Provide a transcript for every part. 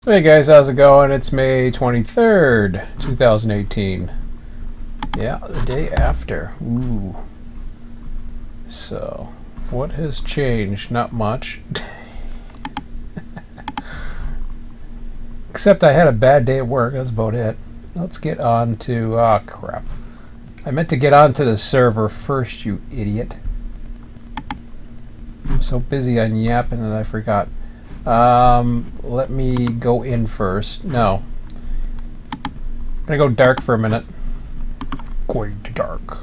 Hey guys, how's it going? It's May 23rd, 2018. Yeah, the day after. Ooh. So, what has changed? Not much. Except I had a bad day at work, that's about it. Let's get on to... ah, crap. I meant to get onto the server first, you idiot. I'm so busy on yapping that I forgot. Let me go in first. No. I'm gonna go dark for a minute. Going to dark.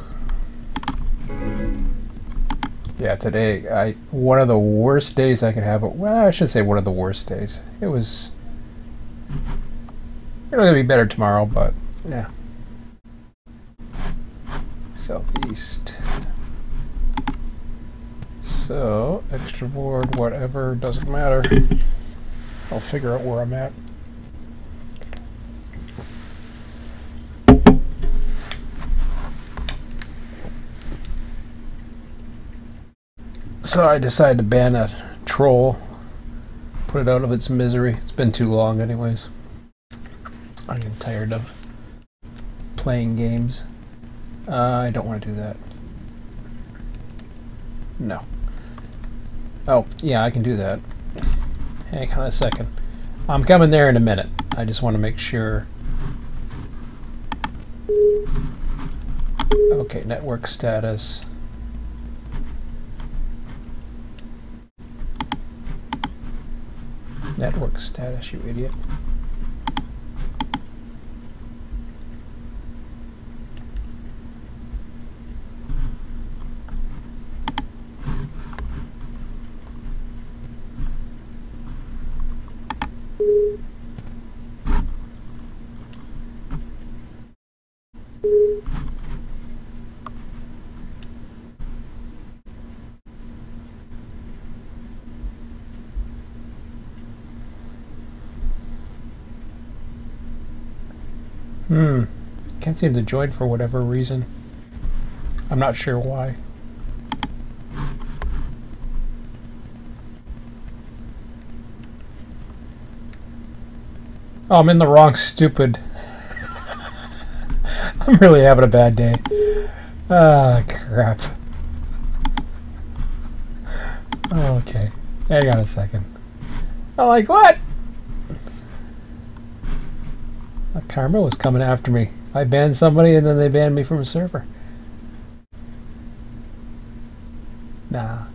Yeah, today, one of the worst days I could have. Well, I should say one of the worst days. It was... It'll gonna be better tomorrow, but, yeah. Southeast. So, extra board, whatever, doesn't matter. I'll figure out where I'm at. So I decided to ban a troll, put it out of its misery. It's been too long anyways. I'm getting tired of playing games. I don't want to do that. No. Oh, yeah, I can do that. Hang on a second. I'm coming there in a minute. I just want to make sure. Okay, network status. Network status, you idiot. Can't seem to join for whatever reason. I'm not sure why. Oh, I'm in the wrong stupid. I'm really having a bad day. Ah, crap. Okay. Hang on a second. I'm like, what? Karma was coming after me. I banned somebody and then they banned me from a server. Nah.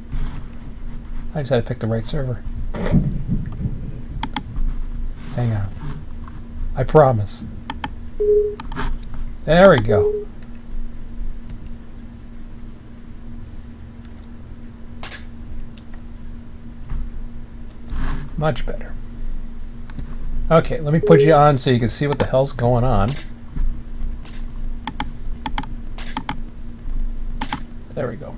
I just had to pick the right server. Hang on. I promise. There we go. Much better. Okay, let me put you on so you can see what the hell's going on. There we go.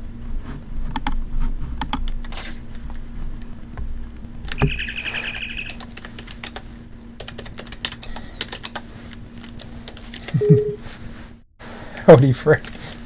Howdy, friends.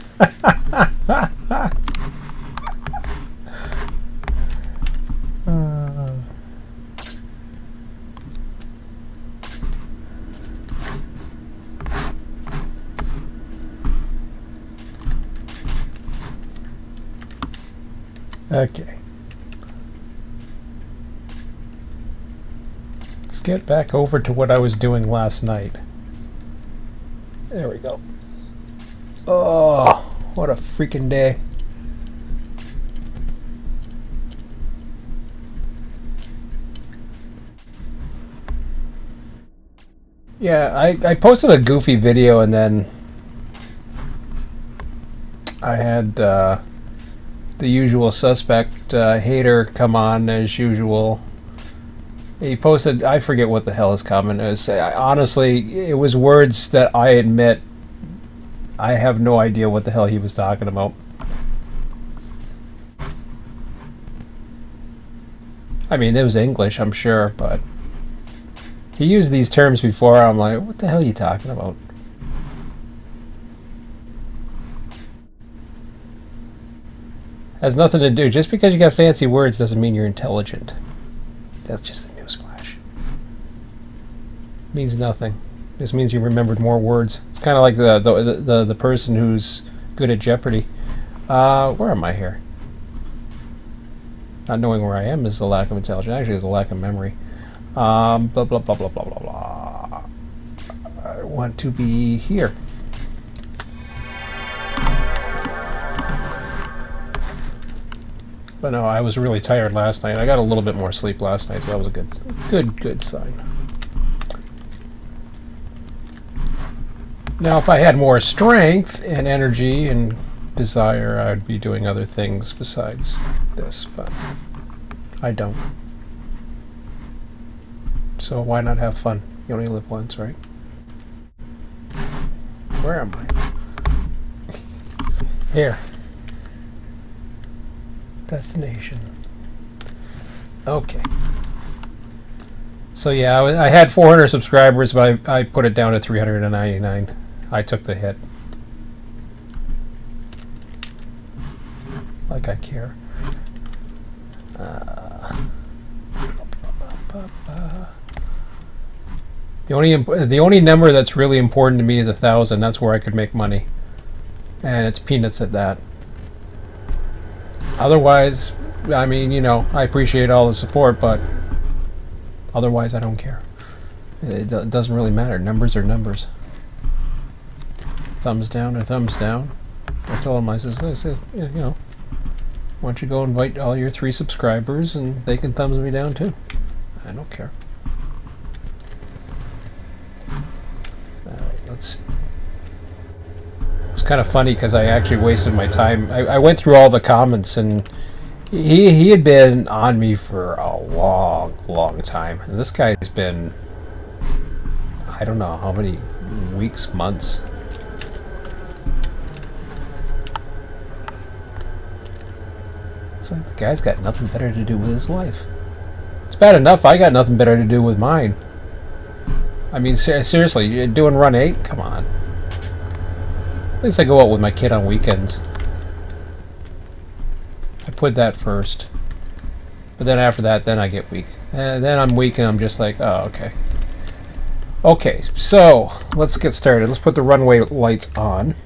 Okay. Let's get back over to what I was doing last night. There we go. Oh, what a freaking day. Yeah, I posted a goofy video and then I had the usual suspect hater come on as usual. He posted, I forget what the hell his comment is. Honestly, it was words that I admit I have no idea what the hell he was talking about. I mean, it was English, I'm sure, but he used these terms before. I'm like, what the hell are you talking about? Has nothing to do. Just because you got fancy words doesn't mean you're intelligent. That's just a newsflash. Means nothing. This means you remembered more words. It's kind of like the person who's good at Jeopardy. Where am I here? Not knowing where I am is a lack of intelligence. Actually, it's a lack of memory. Blah blah blah blah blah blah blah. I want to be here. But no, I was really tired last night. I got a little bit more sleep last night, so that was a good sign. Now, if I had more strength and energy and desire, I'd be doing other things besides this, but I don't. So why not have fun? You only live once, right? Where am I? Here. Destination. Okay. So yeah, I had 400 subscribers, but I put it down to 399. I took the hit. Like I care. The only number that's really important to me is 1,000. That's where I could make money, and it's peanuts at that. Otherwise, I mean, you know, I appreciate all the support, but otherwise I don't care. It doesn't really matter. Numbers are numbers. Thumbs down or thumbs down. I told him, I said, you know, why don't you go invite all your 3 subscribers and they can thumbs me down too. I don't care. Alright, let's... It's kind of funny because I actually wasted my time. I went through all the comments, and he had been on me for a long time. And this guy's been, I don't know how many weeks, months. It's like the guy's got nothing better to do with his life. It's bad enough I got nothing better to do with mine. I mean, seriously, you're doing run 8? Come on. At least I go out with my kid on weekends. I put that first. But then after that, then I get weak. And then I'm weak and I'm just like, oh, okay. Okay, so let's get started. Let's put the runway lights on.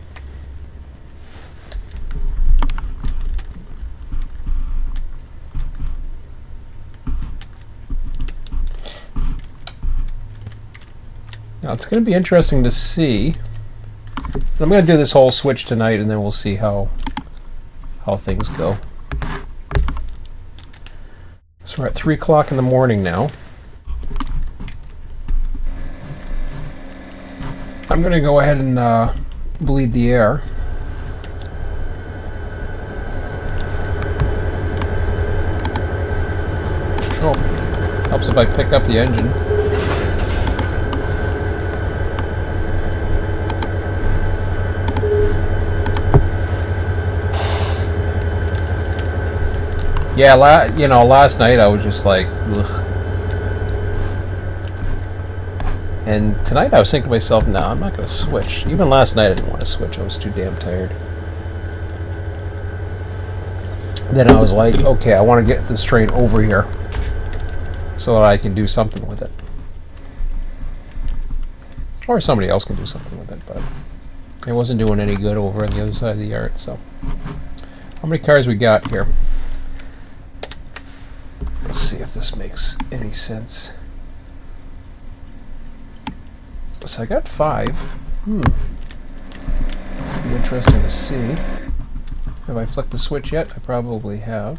Now it's going to be interesting to see. I'm going to do this whole switch tonight, and then we'll see how things go. So we're at 3 o'clock in the morning now. I'm going to go ahead and bleed the air. Oh, helps if I pick up the engine. Yeah, you know, last night I was just like, ugh. And tonight I was thinking to myself, no, I'm not going to switch. Even last night I didn't want to switch. I was too damn tired. Then I was like, okay, I want to get this train over here so that I can do something with it. Or somebody else can do something with it, but it wasn't doing any good over on the other side of the yard, so. How many cars we got here? Let's see if this makes any sense. So I got 5. Be interesting to see. Have I flicked the switch yet? I probably have.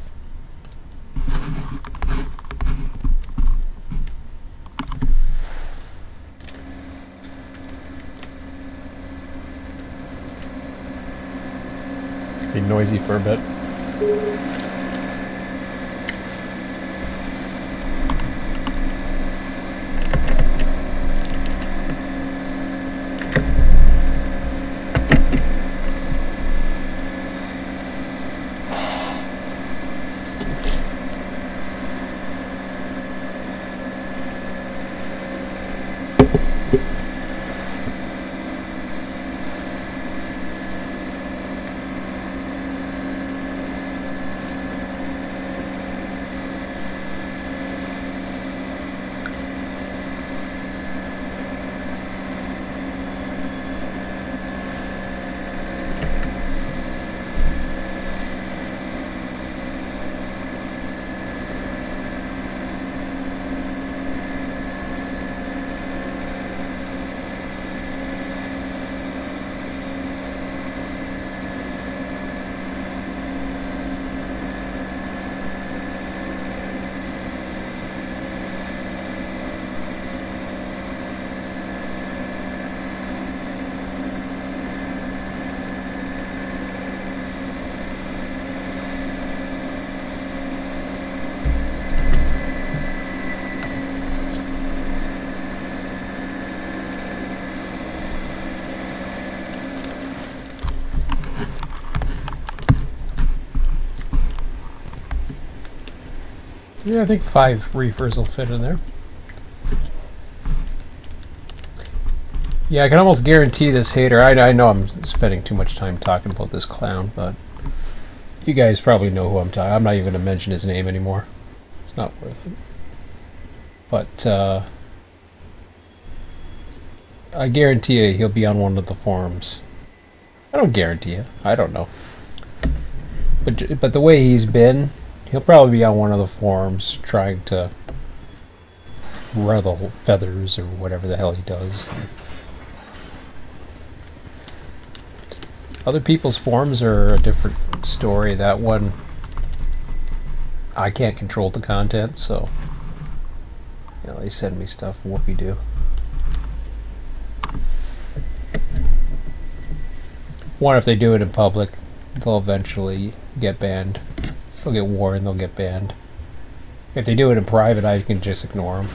Be noisy for a bit. Yeah, I think 5 reefers will fit in there. Yeah, I can almost guarantee this hater. I know I'm spending too much time talking about this clown, but you guys probably know who I'm talking. I'm not even going to mention his name anymore. It's not worth it. But I guarantee you he'll be on one of the forums. I don't guarantee it. I don't know. But the way he's been, he'll probably be on one of the forums trying to ruffle feathers or whatever the hell he does. Other people's forums are a different story. That one, I can't control the content, so you know, they send me stuff. Whoopie-doo. One, if they do it in public, they'll eventually get banned. They'll get warned, they'll get banned. If they do it in private, I can just ignore them.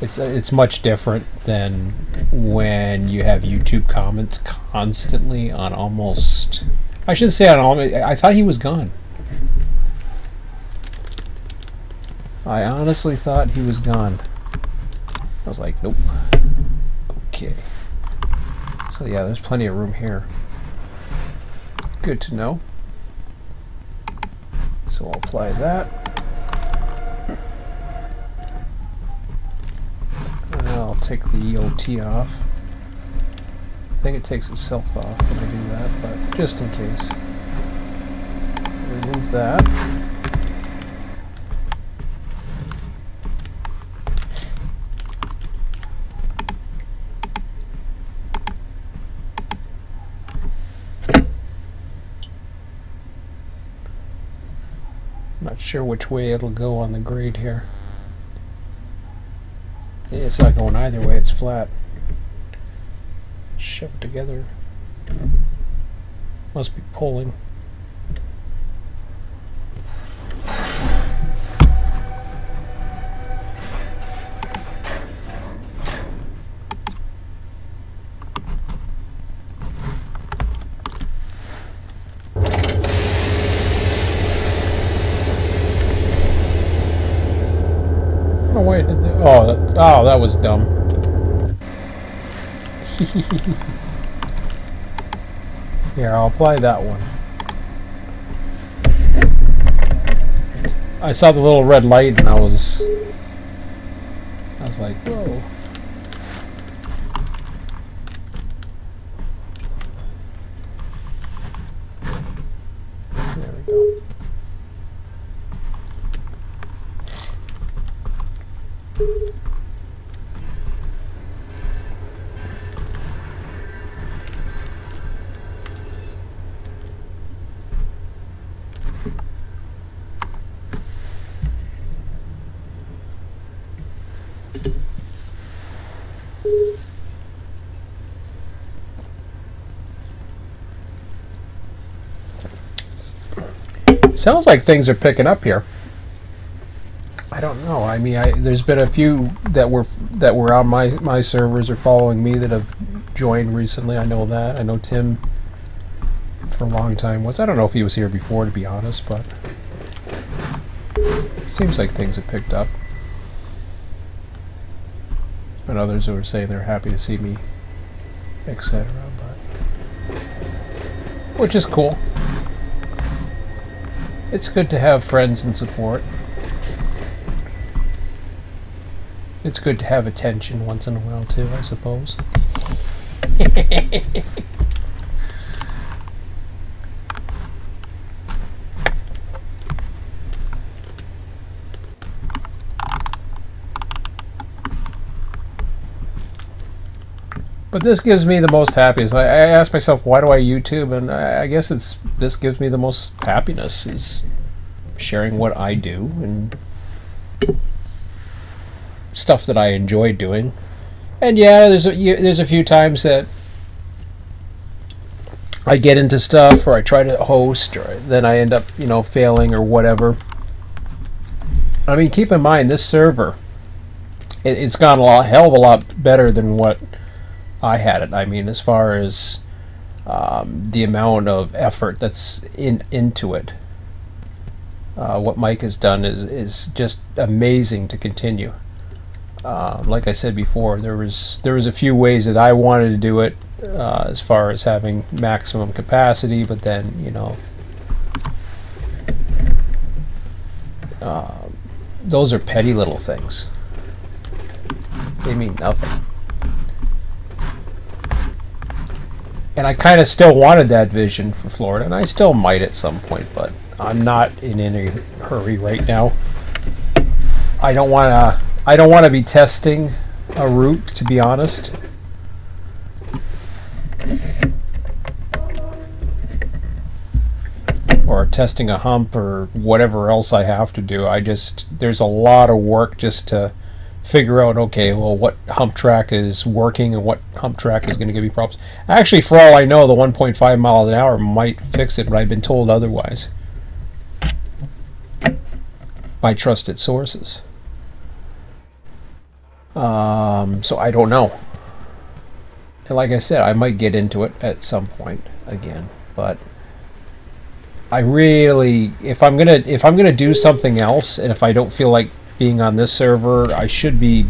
It's much different than when you have YouTube comments constantly on almost... I shouldn't say on almost... I thought he was gone. I honestly thought he was gone. I was like, nope. Okay. So yeah, there's plenty of room here. Good to know. So I'll apply that. And I'll take the EOT off. I think it takes itself off when I do that, but just in case. Remove that. Not sure which way it'll go on the grade here. Yeah, it's not going either way, it's flat. Shoved together. Must be pulling. Oh wait, oh, that was dumb. Here, I'll apply that one. I saw the little red light and I was like, whoa. There we go. Sounds like things are picking up here. I don't know. I mean, there's been a few that were on my servers or following me that have joined recently. I know that. I know Tim for a long time was. I don't know if he was here before, to be honest, but it seems like things have picked up. And others who are saying they're happy to see me, etc. But which is cool. It's good to have friends and support. It's good to have attention once in a while too, I suppose. But this gives me the most happiness. I ask myself, why do I YouTube? And I guess this gives me the most happiness, is sharing what I do and stuff that I enjoy doing. And yeah, there's a few times that I get into stuff, or I try to host, or then I end up, you know, failing or whatever. I mean, keep in mind, this server, it's gone a hell of a lot better than what I had it. I mean, as far as the amount of effort that's into it. what Mike has done is just amazing to continue. Like I said before, there was a few ways that I wanted to do it, as far as having maximum capacity, but then, you know, those are petty little things. They mean nothing. And I kind of still wanted that vision for Florida, and I still might at some point, but I'm not in any hurry right now. I don't want to be testing a route, to be honest. Or testing a hump or whatever else I have to do. There's a lot of work just to figure out, okay, well, what hump track is working and what hump track is going to give me problems. Actually, for all I know, the 1.5 miles an hour might fix it, but I've been told otherwise by trusted sources. So I don't know. And like I said, I might get into it at some point again, but I really, if I'm gonna do something else, and if I don't feel like being on this server, I should be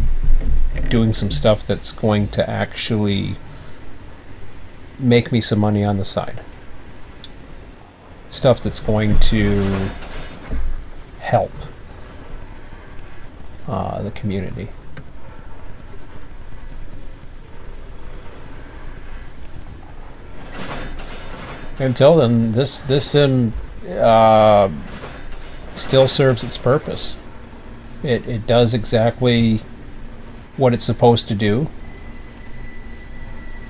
doing some stuff that's going to actually make me some money on the side. Stuff that's going to help the community. Until then, this sim still serves its purpose. It does exactly what it's supposed to do,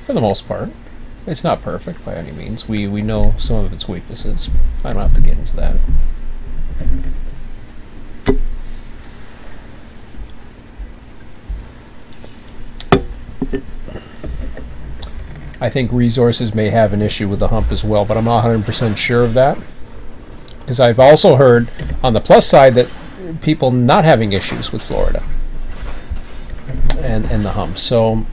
for the most part. It's not perfect by any means. We know some of its weaknesses. I don't have to get into that. I think resources may have an issue with the hump as well, but I'm not 100% sure of that. Because I've also heard on the plus side that people not having issues with Florida and the hump. So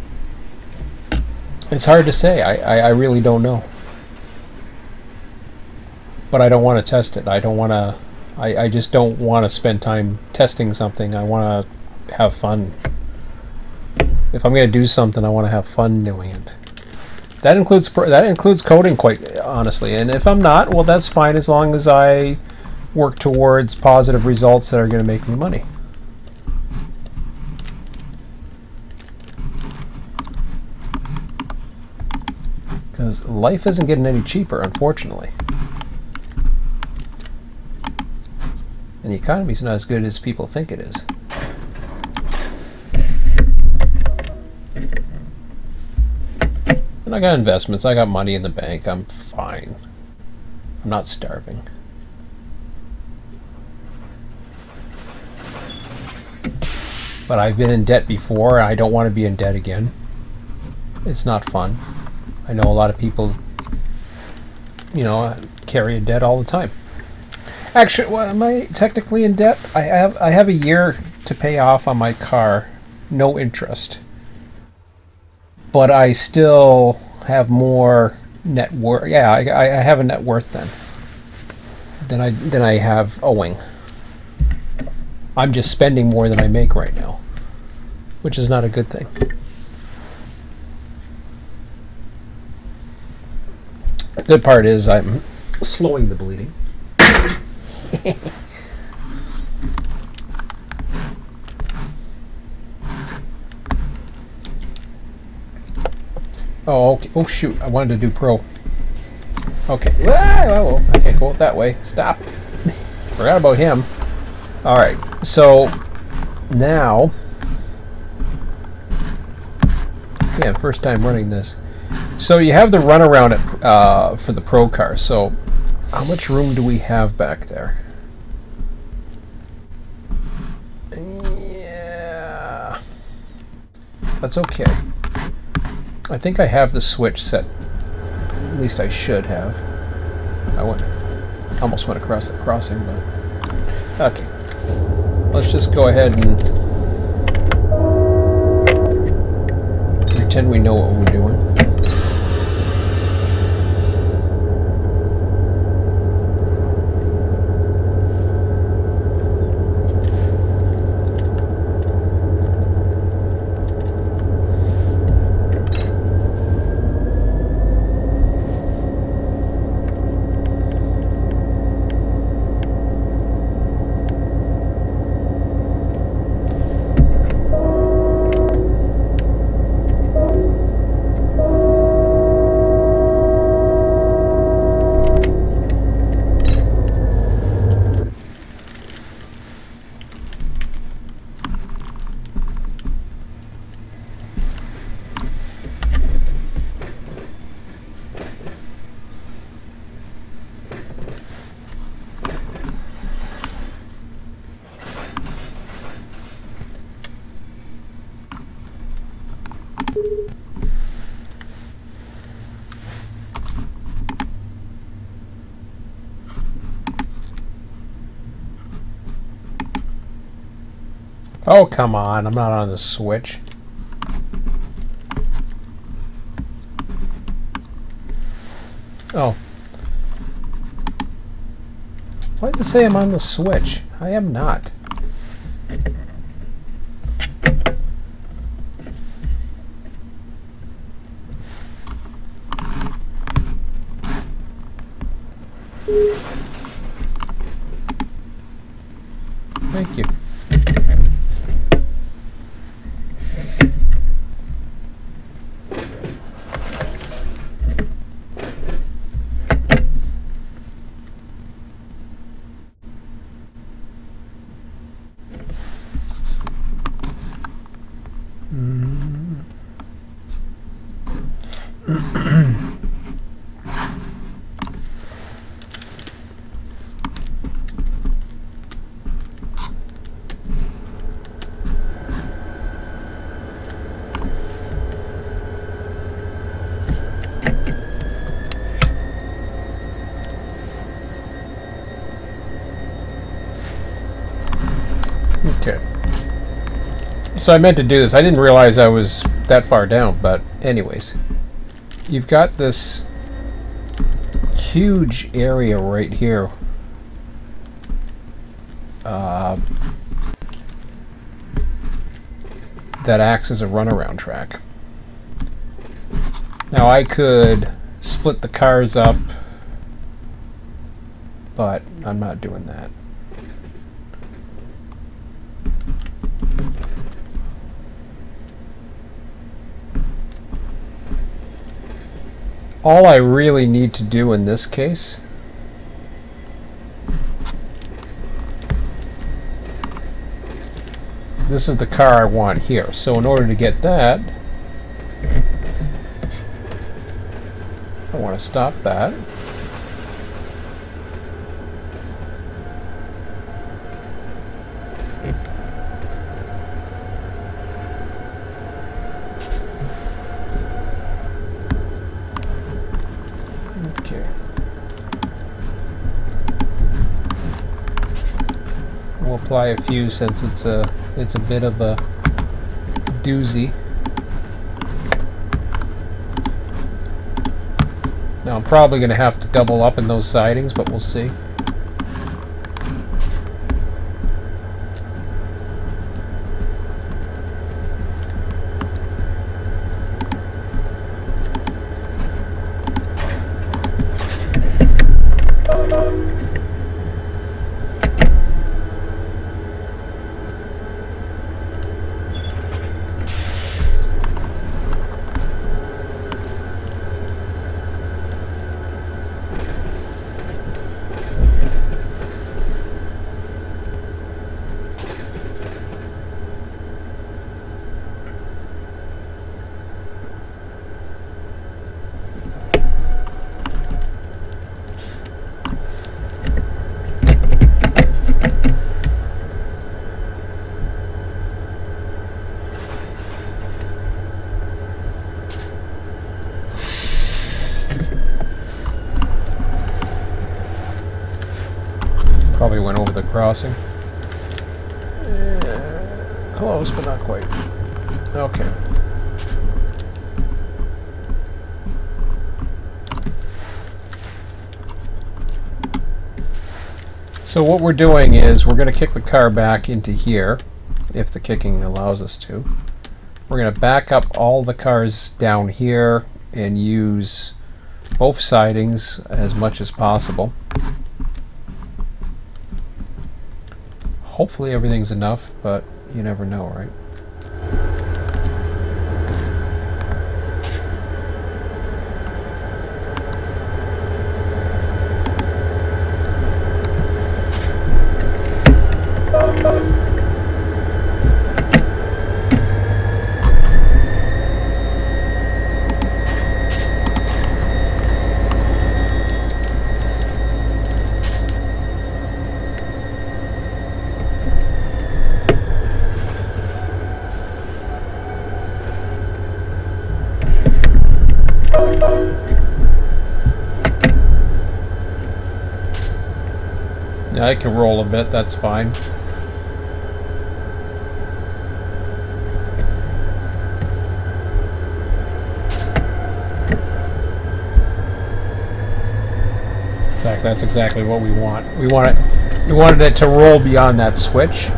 it's hard to say. I really don't know. But I don't want to test it. I don't want to. I just don't want to spend time testing something. I want to have fun. If I'm going to do something, I want to have fun doing it. That includes coding, quite honestly. And if I'm not, well, that's fine, as long as I work towards positive results that are going to make me money. Because life isn't getting any cheaper, unfortunately. And the economy's not as good as people think it is. And I got investments, I got money in the bank, I'm fine. I'm not starving. But I've been in debt before, and I don't want to be in debt again. It's not fun. I know a lot of people, you know, carry a debt all the time. Actually, what, am I technically in debt? I have a year to pay off on my car, no interest. But I still have more net worth. Yeah, I have a net worth then than I have owing. I'm just spending more than I make right now, which is not a good thing. The good part is I'm slowing the bleeding. Oh, okay. Oh shoot, I wanted to do pro. Okay. Whoa, I can't go that way. Stop. Forgot about him. Alright, so now, yeah, first time running this. So you have the runaround for the pro car. So how much room do we have back there? Yeah, that's okay. I think I have the switch set. At least I should have. Almost went across the crossing, but okay. Let's just go ahead and pretend we know what we're doing. Oh, come on. I'm not on the switch. Oh. Why does it say I'm on the switch? I am not. Thank you. Okay. So I meant to do this. I didn't realize I was that far down, but anyways. You've got this huge area right here. That acts as a runaround track. Now I could split the cars up, but I'm not doing that. All I really need to do in this case this is the car I want here. So in order to get that, I want to stop that. Okay. We'll apply a few since it's a bit of a doozy. Now I'm probably going to have to double up in those sidings, but we'll see. Probably went over the crossing. Close, but not quite. Okay. So what we're doing is we're going to kick the car back into here, if the kicking allows us to. We're going to back up all the cars down here and use both sidings as much as possible. Hopefully everything's enough, but you never know, right? Yeah, I can roll a bit, that's fine. fact, that's exactly what we want. We wanted it to roll beyond that switch.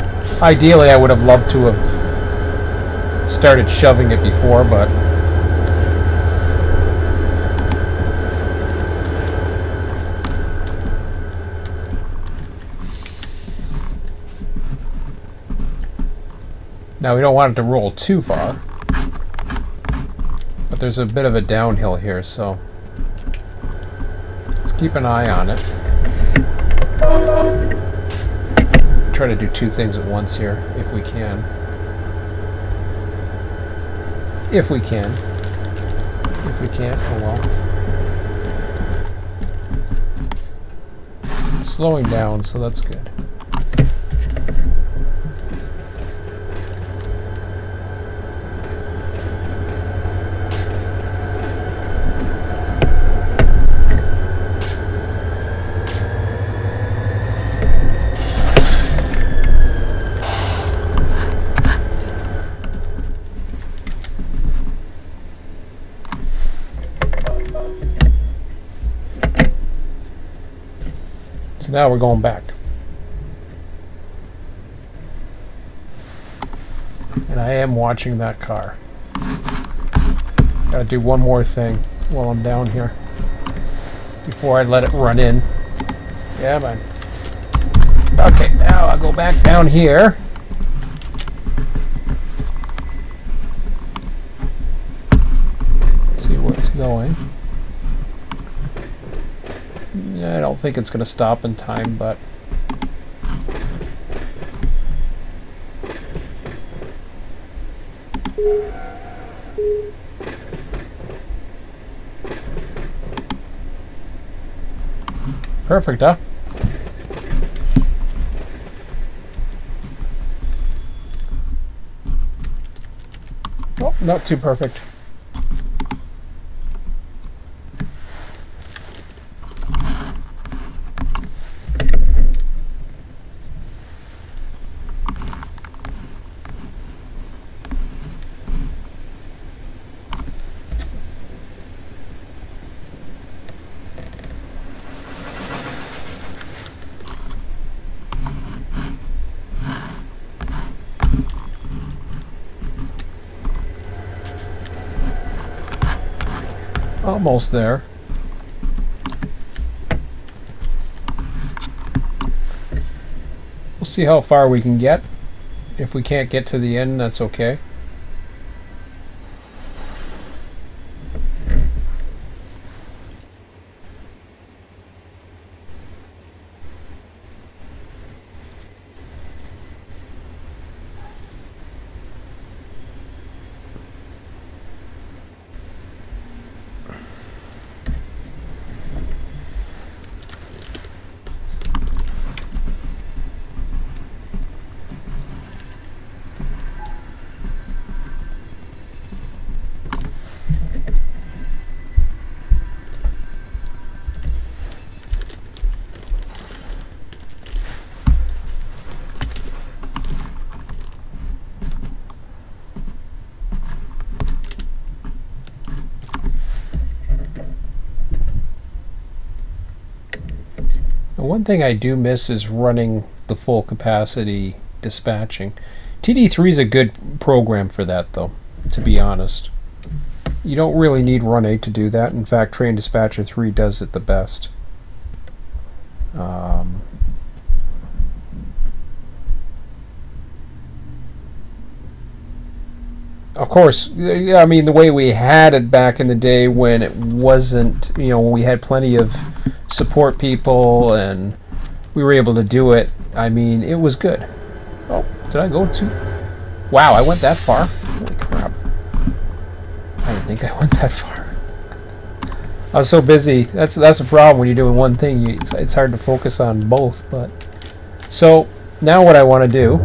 Ideally, I would have loved to have started shoving it before, but now we don't want it to roll too far. But there's a bit of a downhill here, so let's keep an eye on it. Try to do two things at once here, if we can. If we can. If we can't, oh well. It's slowing down, so that's good. So now we're going back. And I am watching that car. Gotta do one more thing while I'm down here before I let it run in. Yeah, man. Okay, now I'll go back down here. See where it's going. Yeah, I don't think it's going to stop in time, but perfect, huh? Oh, not too perfect. Almost there. We'll see how far we can get. If we can't get to the end, that's okay. One thing I do miss is running the full capacity dispatching. TD3 is a good program for that, though, to be honest. You don't really need Run 8 to do that. In fact, Train Dispatcher 3 does it the best. Of course, I mean, the way we had it back in the day when it wasn't, you know, when we had plenty of support people and we were able to do it, I mean, it was good. Oh, did I go too? Wow, I went that far? Holy crap. I didn't think I went that far. I was so busy. That's a problem when you're doing one thing. It's hard to focus on both. But so now what I want to do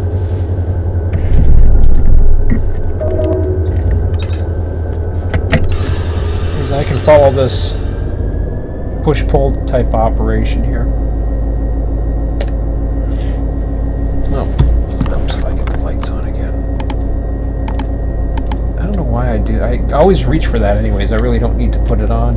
is I can follow this push-pull type operation here. Oh, oops, if I get the lights on again. I don't know why I do. I always reach for that anyways. I really don't need to put it on.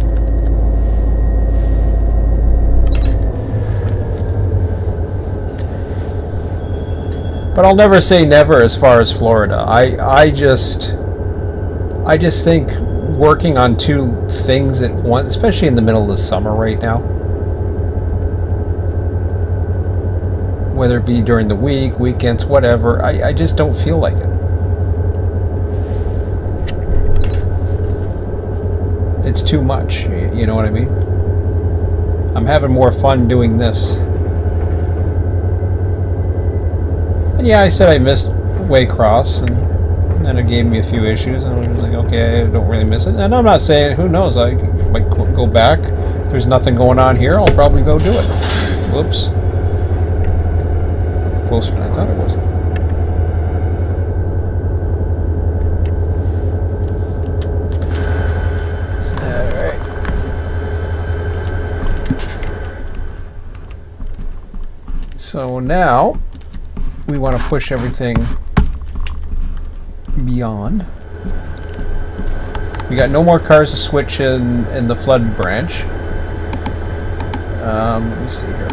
But I'll never say never as far as Florida. I just think working on two things at once, especially in the middle of the summer right now, whether it be during the week, weekends, whatever, I just don't feel like it. It's too much, you know what I mean? I'm having more fun doing this. And yeah, I said I missed Waycross, and then it gave me a few issues, and I was like, okay, I don't really miss it. And I'm not saying, who knows, I might go back. If there's nothing going on here, I'll probably go do it. Whoops. Closer than I thought it was. Alright. So now we want to push everything beyond. We got no more cars to switch in the flood branch. Let me see here.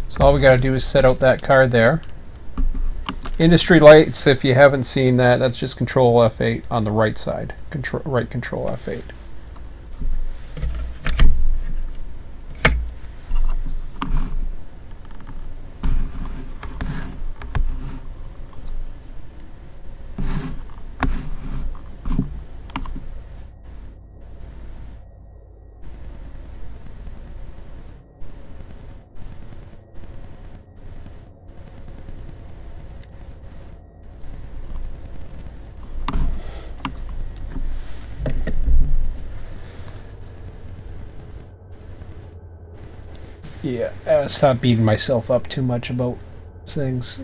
So all we got to do is set out that car there. Industry lights, if you haven't seen that, that's just Control F8 on the right side. Right Control F8. Yeah, stop beating myself up too much about things.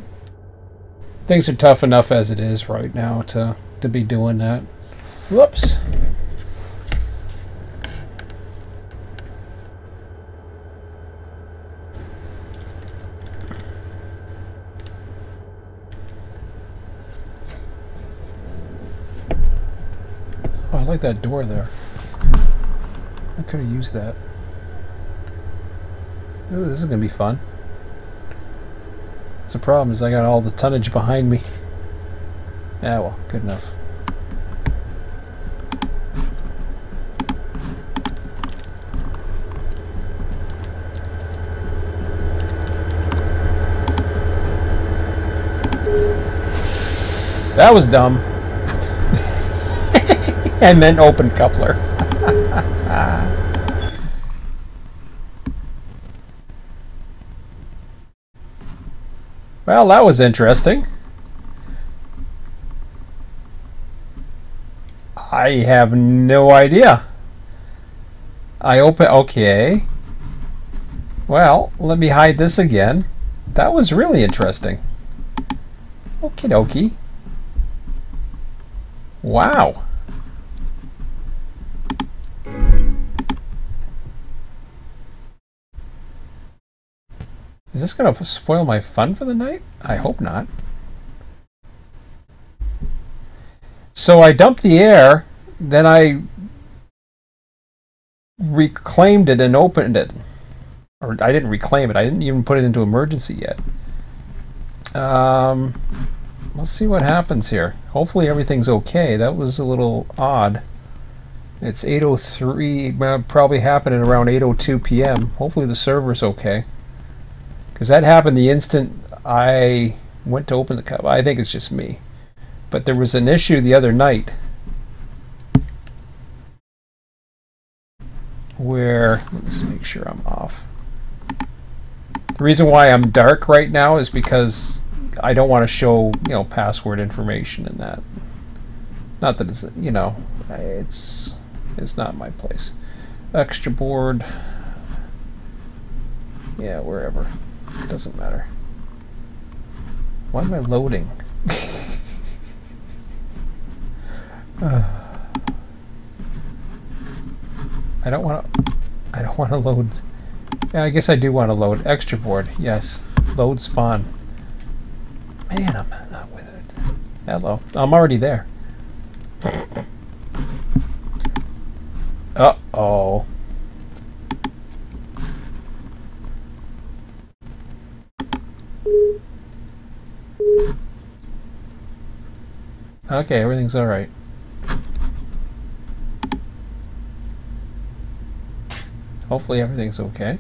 Things are tough enough as it is right now to be doing that. Whoops. Oh, I like that door there. I could have used that. Ooh, this is gonna be fun. The problem is I got all the tonnage behind me. Yeah, well, good enough. That was dumb. I meant open coupler. Well, that was interesting. I have no idea. Okay. Well, let me hide this again. That was really interesting. Okie dokie. Wow. Is this going to spoil my fun for the night? I hope not. So I dumped the air, then I reclaimed it and opened it. Or I didn't reclaim it, I didn't even put it into emergency yet. Let's see what happens here. Hopefully everything's okay. That was a little odd. It's 8:03, probably happened at around 8:02 p.m. Hopefully the server's okay. Because that happened the instant I went to open the cup. I think it's just me. But there was an issue the other night where, let me just make sure I'm off. The reason why I'm dark right now is because I don't want to show, password information and that. Not that it's, it's not my place. Extra board. Yeah, wherever. It doesn't matter. Why am I loading? I don't want to load. Yeah, I guess I do want to load extra board. Yes, load spawn. Man, I'm not with it. Hello, I'm already there. Uh-oh. Okay, everything's all right. Hopefully everything's okay.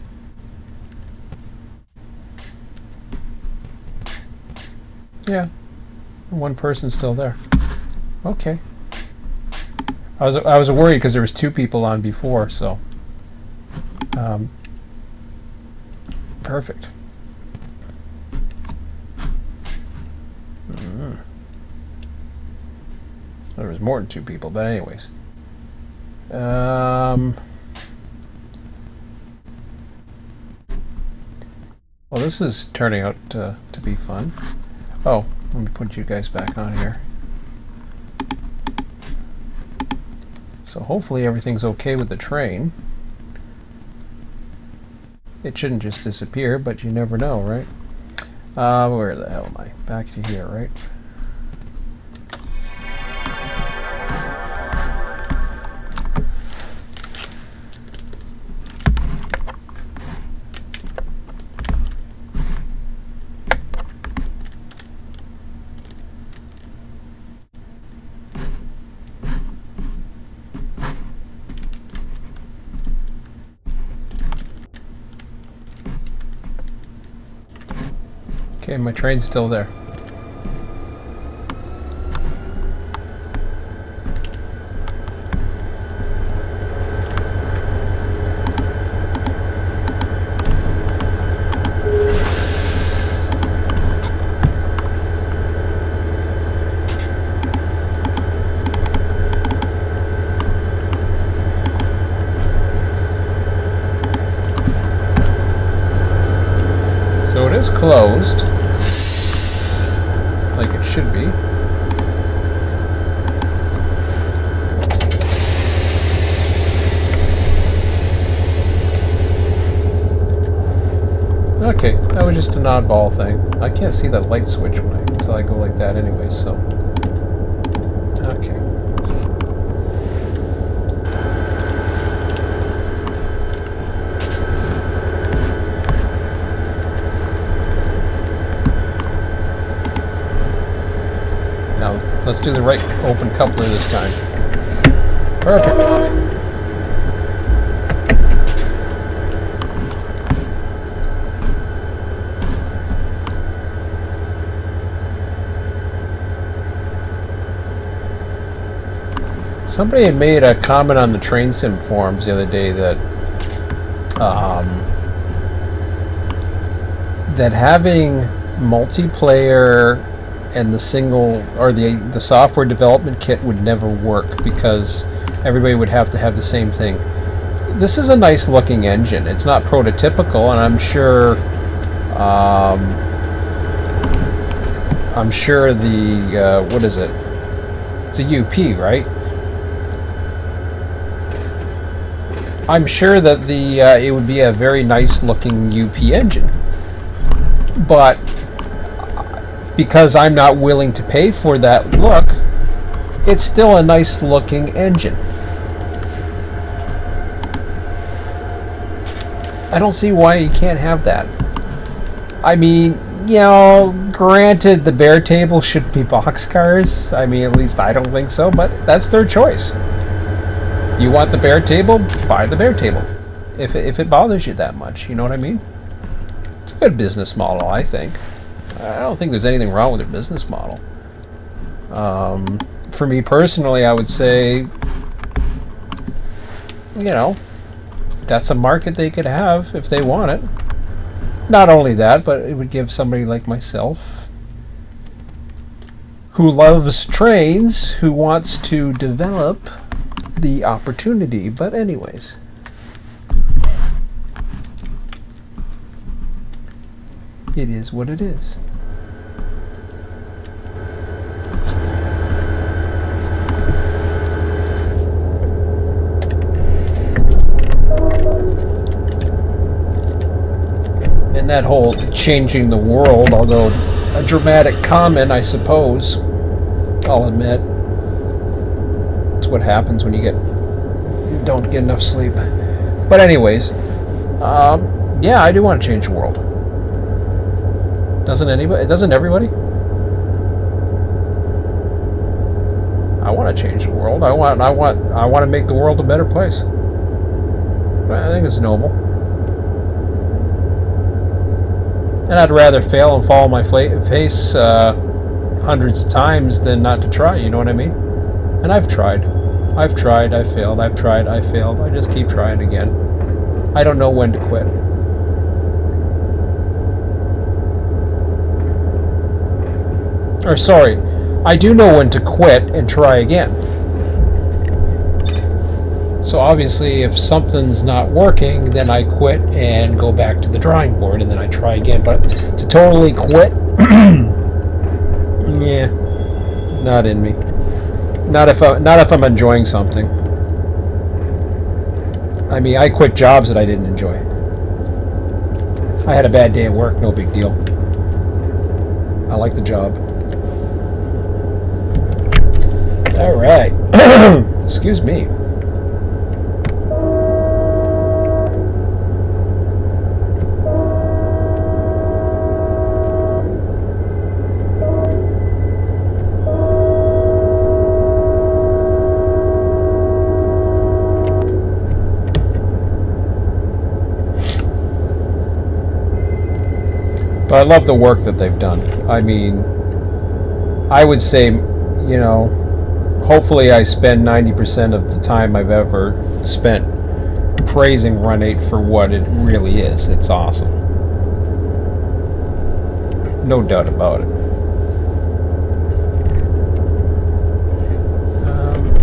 Yeah, one person's still there. Okay. I was worried because there was 2 people on before, so perfect. There was more than 2 people, but anyways. Well, this is turning out to be fun. Oh, let me put you guys back on here. So hopefully everything's okay with the train. It shouldn't just disappear, but you never know, right? Where the hell am I? Back to here, right? Okay, my train's still there. So it is closed. Like it should be. Okay, that was just an oddball thing. I can't see that light switch until I go like that anyway, so. Okay. Now, let's do the right open coupler this time. Perfect. Somebody had made a comment on the train sim forums the other day that that having multiplayer and the single or the software development kit would never work because everybody would have to have the same thing. This is a nice looking engine. It's not prototypical, and I'm sure the what is it? It's a UP, right? I'm sure that it would be a very nice looking UP engine, but because I'm not willing to pay for that look, it's still a nice looking engine. I don't see why you can't have that. I mean, you know, granted the Bear Table should be boxcars. I mean, at least I don't think so, but that's their choice. You want the Bear Table? Buy the Bear Table. If it bothers you that much, you know what I mean? It's a good business model, I think. I don't think there's anything wrong with their business model. For me personally, I would say, you know, that's a market they could have if they want it. Not only that, but it would give somebody like myself, who loves trains, who wants to develop, the opportunity. But anyways, it is what it is. And that whole changing the world, although a dramatic comment, I suppose, I'll admit. It's what happens when you don't get enough sleep. But anyways, yeah, I do want to change the world. Doesn't anybody? Doesn't everybody? I want to change the world. I want to make the world a better place. I think it's noble. And I'd rather fail and fall on my face hundreds of times than not to try, you know what I mean? And I've tried. I failed. I've tried, I failed. I just keep trying again. I don't know when to quit. Or sorry, I do know when to quit and try again. So obviously if something's not working, then I quit and go back to the drawing board and then I try again. But to totally quit, yeah, not in me. Not if I'm enjoying something. I mean, I quit jobs that I didn't enjoy. I had a bad day at work, no big deal. I like the job. All right. Excuse me. But I love the work that they've done. I mean, I would say, you know, hopefully I spend 90% of the time I've ever spent praising Run 8 for what it really is. It's awesome. No doubt about it.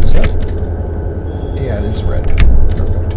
Is that? Yeah, it is red. Perfect.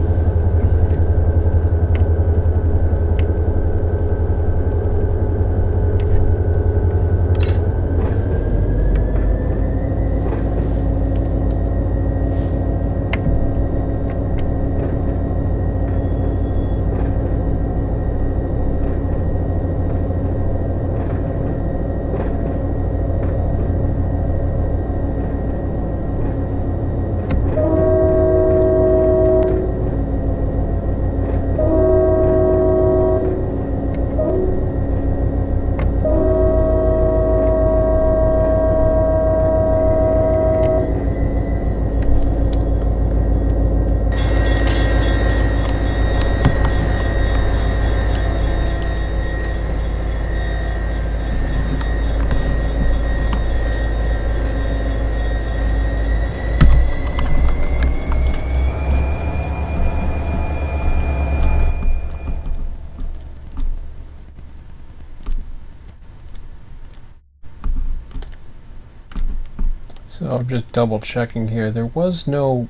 So I'm just double checking here. There's the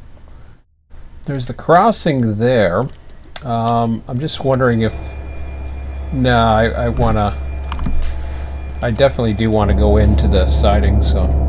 crossing there. I'm just wondering if, I definitely do want to go into the siding, so.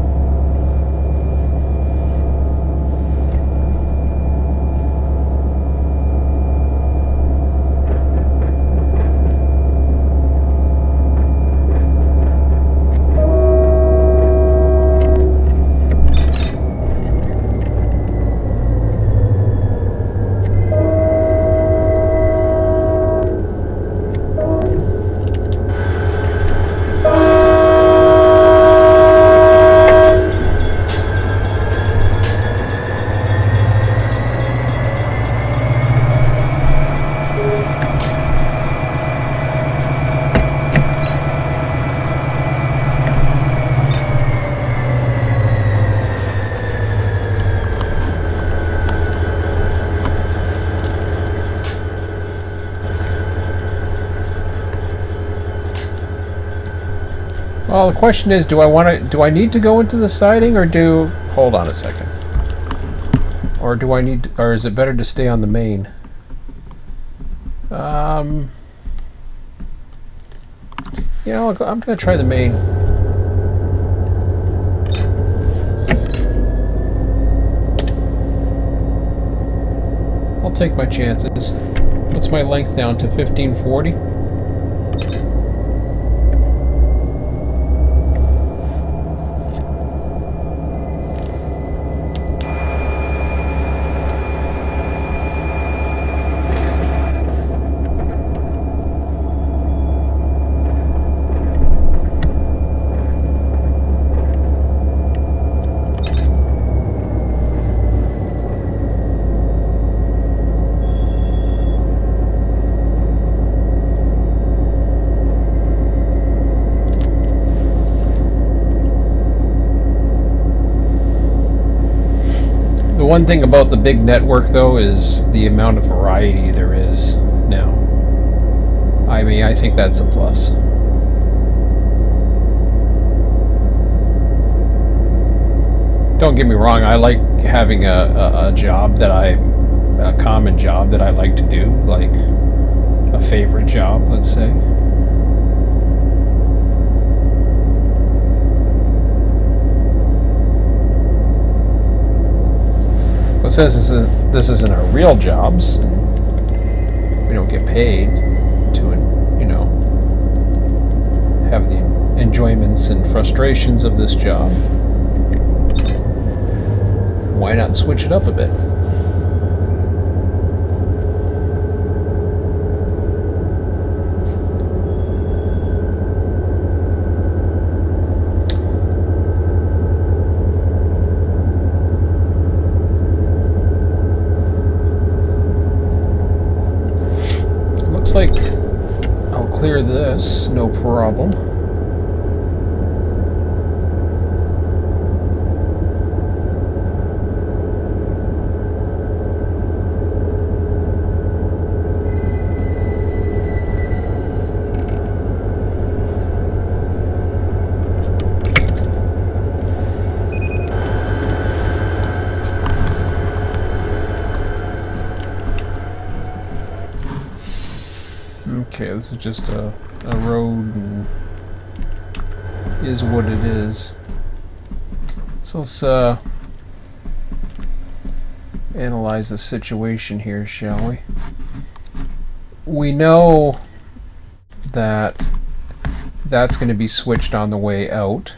Well, the question is, do I need to go into the siding, or hold on a second. Or or is it better to stay on the main? You know, I'm gonna try the main. I'll take my chances. What's my length down to 1540? one thing about the big network, though, is the amount of variety there is now. I mean, I think that's a plus. Don't get me wrong, I like having a job that a common job that I like to do, like a favorite job, let's say. But since this isn't our real jobs, we don't get paid to, you know, have the enjoyments and frustrations of this job, why not switch it up a bit? Looks like I'll clear this, no problem. Okay, this is just a road and is what it is. So let's analyze the situation here, shall we? We know that that's going to be switched on the way out.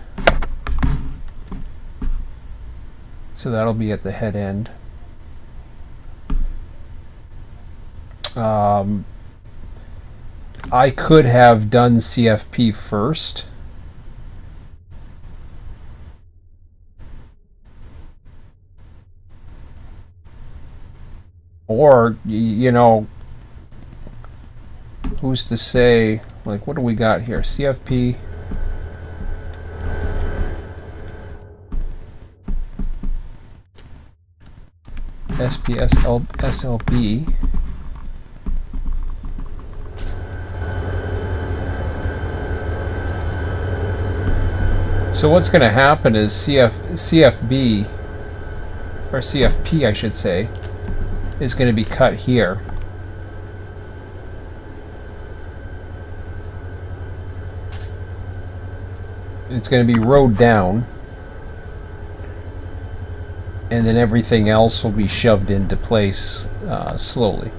So that'll be at the head end. I could have done CFP first. Or, you know, who's to say, like, what do we got here? CFP. SPS SLB. So what's going to happen is CFB, or CFP I should say, is going to be cut here. It's going to be rowed down, and then everything else will be shoved into place slowly.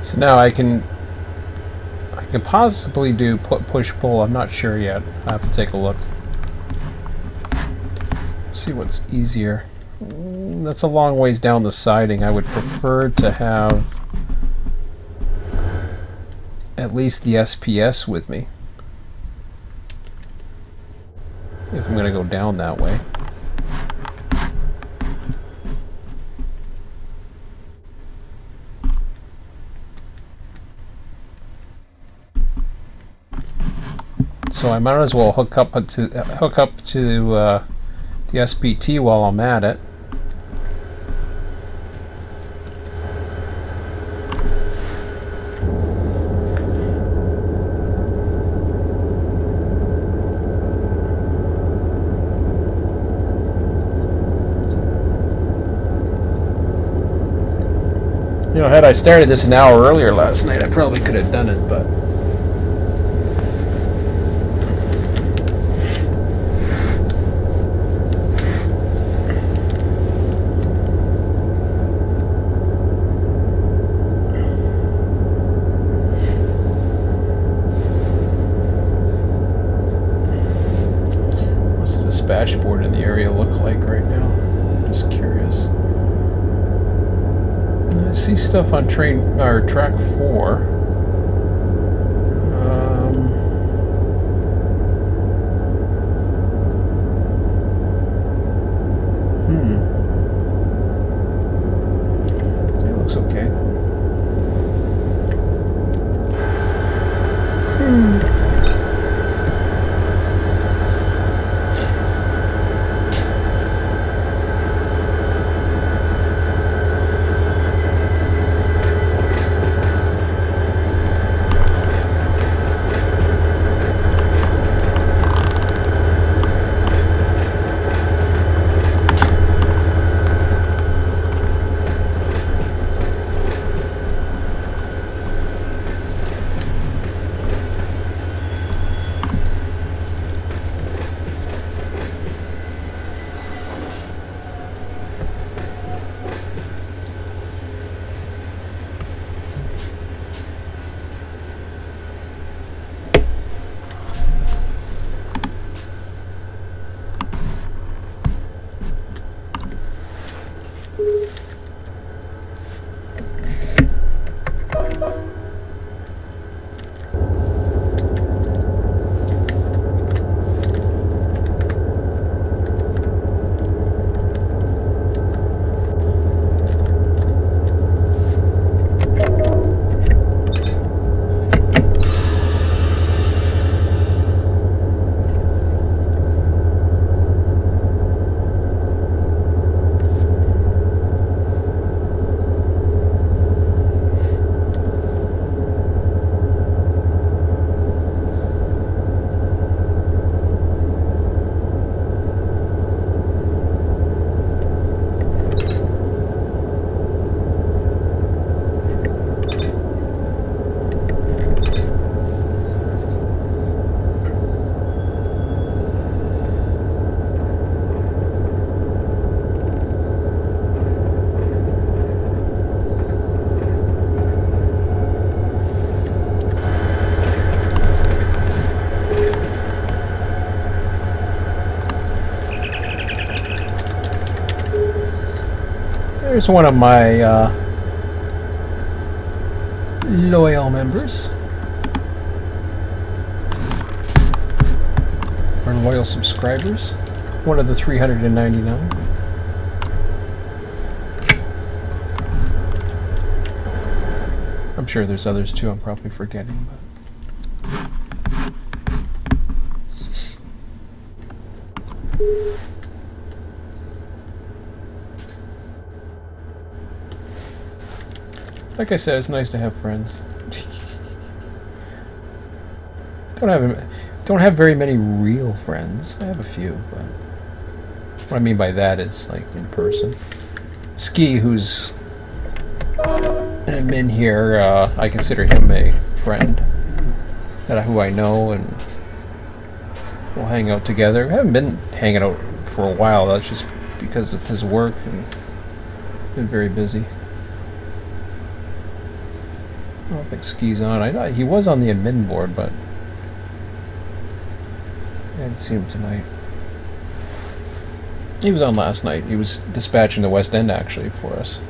So now I can possibly do push-pull. I'm not sure yet. I have to take a look. See what's easier. That's a long ways down the siding. I would prefer to have at least the SPS with me. if I'm going to go down that way. So I might as well hook up to the SPT while I'm at it. You know, had I started this an hour earlier last night, I probably could have done it, but what's the dispatch board in the area look like right now? I'm just curious. I see stuff on track 4. It looks okay. There's one of my loyal members, or loyal subscribers, one of the 399. I'm sure there's others too, I'm probably forgetting, but like I said, it's nice to have friends. Don't have very many real friends. I have a few, but what I mean by that is like in person. Ski, who's an admin here, I consider him a friend who I know, and we'll hang out together. We haven't been hanging out for a while. That's just because of his work and been very busy. I don't think Ski's on. I know he was on the admin board, but I didn't see him tonight. He was on last night. He was dispatching the West End actually for us.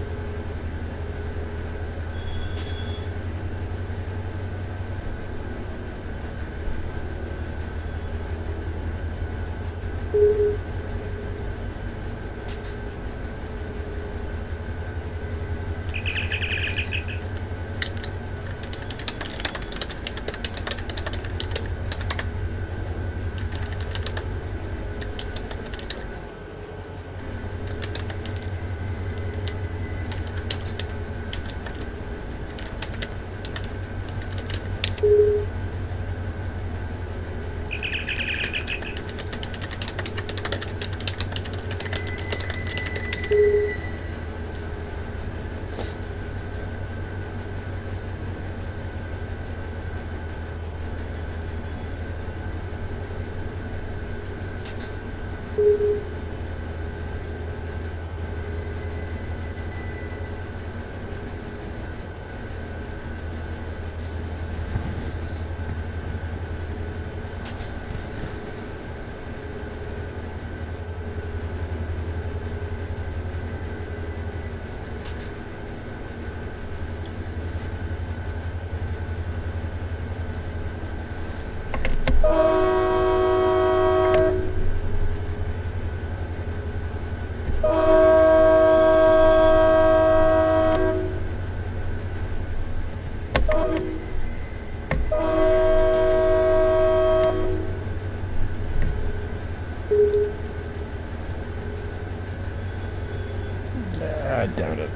God damn it.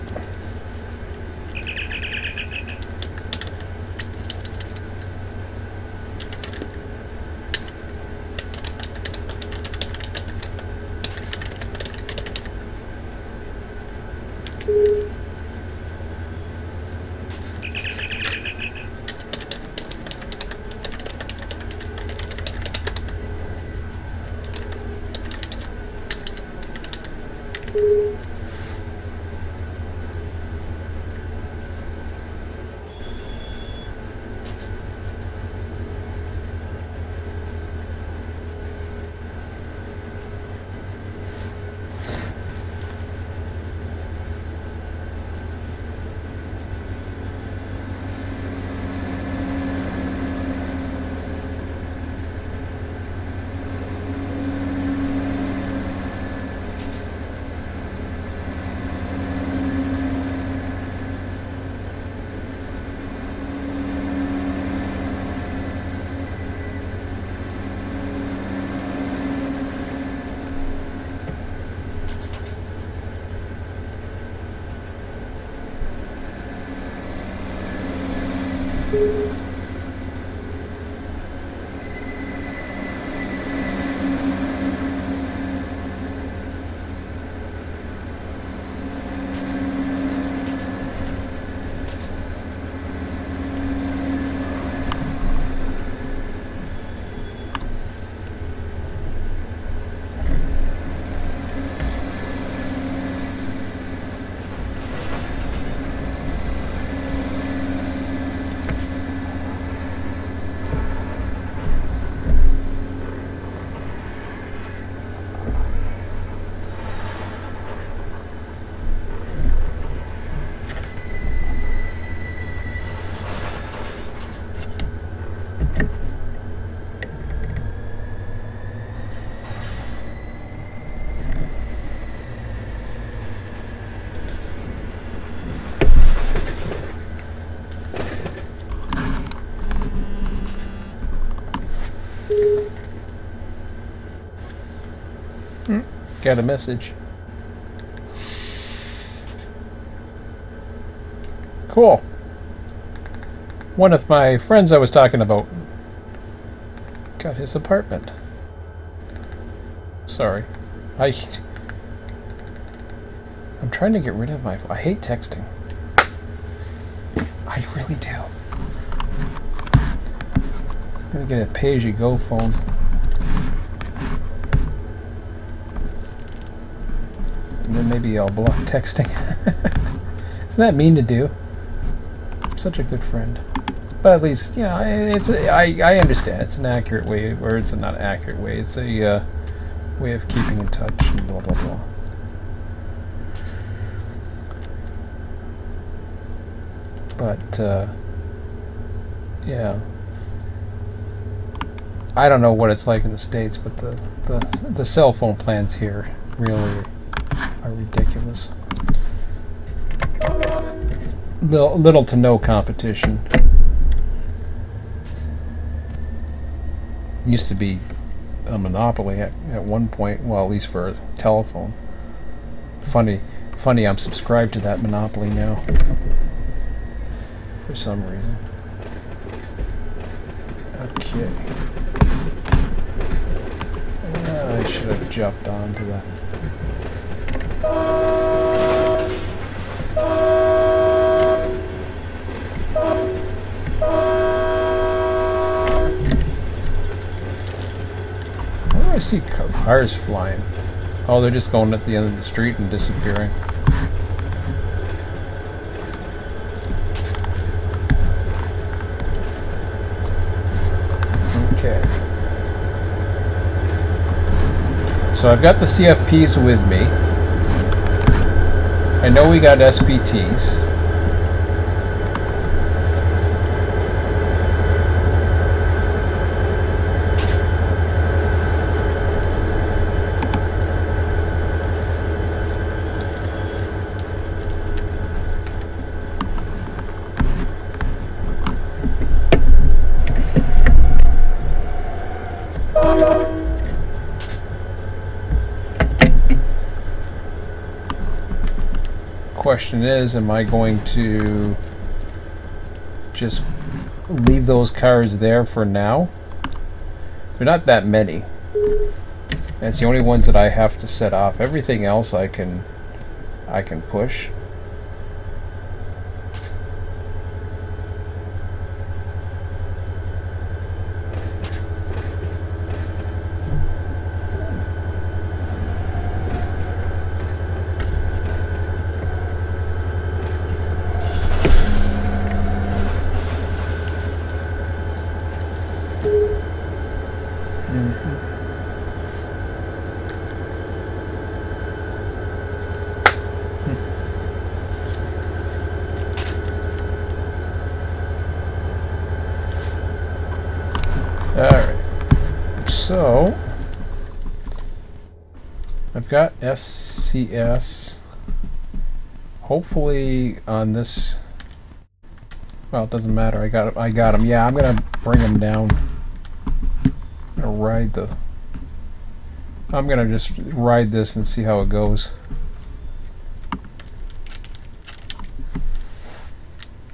Got a message. Cool. One of my friends I was talking about got his apartment. Sorry. I'm trying to get rid of my... I hate texting. I really do. I'm gonna get a pay-as-you-go phone. And then maybe I'll block texting. Isn't that mean to do? I'm such a good friend. But at least, you know, I understand. It's an accurate way, or it's not an accurate way. It's a way of keeping in touch and blah, blah, blah. But, yeah. I don't know what it's like in the States, but the cell phone plans here really are ridiculous. Little to no competition. Used to be a monopoly at one point, well, at least for a telephone. Funny, I'm subscribed to that monopoly now. For some reason. Okay. I should have jumped onto that. Why do I see cars flying? Oh, they're just going at the end of the street and disappearing. Okay. So I've got the CFPs with me. I know we got SPTs. question is, am I going to just leave those cards there for now? They're not that many. That's the only ones that I have to set off. Everything else I can push. Alright, so I've got SCS. Hopefully on this, well, it doesn't matter. I got him. Yeah, I'm gonna bring him down. I'm gonna just ride this and see how it goes.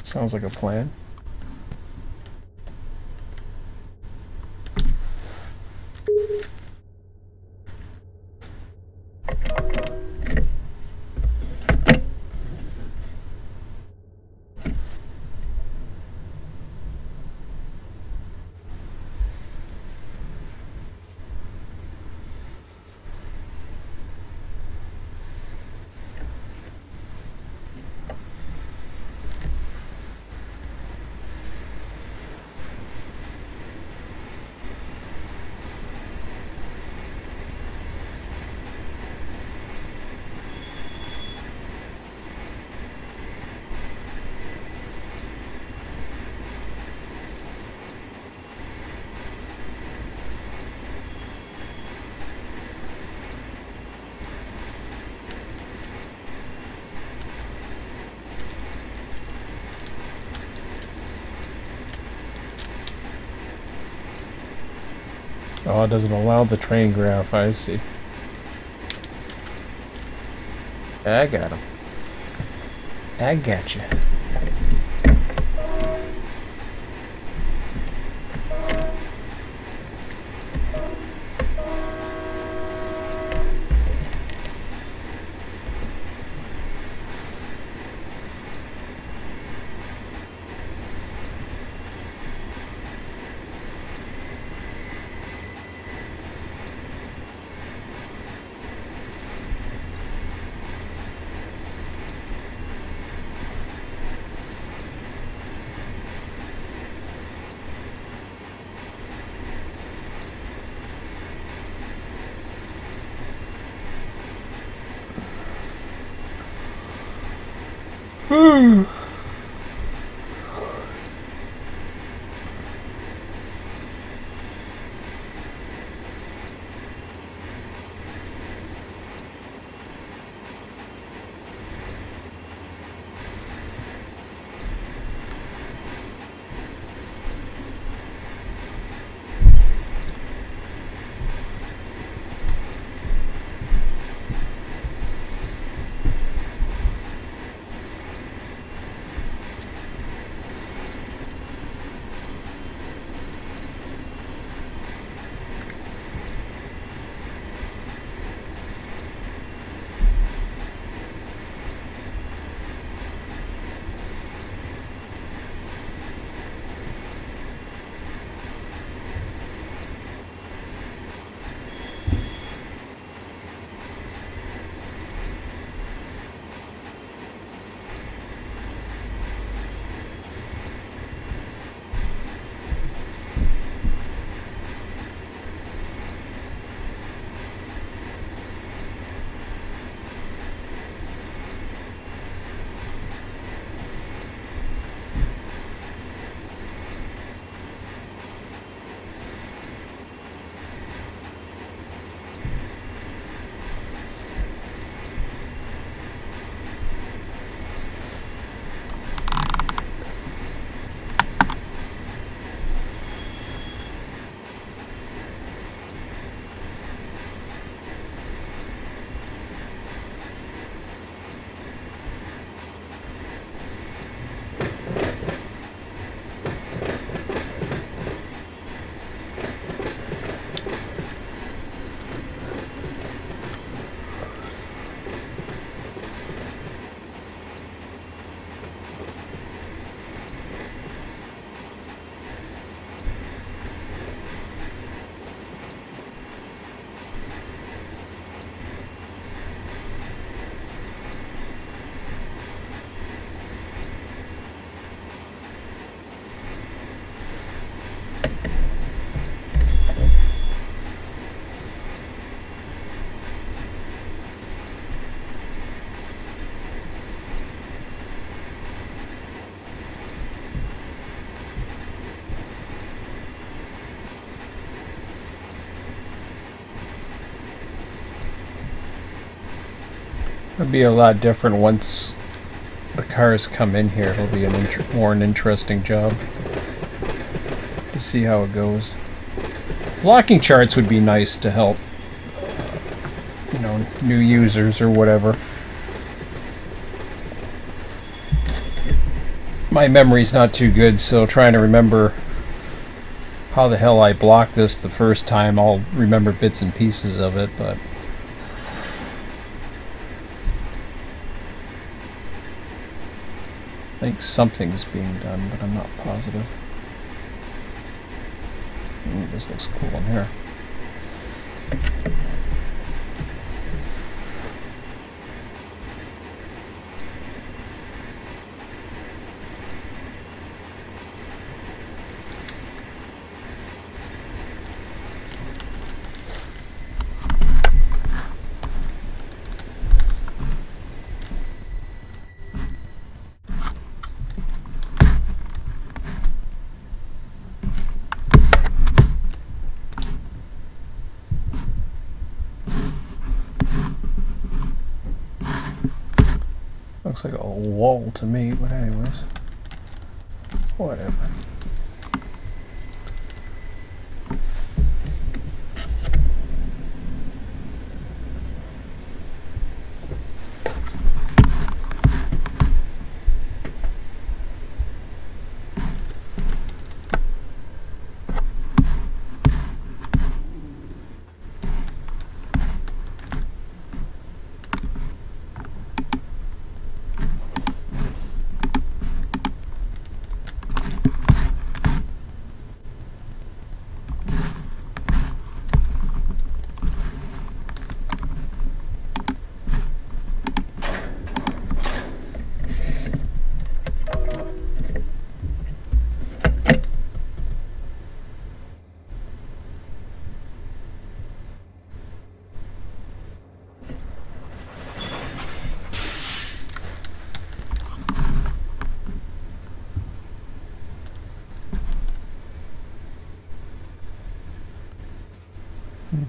Sounds like a plan. Oh, it doesn't allow the train graph, I see. I got him. I gotcha. It'll be a lot different once the cars come in here. It'll be more an interesting job to see how it goes. Blocking charts would be nice to help, you know, new users or whatever. My memory's not too good, so trying to remember how the hell I blocked this the first time, I'll remember bits and pieces of it, but I think something's being done, but I'm not positive. This looks cool in here. Looks like a wall to me, but anyways, whatever.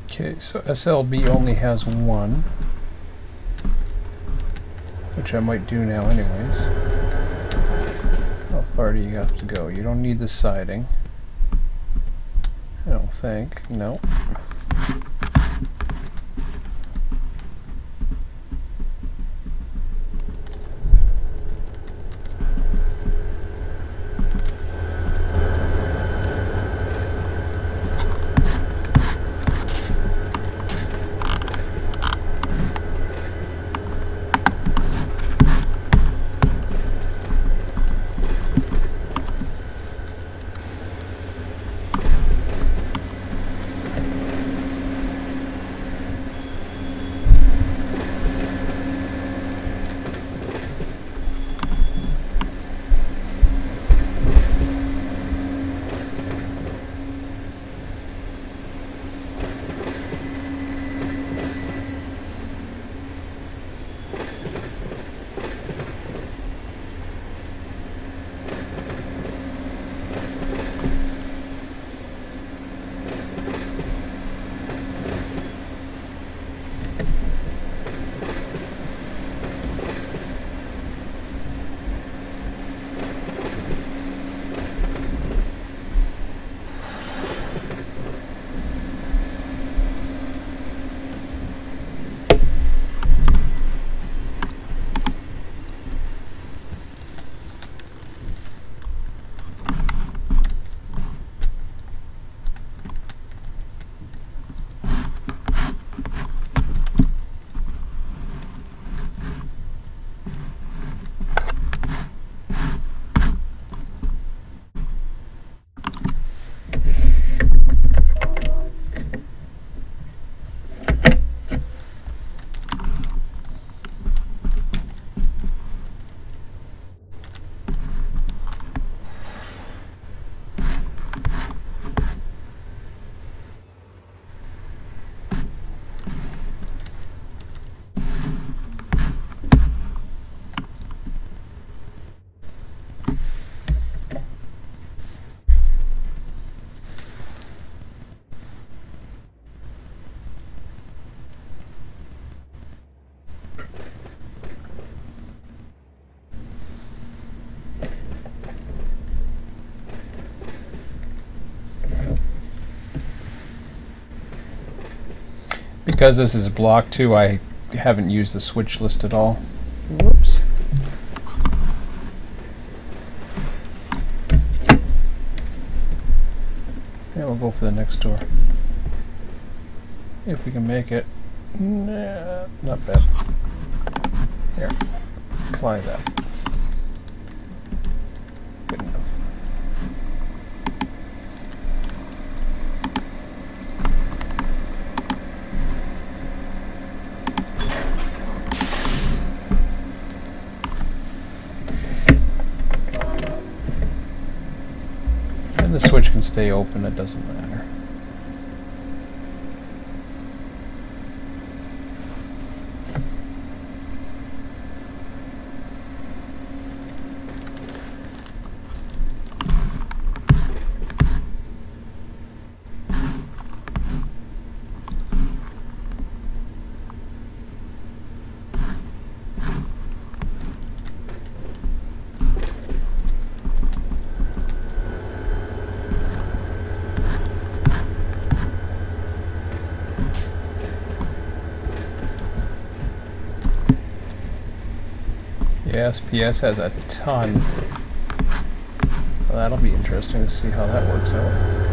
Okay, so SLB only has one, which I might do now anyways. How far do you have to go? You don't need the siding, I don't think. No. Because this is block 2, I haven't used the switch list at all. Whoops. Yeah, we'll go for the next door. If we can make it. Nah, not bad. Here, apply that. Good enough. And the switch can stay open, it doesn't matter. Yeah, SPS has a ton. Well, that'll be interesting to see how that works out.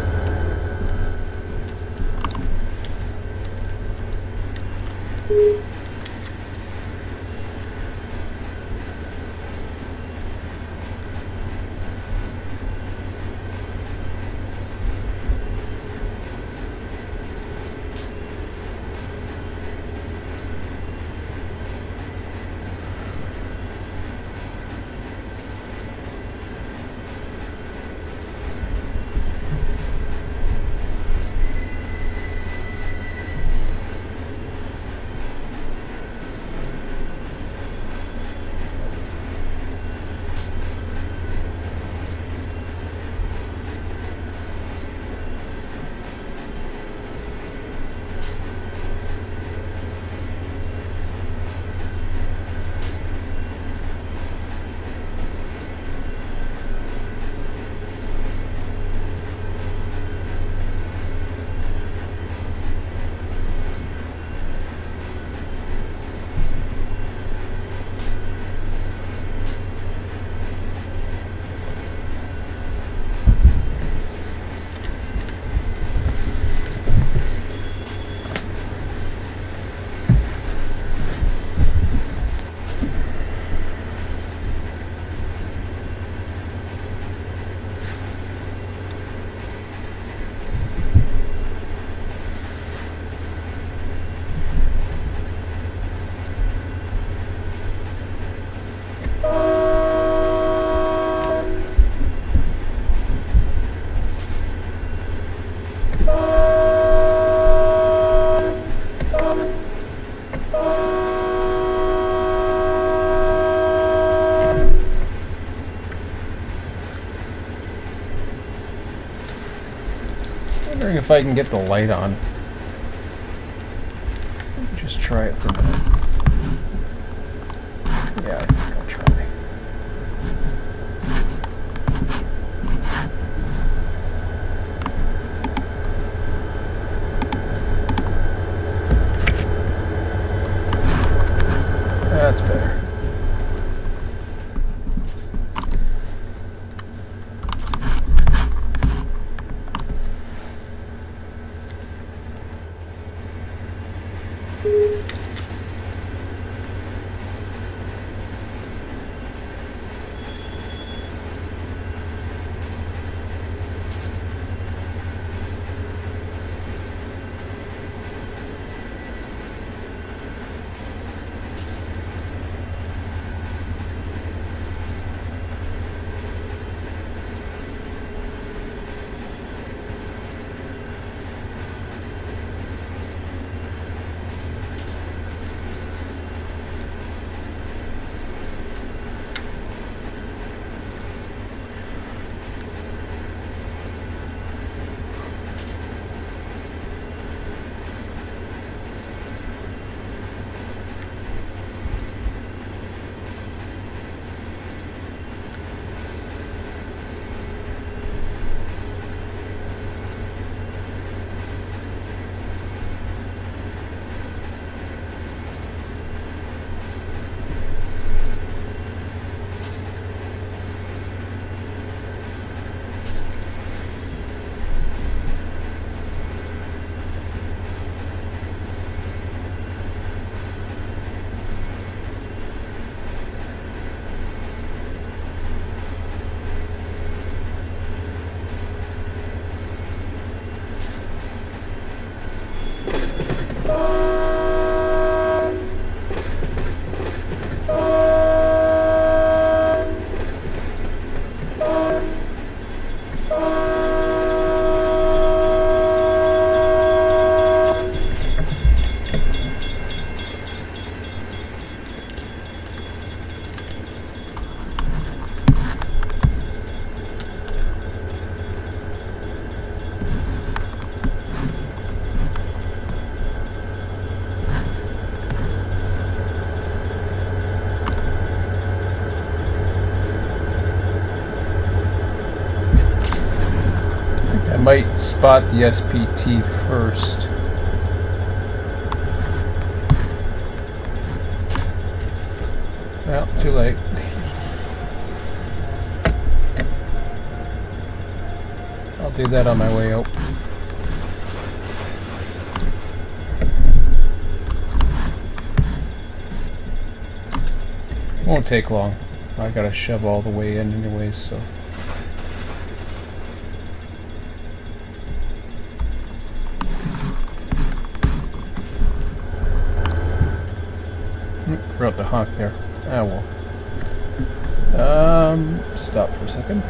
Wondering if I can get the light on. Just try it for a minute. Yeah, I think I'll try. That's better. might spot the SPT first. Well, too late. I'll do that on my way out. Won't take long. I gotta shove all the way in anyways, so. Forgot the honk there. Ah, well. Stop for a second.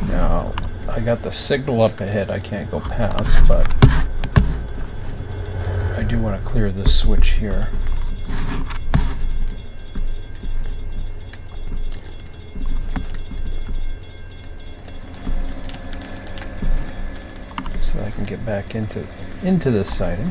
Now, I got the signal up ahead I can't go past, but I do want to clear this switch here. So I can get back into this siding.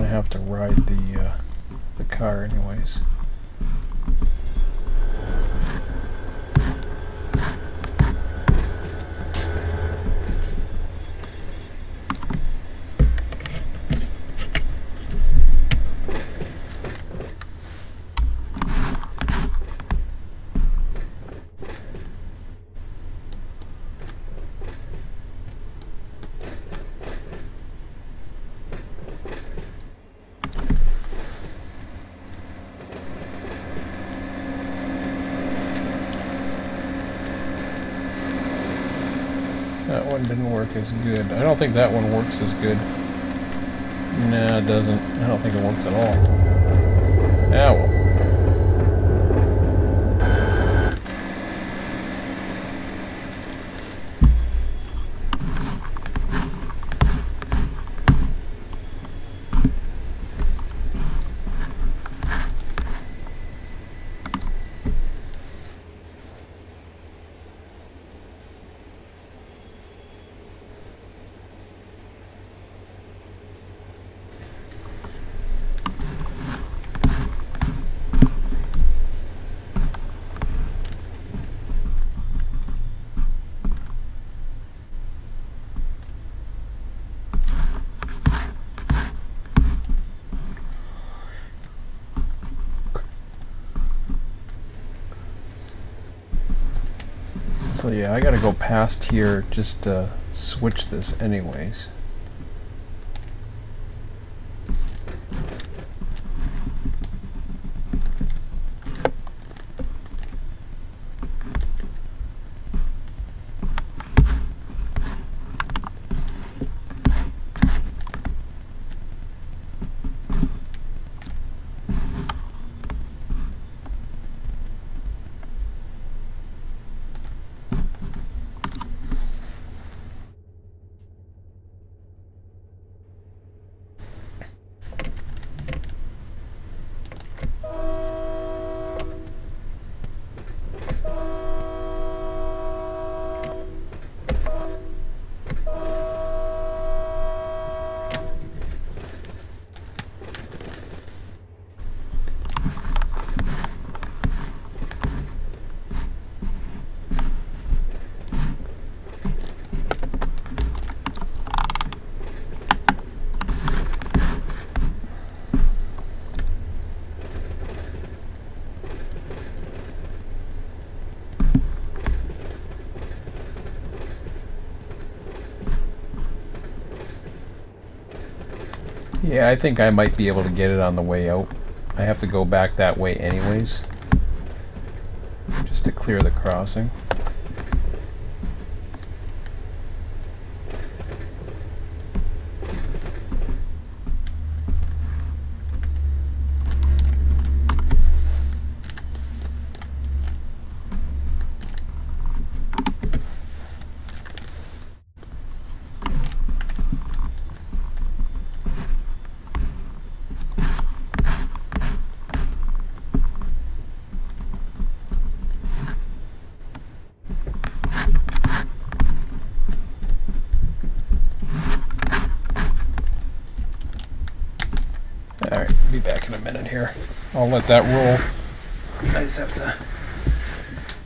Have to ride the car anyways. That one didn't work as good. I don't think that one works as good. Nah, it doesn't. I don't think it works at all. Ah, well. So yeah, I gotta go past here just to switch this anyways. Yeah, I think I might be able to get it on the way out. I have to go back that way anyways, just to clear the crossing. Alright, be back in a minute here. I'll let that roll. I just have to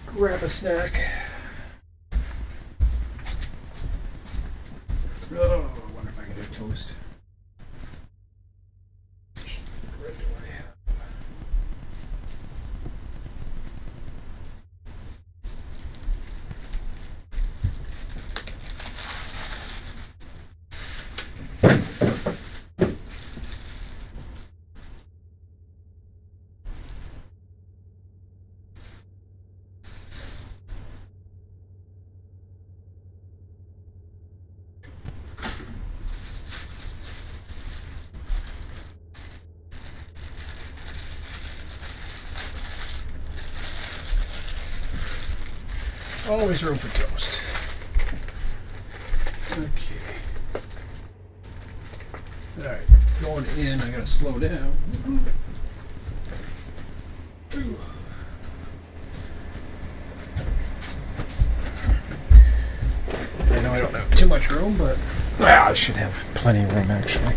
grab a snack. Oh, I wonder if I can do toast. Right away. Always room for toast. Okay. Alright, going in, I gotta slow down. Ooh. I know I don't have too much room, but I should have plenty of room actually.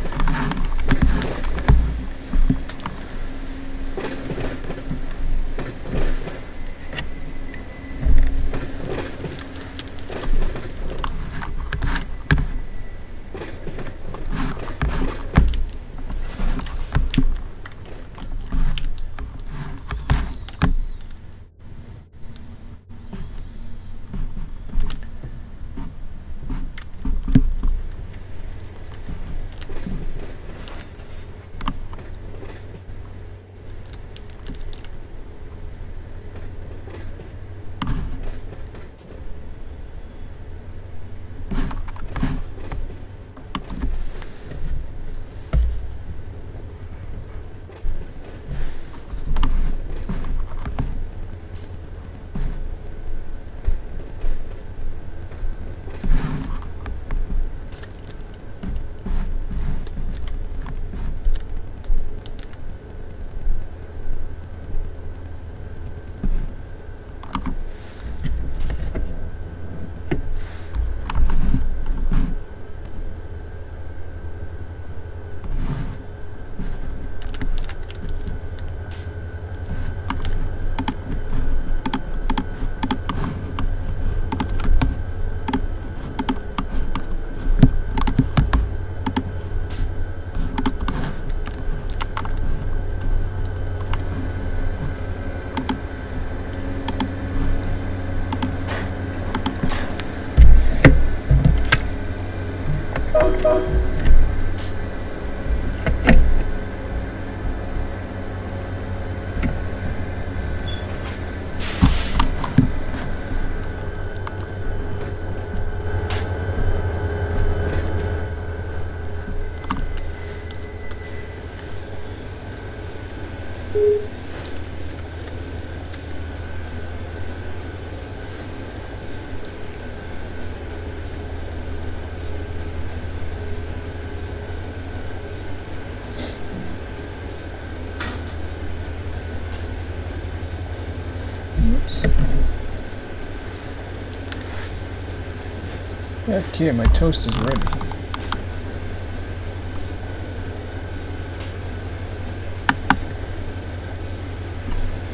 Okay, my toast is ready.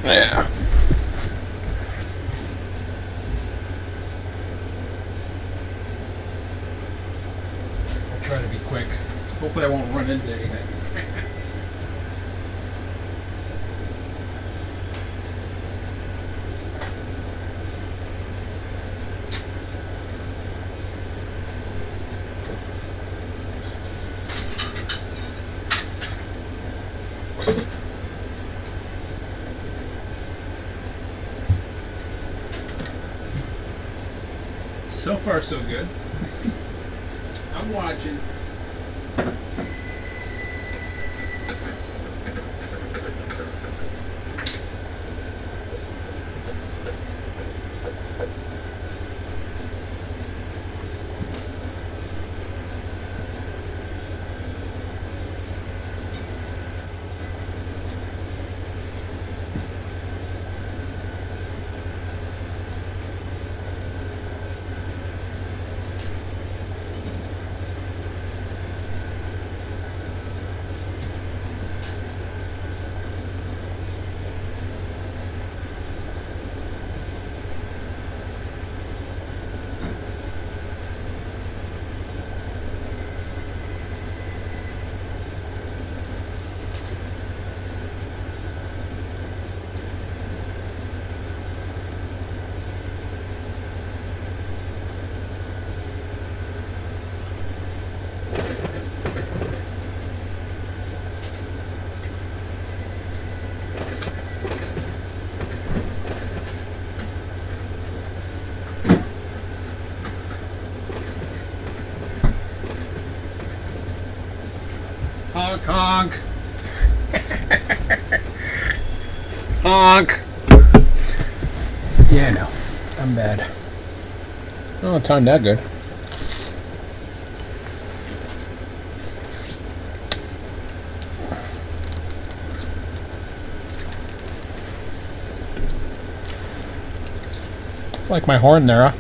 Yeah. I'll try to be quick. Hopefully I won't run into anything. So far, so good. I'm watching. Honk, honk. Honk. Yeah, no. I'm bad. Oh, it's not that good. Like my horn there, huh?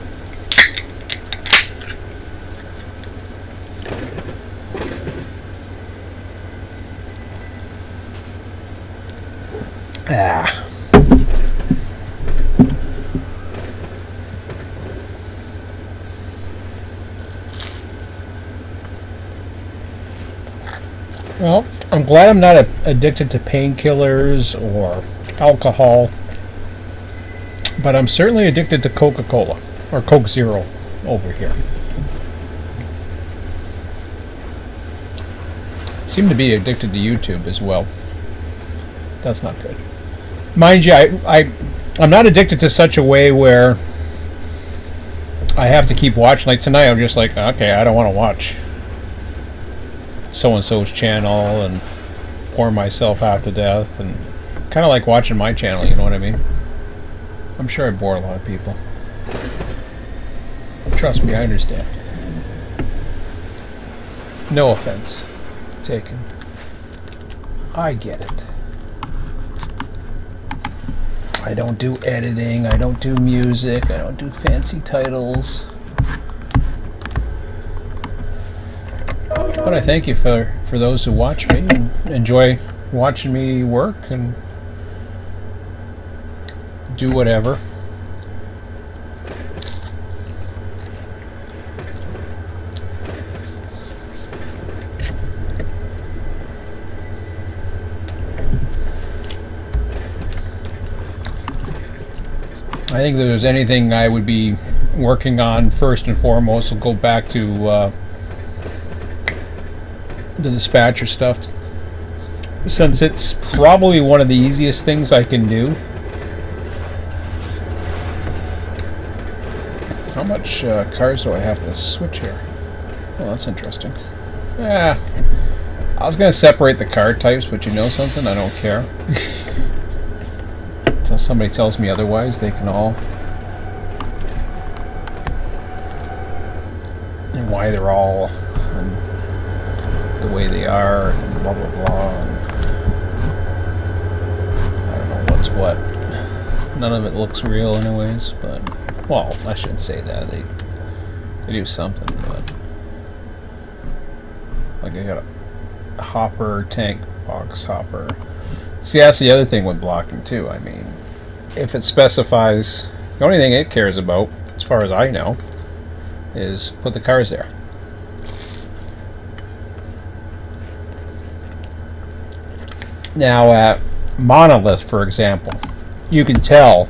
Ah. Well, I'm glad I'm not addicted to painkillers or alcohol, but I'm certainly addicted to Coca-Cola, or Coke Zero over here. Seem to be addicted to YouTube as well. That's not good. Mind you, I'm not addicted to such a way where I have to keep watching. Like tonight, I'm just like, okay, I don't want to watch so-and-so's channel and pour myself out to death, and kind of like watching my channel, you know what I mean? I'm sure I bore a lot of people. Trust me, I understand. No offense taken. I get it. I don't do editing, I don't do music, I don't do fancy titles. But I thank you for those who watch me and enjoy watching me work and do whatever. I think if there's anything I would be working on first and foremost, we'll go back to the dispatcher stuff, since it's probably one of the easiest things I can do. How much cars do I have to switch here? Oh, that's interesting. Yeah, I was going to separate the car types, but you know something? I don't care. Until somebody tells me otherwise, they can all. And why they're all the way they are, and blah blah blah. And I don't know what's what. None of it looks real, anyways. But well, I shouldn't say that. They do something, but like I got a hopper, tank box hopper. See, that's the other thing with blocking too. I mean, if it specifies, the only thing it cares about, as far as I know, is put the cars there. Now at Monolith, for example, you can tell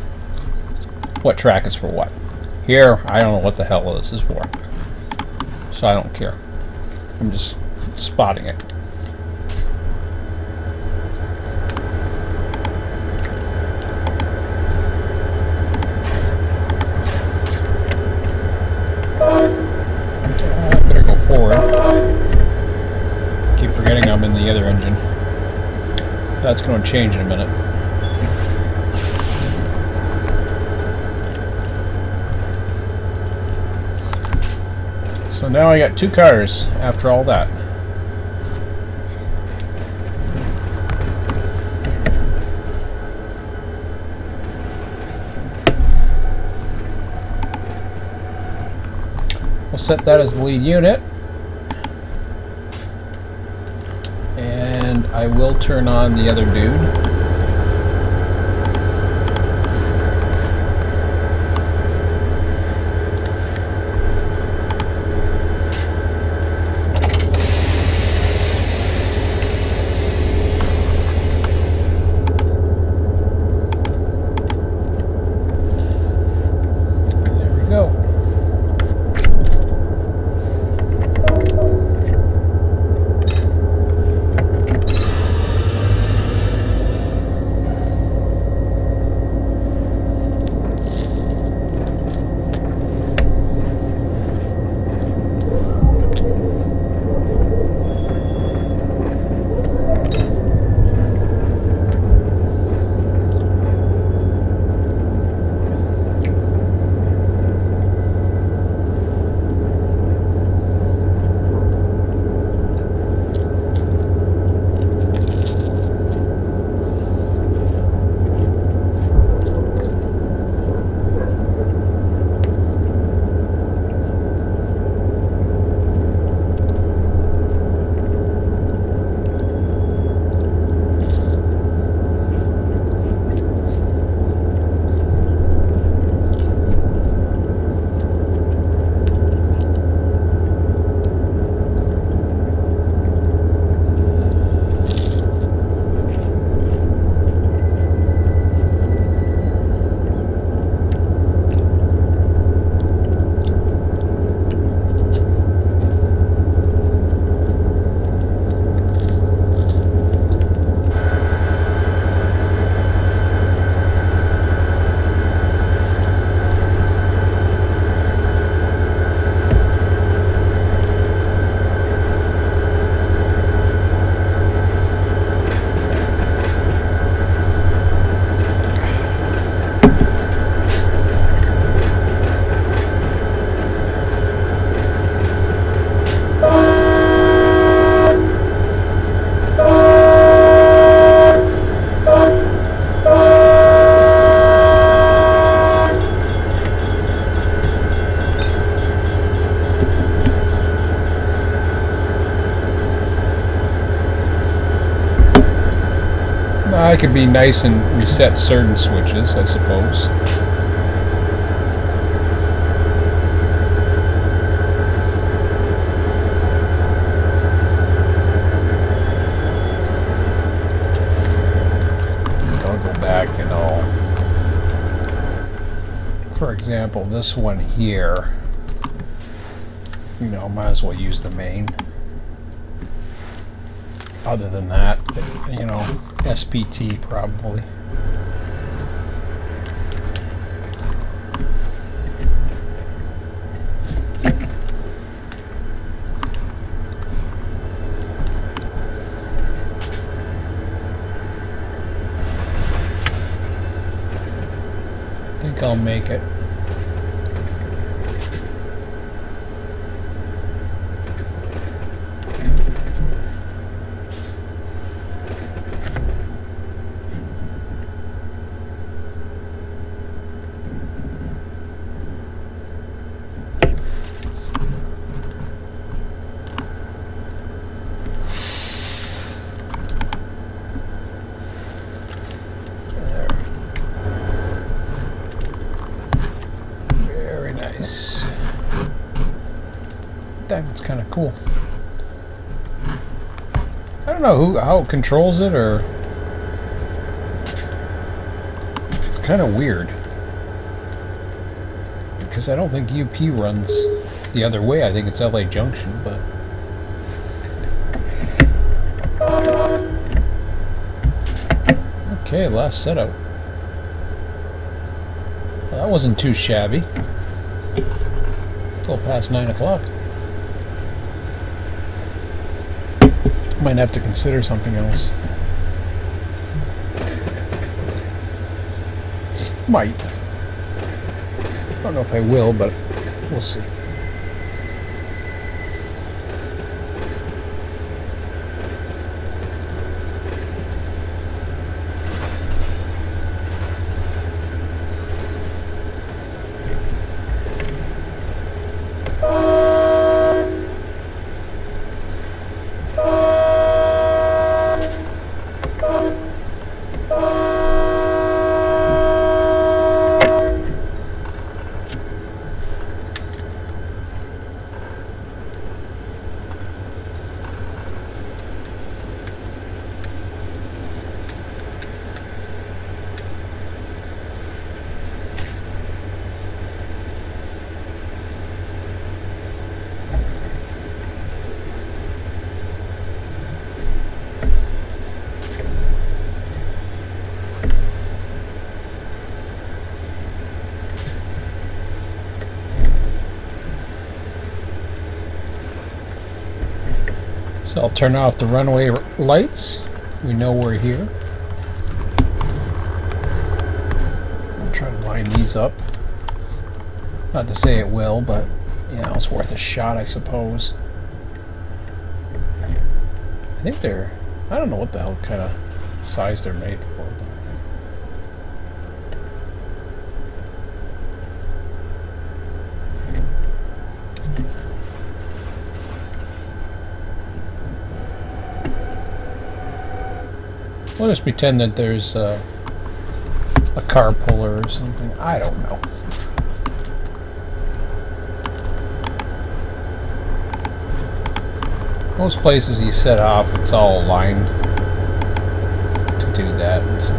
what track is for what. Here, I don't know what the hell this is for, so I don't care. I'm just spotting it. That's going to change in a minute. So now I got 2 cars after all that. We'll set that as the lead unit. And I will turn on the other dude. I could be nice and reset certain switches, I suppose. I'll go back and I'll, for example, this one here, you know, might as well use the main. Other than that, you know, SPT probably. I think I'll make it. That's kind of cool. I don't know how it controls it, or it's kind of weird because I don't think UP runs the other way. I think it's LA Junction, but okay, last setup. Well, that wasn't too shabby. Till past 9 o'clock. Might have to consider something else. Might. I don't know if I will, but we'll see. So I'll turn off the runway lights. We know we're here. I'll try to line these up. Not to say it will, but yeah, it's worth a shot, I suppose. I think they're... I don't know what the hell kind of size they're made for. We'll just pretend that there's a car puller or something. I don't know. Most places you set off, it's all aligned to do that. So.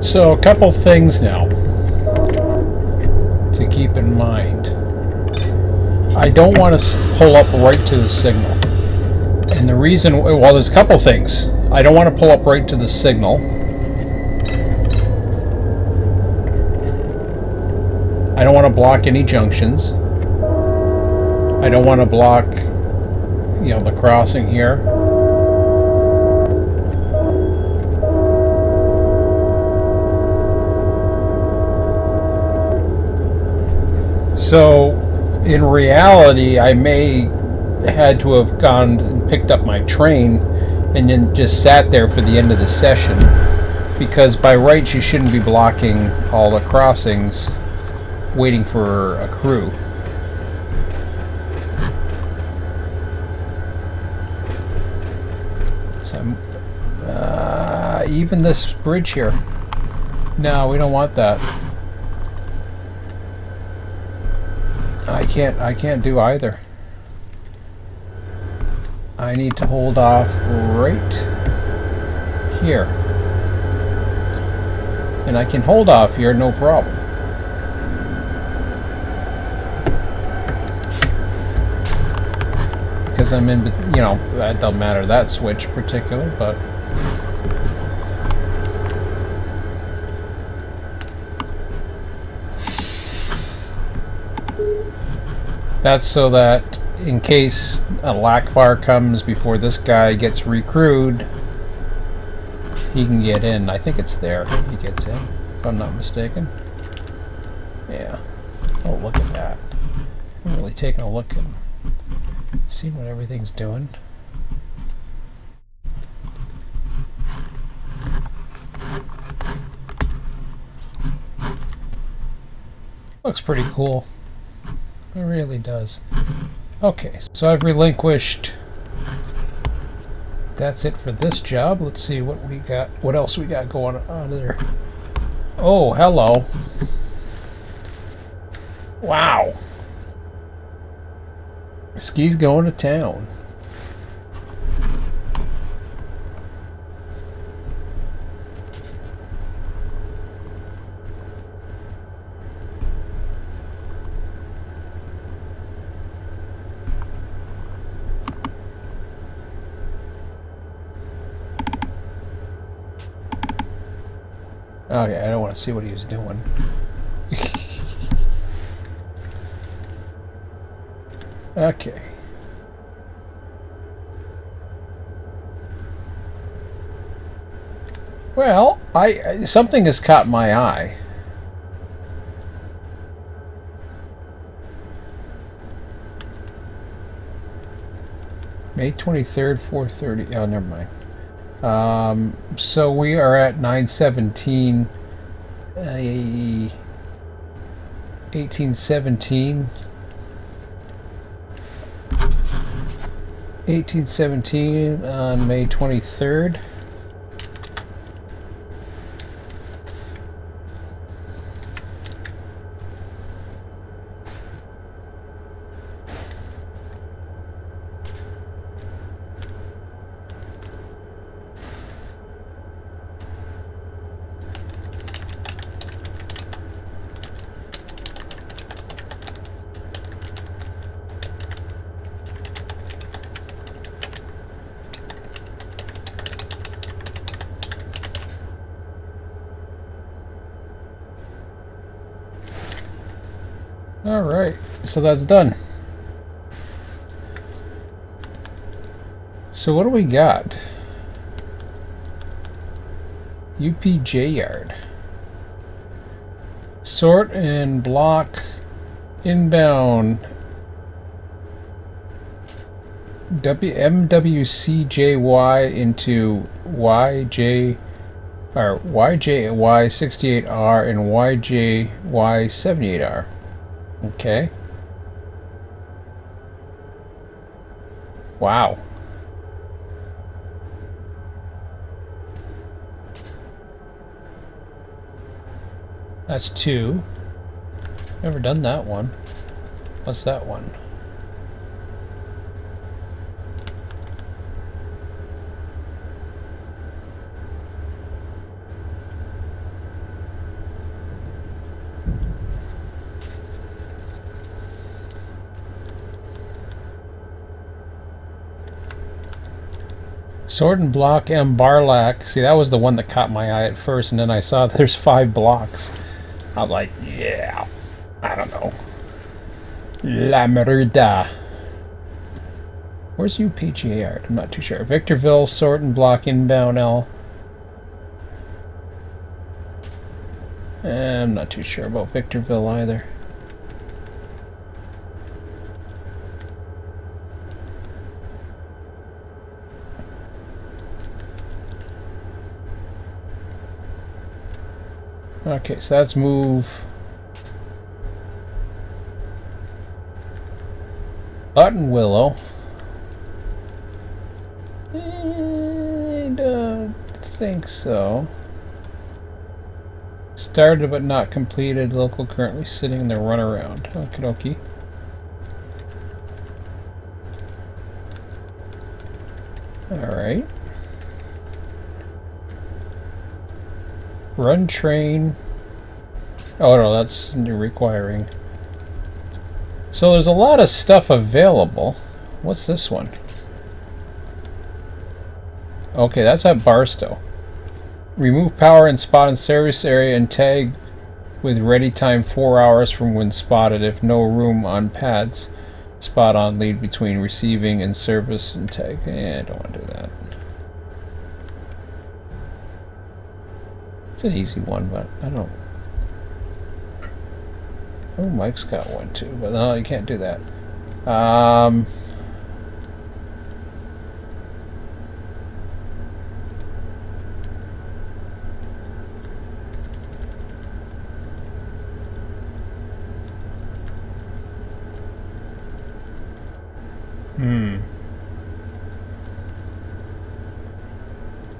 So a couple things now to keep in mind. I don't want to pull up right to the signal. And the reason, well, there's a couple things. I don't want to pull up right to the signal. I don't want to block any junctions. I don't want to block, you know, the crossing here. So, in reality, I may had to have gone and picked up my train and then just sat there for the end of the session, because by rights you shouldn't be blocking all the crossings waiting for a crew. So even this bridge here. No, we don't want that. I can't do either. I need to hold off right here. And I can hold off here, no problem. Because I'm in, you know, that don't matter, that switch particular, but that's so that in case a lack bar comes before this guy gets recrewed, he can get in. I think it's there. He gets in, if I'm not mistaken. Yeah. Oh, look at that. I'm really taking a look and seeing what everything's doing. Looks pretty cool. It really does. Okay, so I've relinquished. That's it for this job. Let's see what we got. What else we got going on there? Oh, hello. Wow. Ski's going to town. Okay, I don't want to see what he was doing. Okay. Well, something has caught my eye. May 23rd, 4:30. Oh, never mind. So we are at 917, 1817. 1817 on May 23rd. Alright, so that's done. So what do we got? UPJ yard. Sort and block inbound MWCJY into YJ or YJY68R and YJY78R. Okay. Wow. That's two. Never done that one. What's that one? Sword and block M Barlack. See, that was the one that caught my eye at first, and then I saw there's 5 blocks. I'm like, yeah, I don't know. La Merida. Where's UPGA art? I'm not too sure. Victorville, Sword and block inbound L. I'm not too sure about Victorville either. Okay, so that's move Button willow. I don't think so. Started but not completed. Local currently sitting in the runaround. Okie dokie. Alright. Run train. Oh no, that's requiring. So there's a lot of stuff available. What's this one? Okay, that's at Barstow. Remove power and spot in service area and tag with ready time 4 hours from when spotted. If no room on pads, spot on lead between receiving and service and tag. I don't want to do that. It's an easy one, but I don't. Oh, Mike's got one too, but no, you can't do that.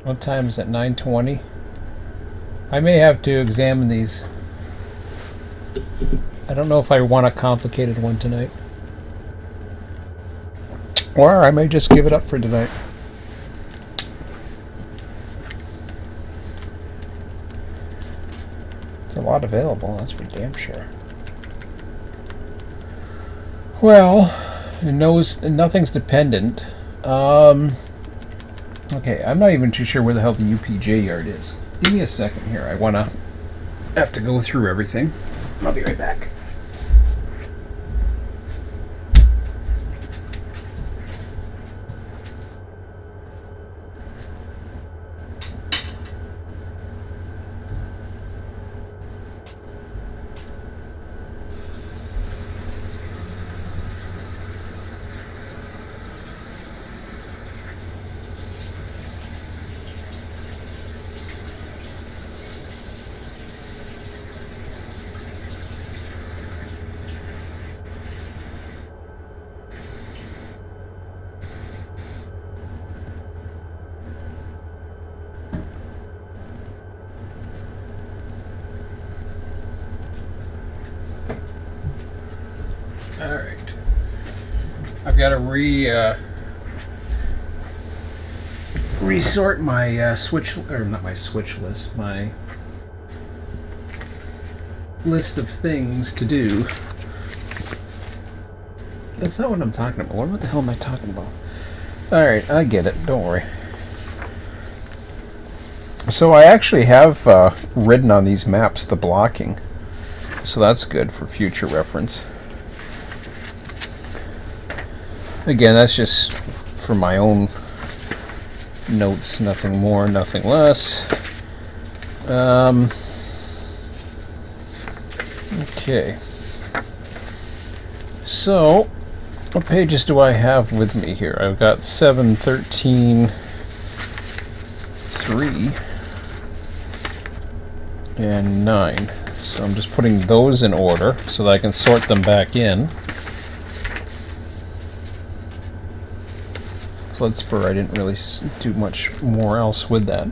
What time is it? 9:20? I may have to examine these. I don't know if I want a complicated one tonight. Or I may just give it up for tonight. There's a lot available, that's for damn sure. Well, nothing's dependent. Okay, I'm not even too sure where the hell the UPJ yard is. Give me a second here. I have to go through everything. I'll be right back. Alright. I've got to resort my switch, or not my switch list, my list of things to do. That's not what I'm talking about. What the hell am I talking about? Alright, I get it. Don't worry. So I actually have written on these maps the blocking. So that's good for future reference. Again, that's just for my own notes, nothing more, nothing less. Okay. So, what pages do I have with me here? I've got 7, 13, 3, and 9. So I'm just putting those in order so that I can sort them back in. Floodspur, I didn't really do much more else with that.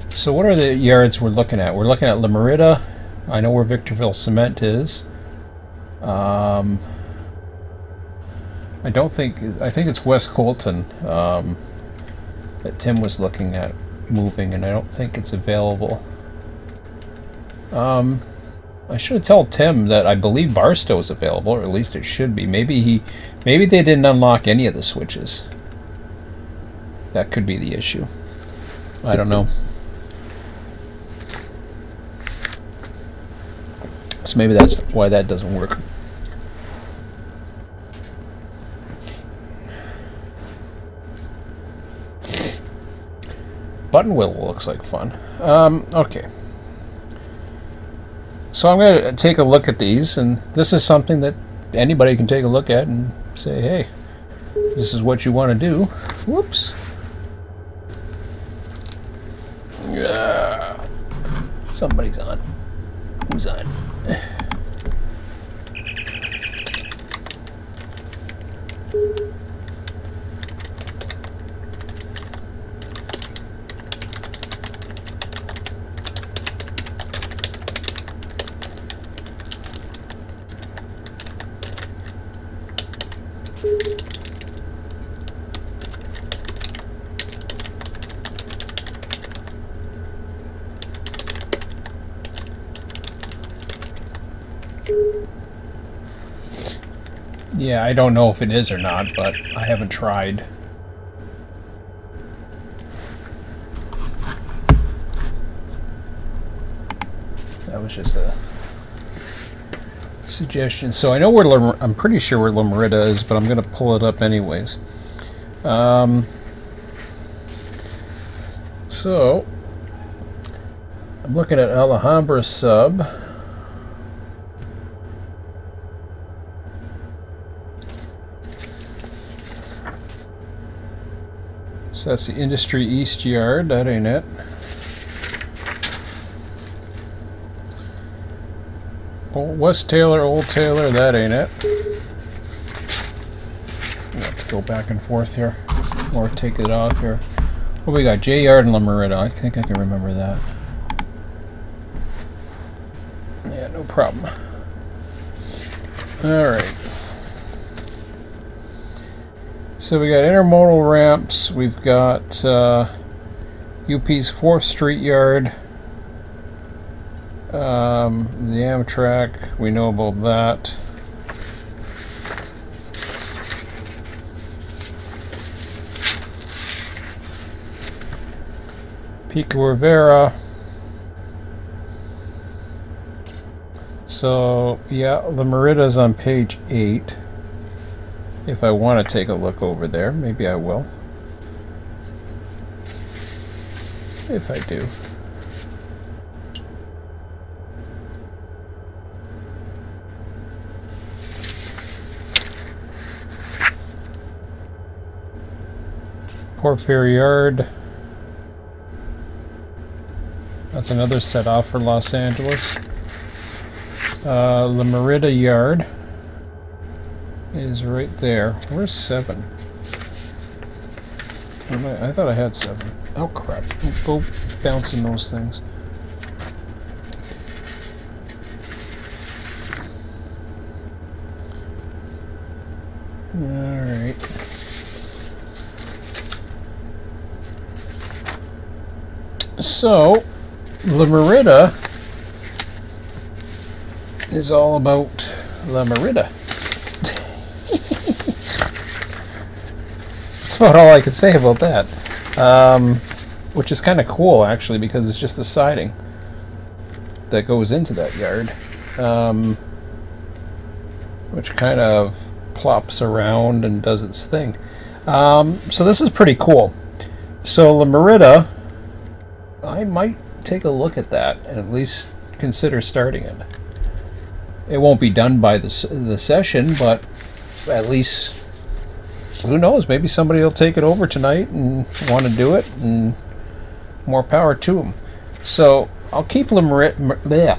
So what are the yards we're looking at? We're looking at La Merida. I know where Victorville Cement is. I think it's West Colton that Tim was looking at moving, and I don't think it's available. I should have told Tim that I believe Barstow is available, or at least it should be. Maybe they didn't unlock any of the switches. That could be the issue. I don't know. So maybe that's why that doesn't work. Button willow looks like fun. Okay. So I'm going to take a look at these, and this is something that anybody can take a look at and say, hey, this is what you want to do. Whoops. Somebody's on. Who's on? Yeah, I don't know if it is or not, but I haven't tried. That was just a suggestion. So I know where I'm pretty sure where La Merida is, but I'm going to pull it up anyways. So I'm looking at Alhambra sub. So that's the Industry East Yard. That ain't it. West Taylor, Old Taylor, that ain't it. I have to go back and forth here, or take it off here. What we got? J Yard and La Merida. I think I can remember that. Yeah, no problem. Alright. So we got intermodal ramps. We've got UP's 4th Street Yard. The Amtrak, we know about that. Pico Rivera. So, yeah, La Merida's on page 8. If I want to take a look over there, maybe I will. If I do. Port Fair Yard. That's another set off for Los Angeles. La Merida Yard is right there. Where's 7? I thought I had 7. Oh crap. Go bouncing those things. Alright. So, La Merida is all about La Merida. That's about all I can say about that. Which is kind of cool, actually, because it's just the siding that goes into that yard. Which kind of plops around and does its thing. So this is pretty cool. So La Merida, I might take a look at that and at least consider starting it. It won't be done by the session, but at least, who knows, maybe somebody will take it over tonight and want to do it, and more power to them. So I'll keep La Merida. Yeah.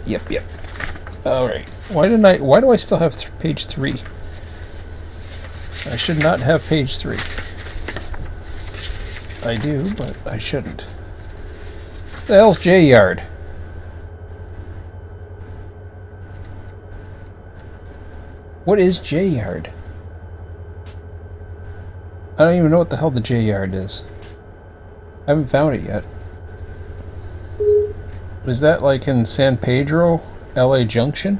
Yep. All right. Why do I still have page 3? I should not have page 3. I do, but I shouldn't. The hell's J Yard? What is J Yard? I don't even know what the hell the J Yard is. I haven't found it yet. Is that like in San Pedro, LA Junction?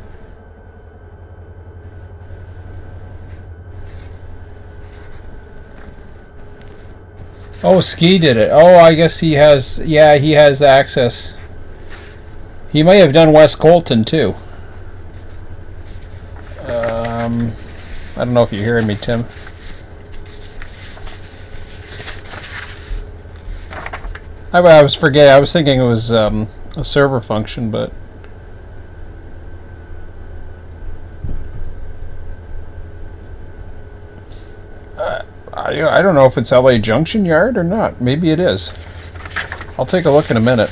Oh, Ski did it. Oh, I guess he has, yeah, he has access. He may have done West Colton too. I don't know if you're hearing me, Tim. I was forgetting. I was thinking it was a server function, but I don't know if it's LA Junction Yard or not. Maybe it is. I'll take a look in a minute.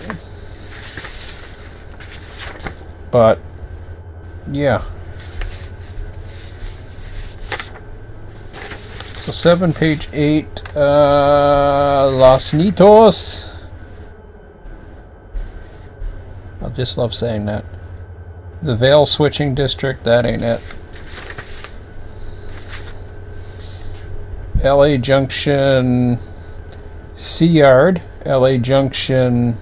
But yeah. So 7, page 8, Los Nitos. I just love saying that. The Vale Switching District, that ain't it. LA Junction C Yard. LA Junction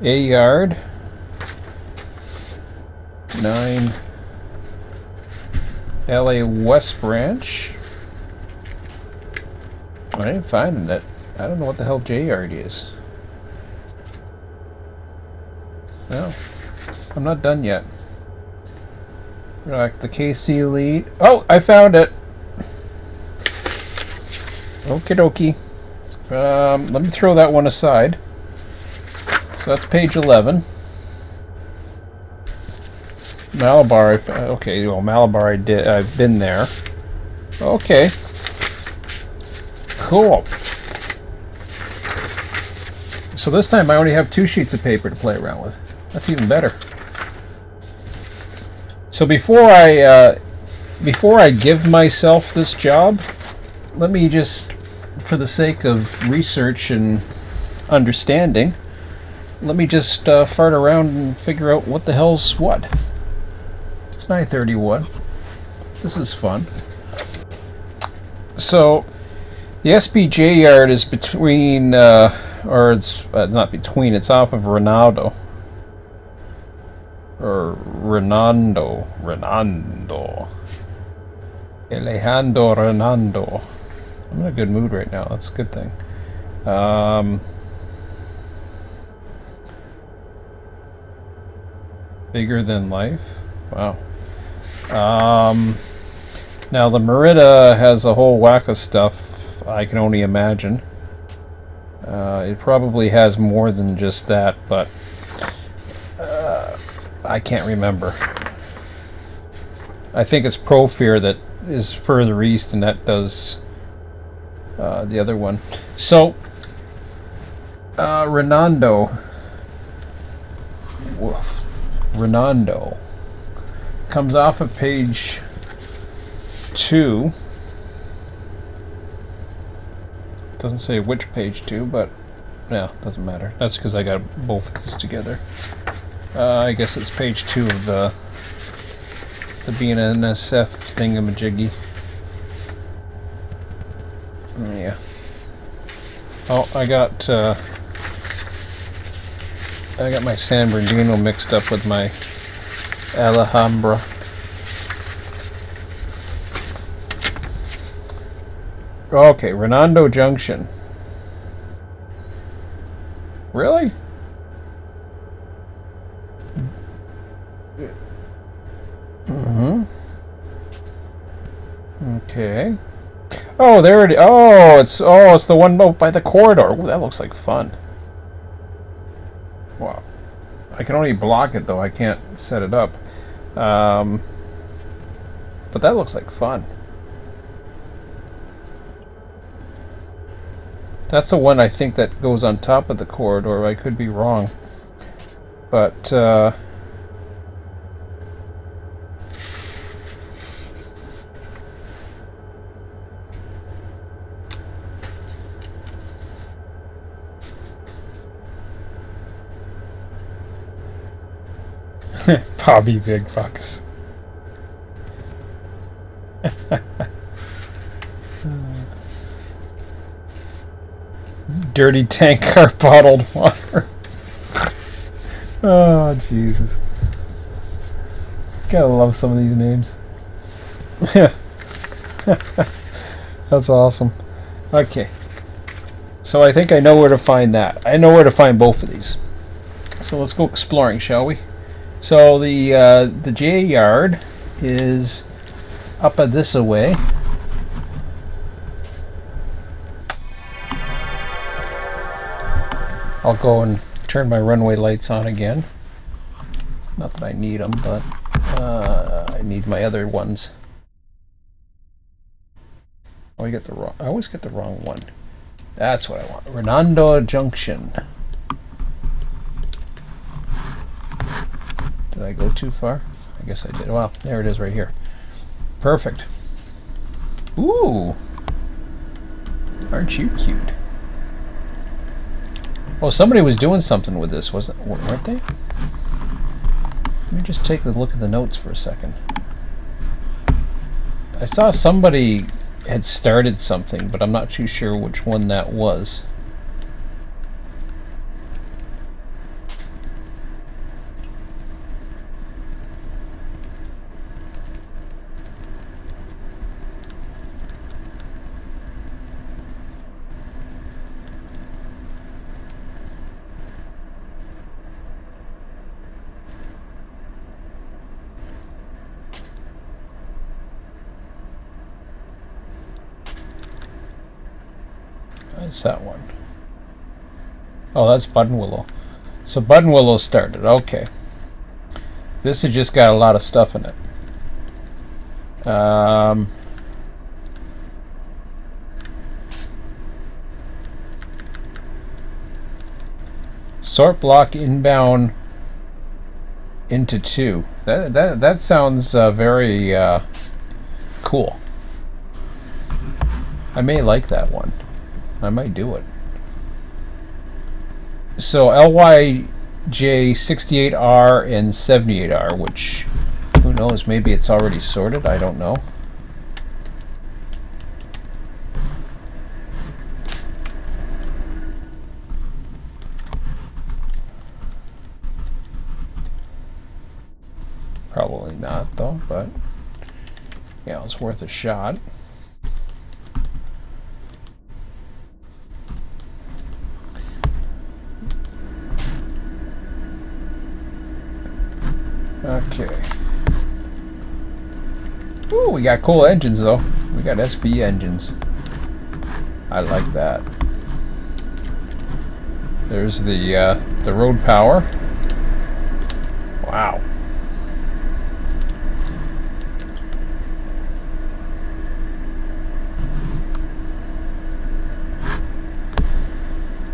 A yard. 9 LA West Branch. I ain't finding it. I don't know what the hell J yard is. No, I'm not done yet. Like the KC lead. Oh, I found it. Okie dokie. Let me throw that one aside. So that's page 11. Malabar. Okay, well, Malabar I've been there. Okay. Cool. So this time I only have 2 sheets of paper to play around with. That's even better. So before I give myself this job, let me just, for the sake of research and understanding, let me just fart around and figure out what the hell's what. It's 9:31. This is fun. So the SPJ yard is between, or it's not between, it's off of Renado. Or Renando. Alejandro Renando. I'm in a good mood right now, that's a good thing. Bigger than life? Wow. Now the Merida has a whole whack of stuff, I can only imagine. It probably has more than just that, but I can't remember. I think it's Profear that is further east, and that does the other one. So Renando comes off of page 2. Doesn't say which page 2, but yeah, doesn't matter. That's because I got both of these together. I guess it's page 2 of the BNSF thingamajiggy. Yeah. Oh, I got my San Bernardino mixed up with my Alhambra. Okay, Renando Junction. Really? Okay. Oh, there it is. Oh, it's the one by the corridor. Ooh, that looks like fun. Wow. I can only block it though. I can't set it up. But that looks like fun. That's the one I think that goes on top of the corridor. I could be wrong. But Bobby Big Bucks. Dirty tank car bottled water. Oh, Jesus. Gotta love some of these names. That's awesome. Okay. So I think I know where to find that. I know where to find both of these. So let's go exploring, shall we? So the J yard is up a this away. I'll go and turn my runway lights on again. Not that I need them, but I need my other ones. Oh, I always get the wrong one. That's what I want. Renando Junction. Did I go too far? I guess I did. Well, there it is right here. Perfect. Ooh. Aren't you cute? Oh, somebody was doing something with this, weren't they? Let me just take a look at the notes for a second. I saw somebody had started something, but I'm not too sure which one that was. What's that one? Oh, that's button willow. So button willow started. Okay. This has just got a lot of stuff in it. Sort block inbound into 2. That sounds very cool. I may like that one. I might do it. So LYJ68R and 78R, which, who knows, maybe it's already sorted, I don't know. Probably not though, but yeah, it's worth a shot. Okay. Ooh, we got cool engines though. We got SB engines. I like that. There's the road power. Wow.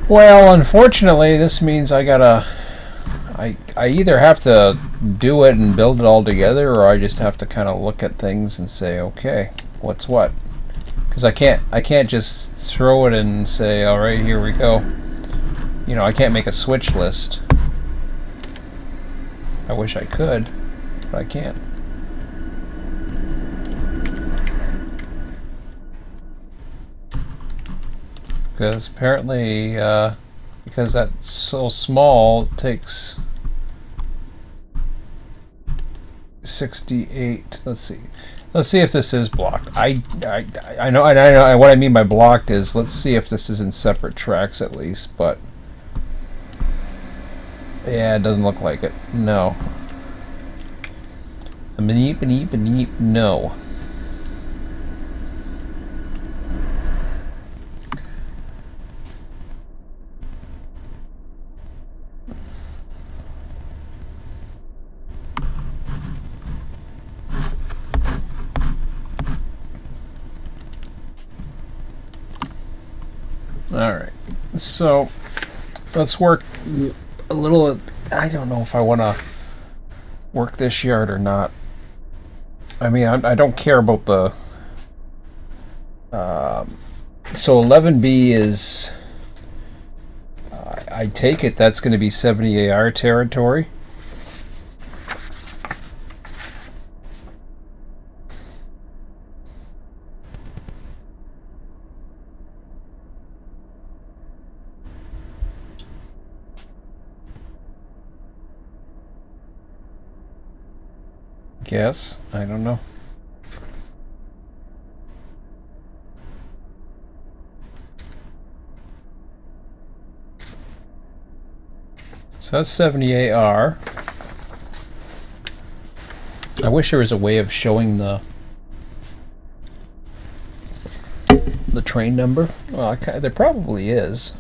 Well, unfortunately, this means I gotta. I either have to do it and build it all together, or I just have to kind of look at things and say, okay, what's what? Because I can't just throw it and say, all right, here we go. You know, I can't make a switch list. I wish I could, but I can't. Because apparently, because that's so small, it takes 68. Let's see if this is blocked. I know what I mean by blocked is, let's see if this is in separate tracks at least, but yeah, it doesn't look like it. No. No. Alright, so let's work a little. I don't know if I want to work this yard or not. I mean, I don't care about the... so 11B is... I take it that's going to be 70 AR territory. Guess. I don't know. So that's 70 AR. I wish there was a way of showing the train number. Well, there probably is.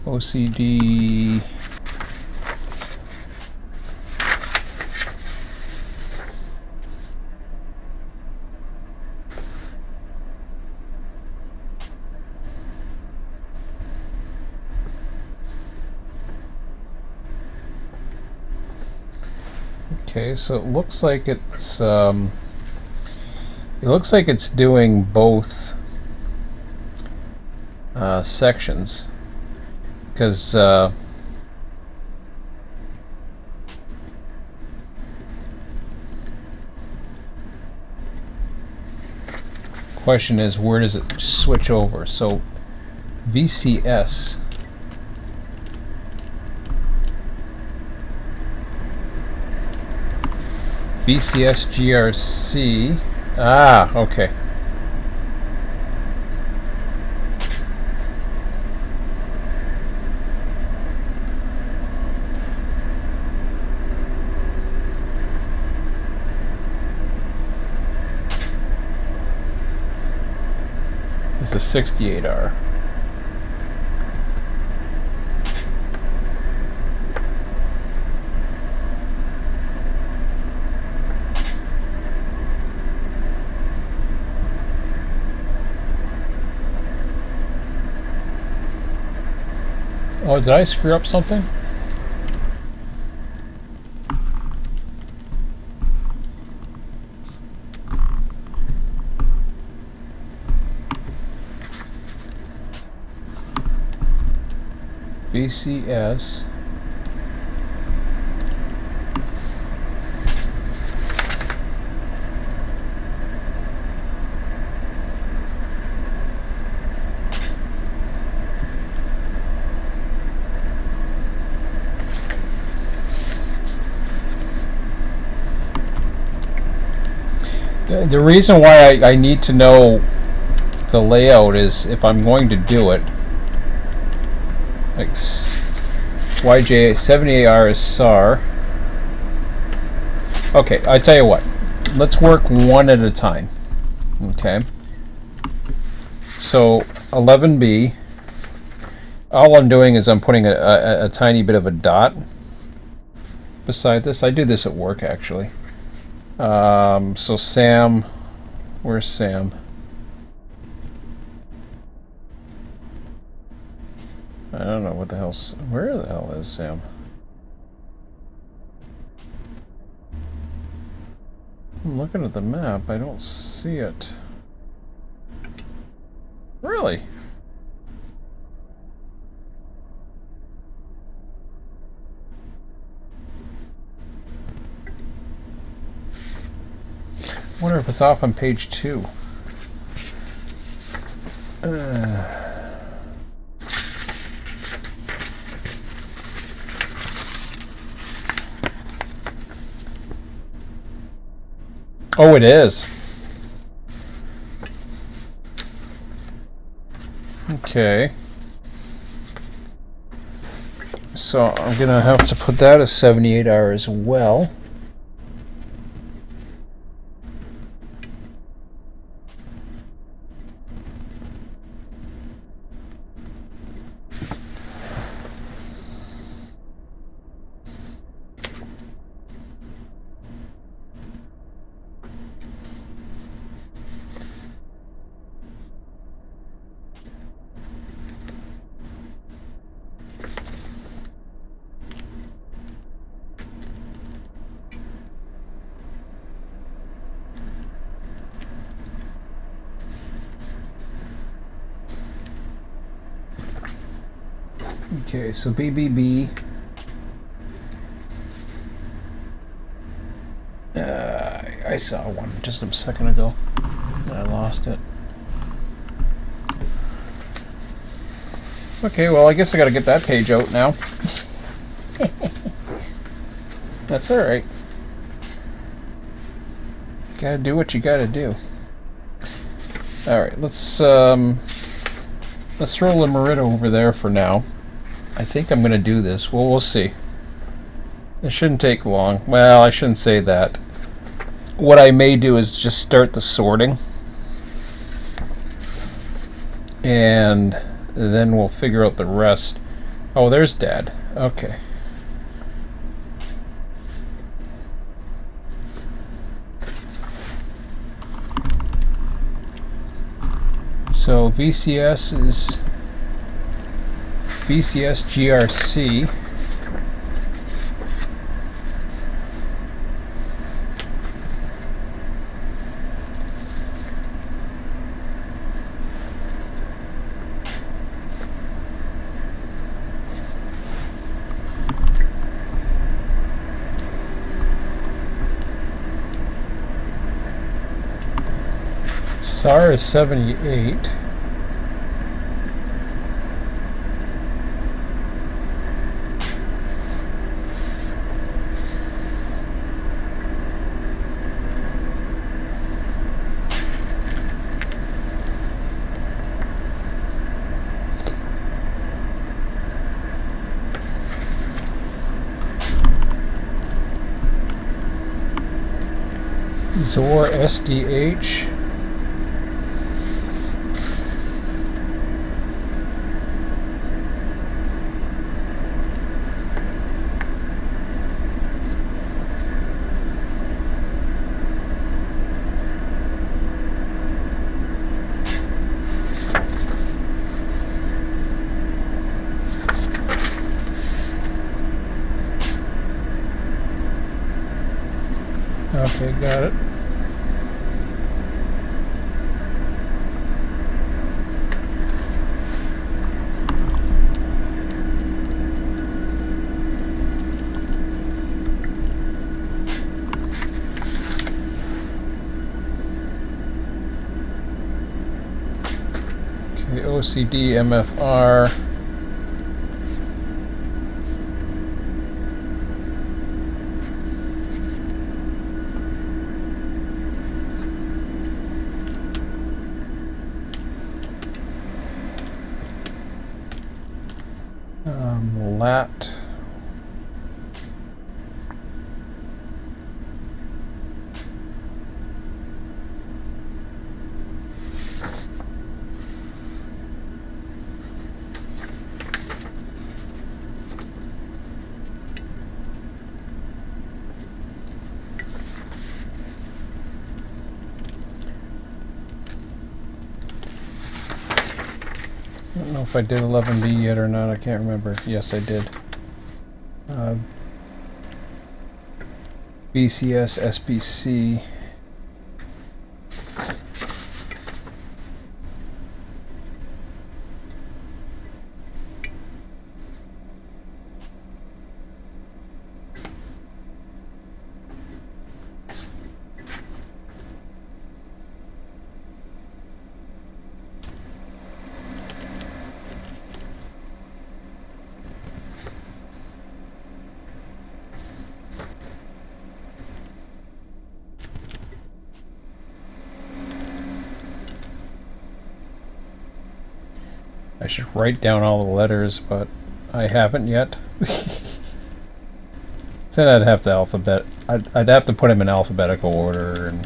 OCD. Okay, so it looks like it's doing both sections. Because question is, where does it switch over? So VCS GRC. Ah, okay. is a 68R. Oh, did I screw up something? VCS. The reason why I need to know the layout is if I'm going to do it. Like YJ78R is SAR. Okay, I tell you what. Let's work one at a time. Okay. So 11B. All I'm doing is I'm putting a tiny bit of a dot beside this. I do this at work actually. So Sam, where's Sam? I don't know what the hell's, where the hell is Sam? I'm looking at the map, I don't see it. Really? I wonder if it's off on page 2. Oh, it is. Okay. So I'm gonna have to put that as 78R as well. Okay, so BBB. I saw one just a second ago, and I lost it. Okay, well, I guess I gotta get that page out now. That's alright. Gotta do what you gotta do. Alright, let's throw Limerita over there for now. I think I'm gonna do this. Well, we'll see. It shouldn't take long. Well, I shouldn't say that. What I may do is just start the sorting. And then we'll figure out the rest. Oh, there's Dad. Okay. So VCS is VCS GRC. SAR is 78. ZOR SDH. Okay, got it. Okay, OCD, MFR. Lat. I don't know if I did 11B yet or not. I can't remember. Yes, I did. BCS, SBC. I should write down all the letters, but I haven't yet. Then I'd have to I'd have to put them in alphabetical order, and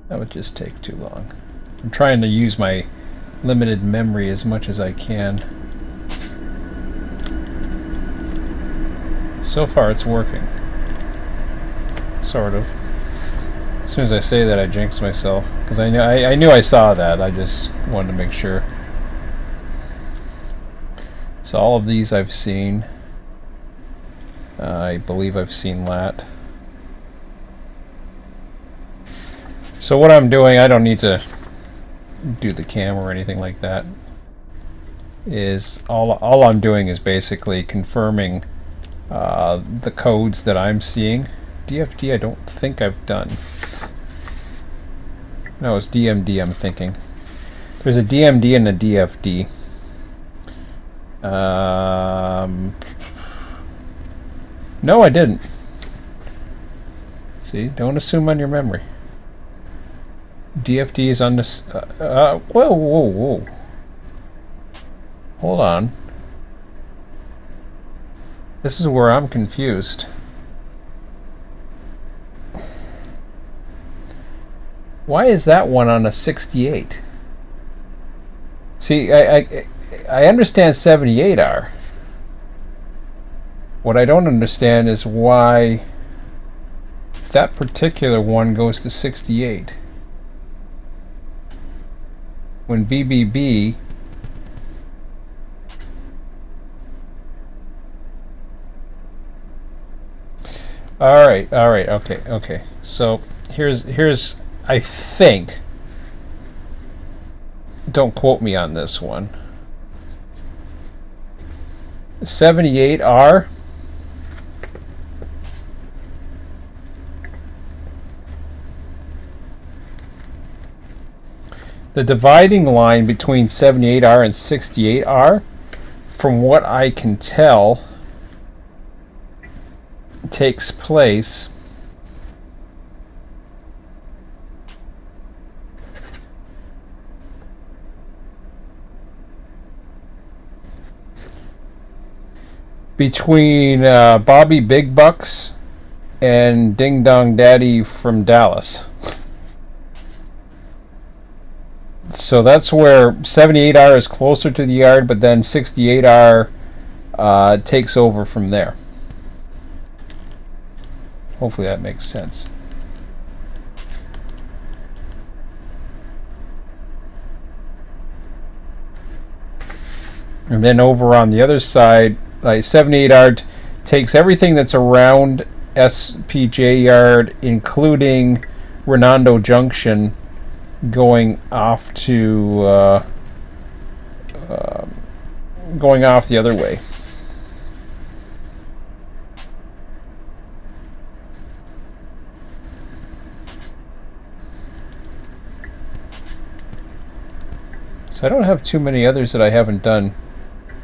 that would just take too long. I'm trying to use my limited memory as much as I can. So far it's working. Sort of. As soon as I say that, I jinx myself, because I knew I saw that. I just wanted to make sure. So all of these I've seen. I believe I've seen lat. So what I'm doing, I don't need to do the cam or anything like that. Is all I'm doing is basically confirming the codes that I'm seeing. DFD I don't think I've done. No, it's DMD I'm thinking. There's a DMD and a DFD. No, I didn't. See, don't assume on your memory. DFD is on this. Whoa. Hold on. This is where I'm confused. Why is that one on a 68? See, I understand 78R. What I don't understand is why that particular one goes to 68. When BBB Alright, okay. So here's I think, don't quote me on this one, 78R the dividing line between 78R and 68R, from what I can tell, takes place between Bobby Big Bucks and Ding Dong Daddy from Dallas. So that's where 78R is closer to the yard, but then 68R takes over from there. Hopefully that makes sense. And then over on the other side, 78R takes everything that's around SPJ yard, including Redondo Junction, going off to going off the other way. So I don't have too many others that I haven't done.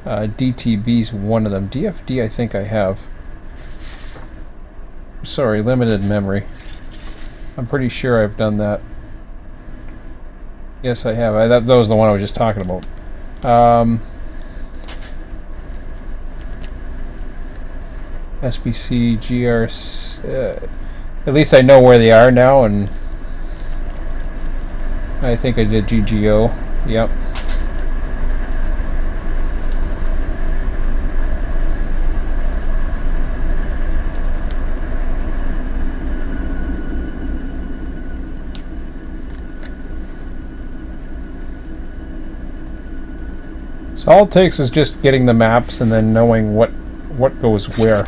DTB's one of them. DFD I think I have. Sorry, limited memory. I'm pretty sure I've done that. Yes, I have. That was the one I was just talking about. SBC, GR... at least I know where they are now, and I think I did GGO. Yep. So all it takes is just getting the maps and then knowing what goes where,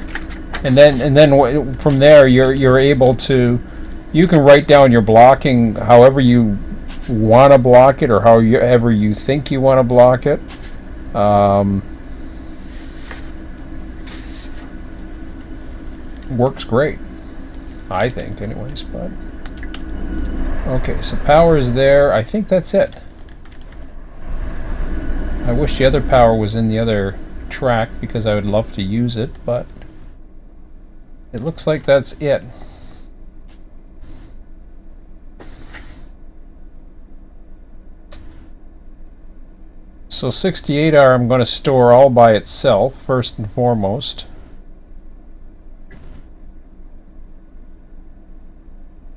and then from there you're able to, you can write down your blocking however you want to block it, or however you think you want to block it. Works great, I think, anyways. But okay, so power is there. I think that's it. I wish the other power was in the other track because I would love to use it, but it looks like that's it. So 68R I'm going to store all by itself first and foremost.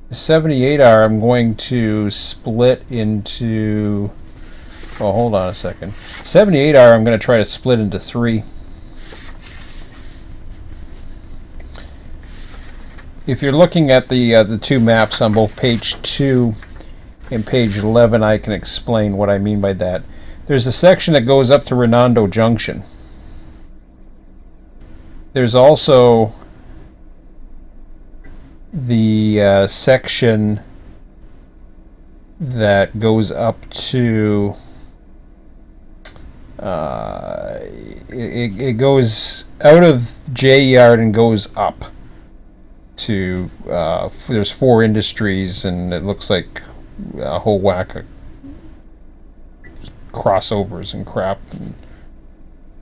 The 78R I'm going to split into... Oh, hold on a second. 78R I'm going to try to split into 3. If you're looking at the two maps on both page 2 and page 11, I can explain what I mean by that. There's a section that goes up to Redondo Junction. There's also the section that goes up to it goes out of J Yard and goes up to there's 4 industries, and it looks like a whole whack of crossovers and crap,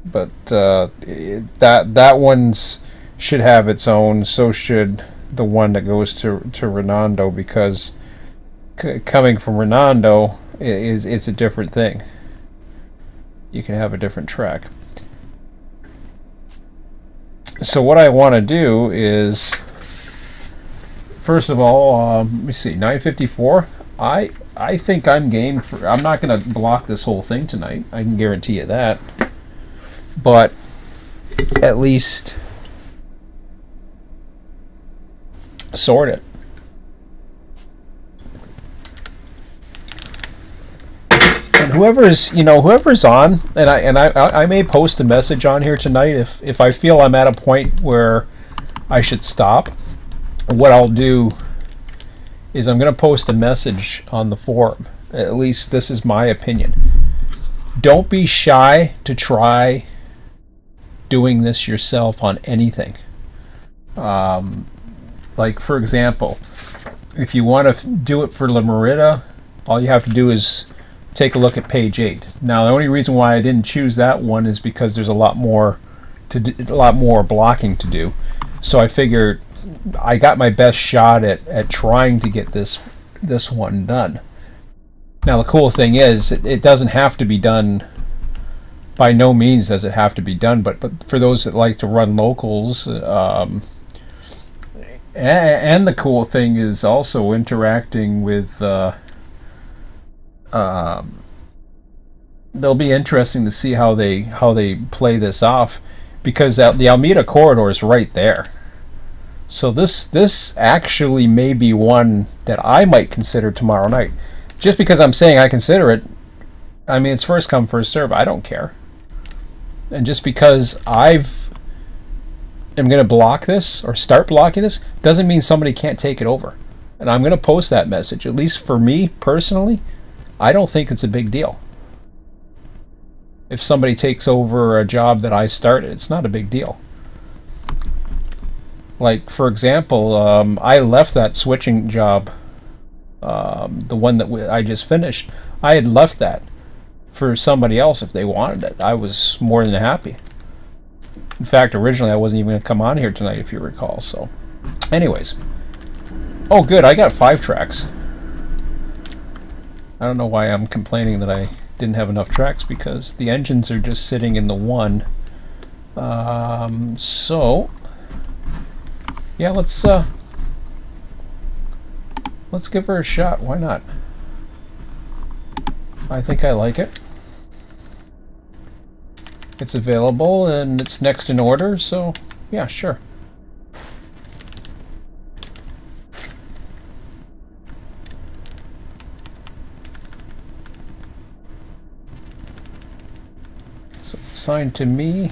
but that one's should have its own. So should the one that goes to Redondo, because coming from Redondo it's a different thing. You can have a different track. So what I want to do is, first of all, let me see, 954. I think I'm game for. I'm not going to block this whole thing tonight. I can guarantee you that. But at least sort it. And whoever's on, and I may post a message on here tonight if I feel I'm at a point where I should stop. What I'll do is I'm going to post a message on the forum. At least this is my opinion. Don't be shy to try doing this yourself on anything. Like, for example, if you want to do it for La Merida, all you have to do is take a look at page 8. Now, the only reason why I didn't choose that one is because there's a lot more blocking to do. So I figured I got my best shot at trying to get this one done. Now, the cool thing is it doesn't have to be done. By no means does it have to be done, but for those that like to run locals, and the cool thing is also interacting with. They'll be interesting to see how they play this off, because the Alameda corridor is right there. So this actually may be one that I might consider tomorrow night. Just because I'm saying I consider it, I mean, it's first come, first serve. I don't care. And just because I've am going to block this or start blocking this doesn't mean somebody can't take it over. And I'm going to post that message. At least for me personally, I don't think it's a big deal. If somebody takes over a job that I started, it's not a big deal. Like, for example, I left that switching job, the one that I just finished. I had left that for somebody else if they wanted it. I was more than happy. In fact, originally I wasn't even going to come on here tonight, if you recall. So, anyways. Oh, good. I got 5 tracks. I don't know why I'm complaining that I didn't have enough tracks, because the engines are just sitting in the 1. So, yeah, let's give her a shot. Why not? I think I like it. It's available and it's next in order, so yeah, sure. So it's assigned to me.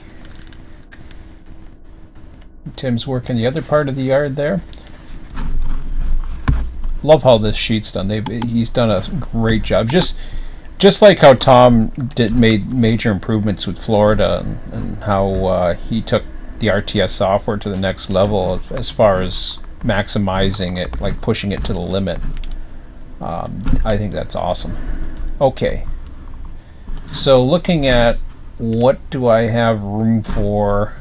Tim's working the other part of the yard there. Love how this sheet's done. He's done a great job. Just like how Tom made major improvements with Florida, and how he took the RTS software to the next level as far as maximizing it, like pushing it to the limit. I think that's awesome. Okay, so looking at what do I have room for?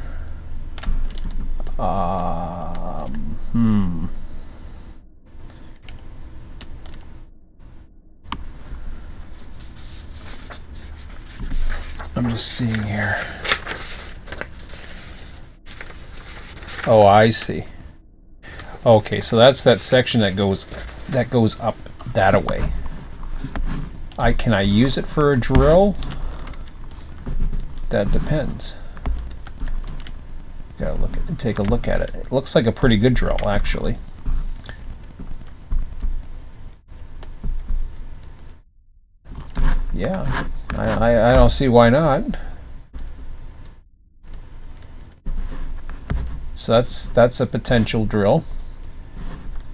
I'm just seeing here. Oh, I see. Okay, so that's that section that goes up that way. Can I use it for a drill? That depends. Gotta take a look at it. It looks like a pretty good drill, actually. Yeah, I don't see why not. So that's a potential drill.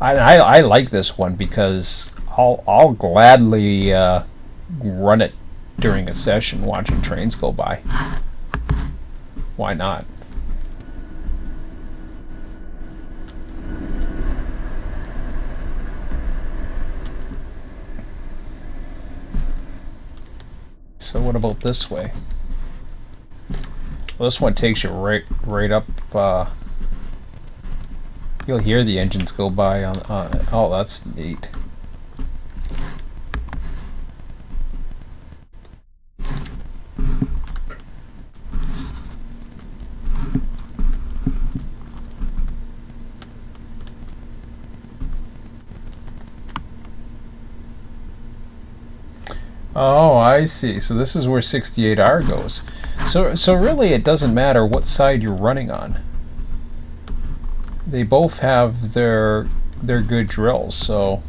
I like this one because I'll gladly run it during a session watching trains go by. Why not? So what about this way? Well, this one takes you right up. You'll hear the engines go by on. Oh, that's neat. Oh, I see. So this is where 68R goes. So really it doesn't matter what side you're running on. They both have their good drills. So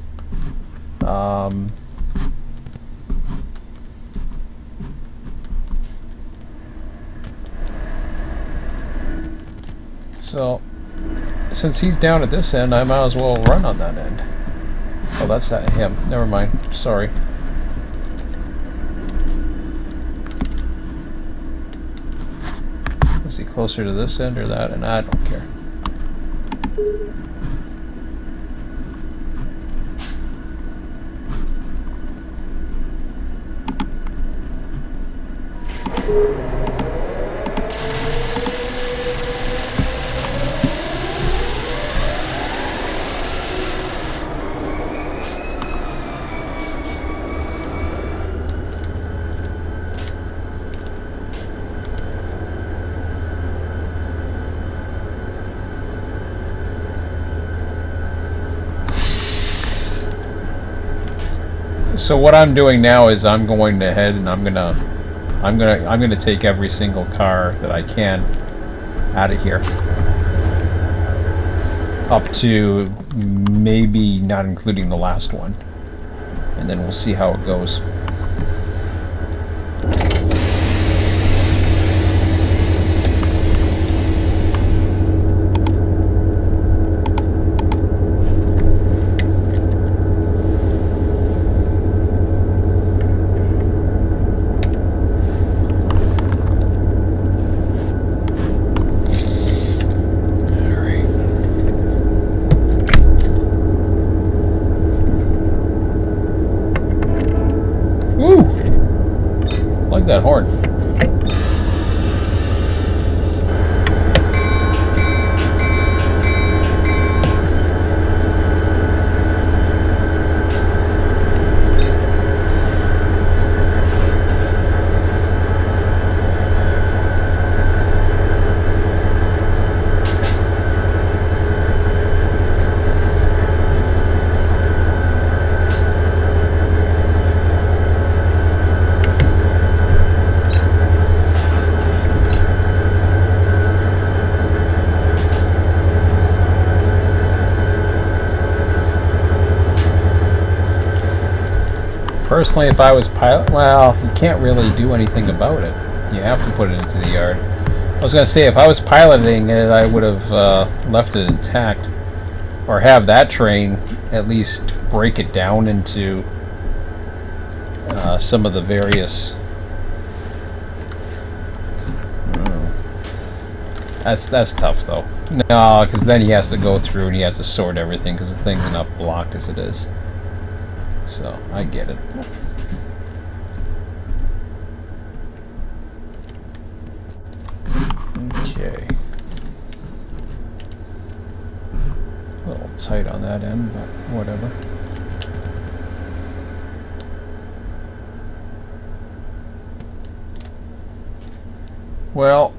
so since he's down at this end, I might as well run on that end. Oh, that's that him. Never mind. Sorry. Is he closer to this end or that? And I don't care. So what I'm doing now is I'm going ahead and I'm gonna take every single car that I can out of here, up to maybe not including the last one, and then we'll see how it goes. Look at that horn. Personally, if I was pilot, well, you can't really do anything about it. You have to put it into the yard. I was going to say, if I was piloting it, I would have left it intact. Or have that train at least break it down into some of the various... That's tough, though. No, because then he has to go through and he has to sort everything, because the thing's enough blocked as it is. So, I get it. Okay. A little tight on that end, but whatever. Well,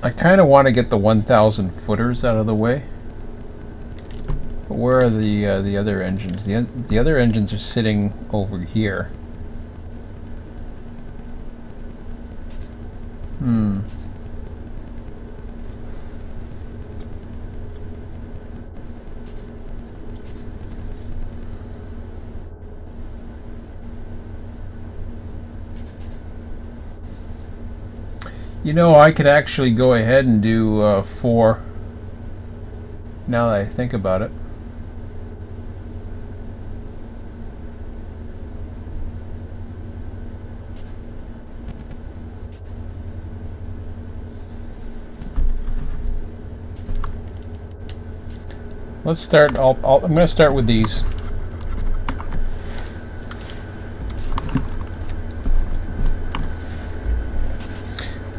I kind of want to get the 1,000 footers out of the way. But where are the other engines? The other engines are sitting over here. You know, I could actually go ahead and do 4, now that I think about it. Let's start, I'm going to start with these.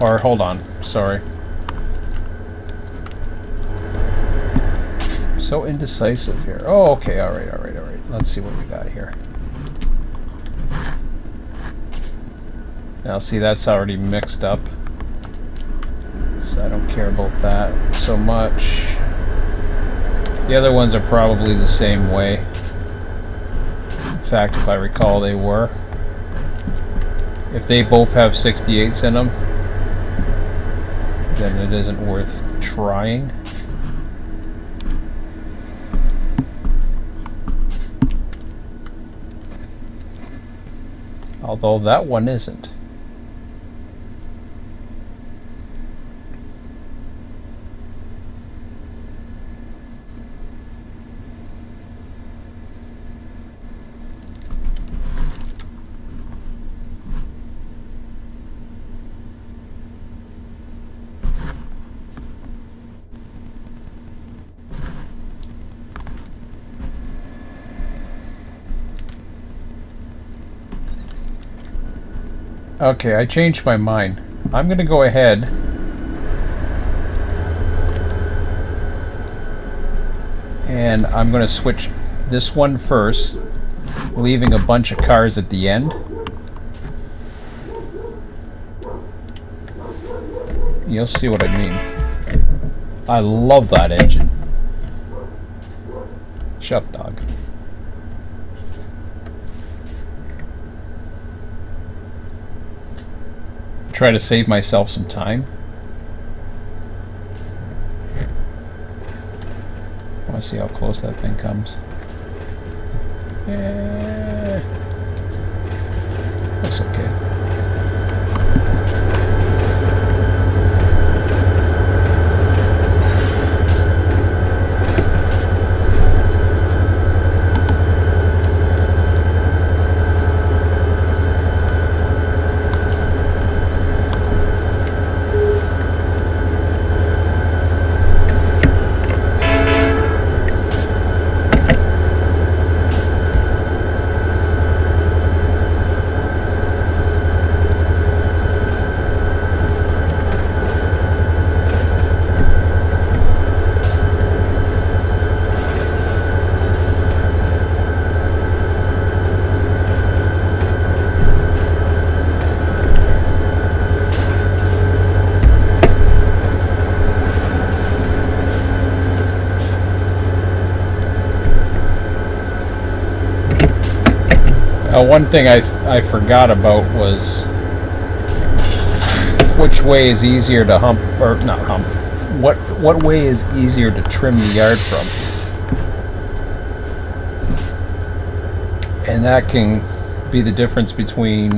Or, hold on, sorry. So indecisive here. Oh, okay, alright. Let's see what we got here. Now, see, that's already mixed up. So I don't care about that so much. The other ones are probably the same way. In fact, if I recall, they were. If they both have 68s in them, then it isn't worth trying. Although that one isn't. Okay, I changed my mind. I'm going to go ahead and I'm going to switch this one first, leaving a bunch of cars at the end. You'll see what I mean. I love that engine. Shut up, dog. Try to save myself some time. I want to see how close that thing comes. Looks okay. One thing I forgot about was which way is easier to hump, or not hump. What way is easier to trim the yard from? And that can be the difference between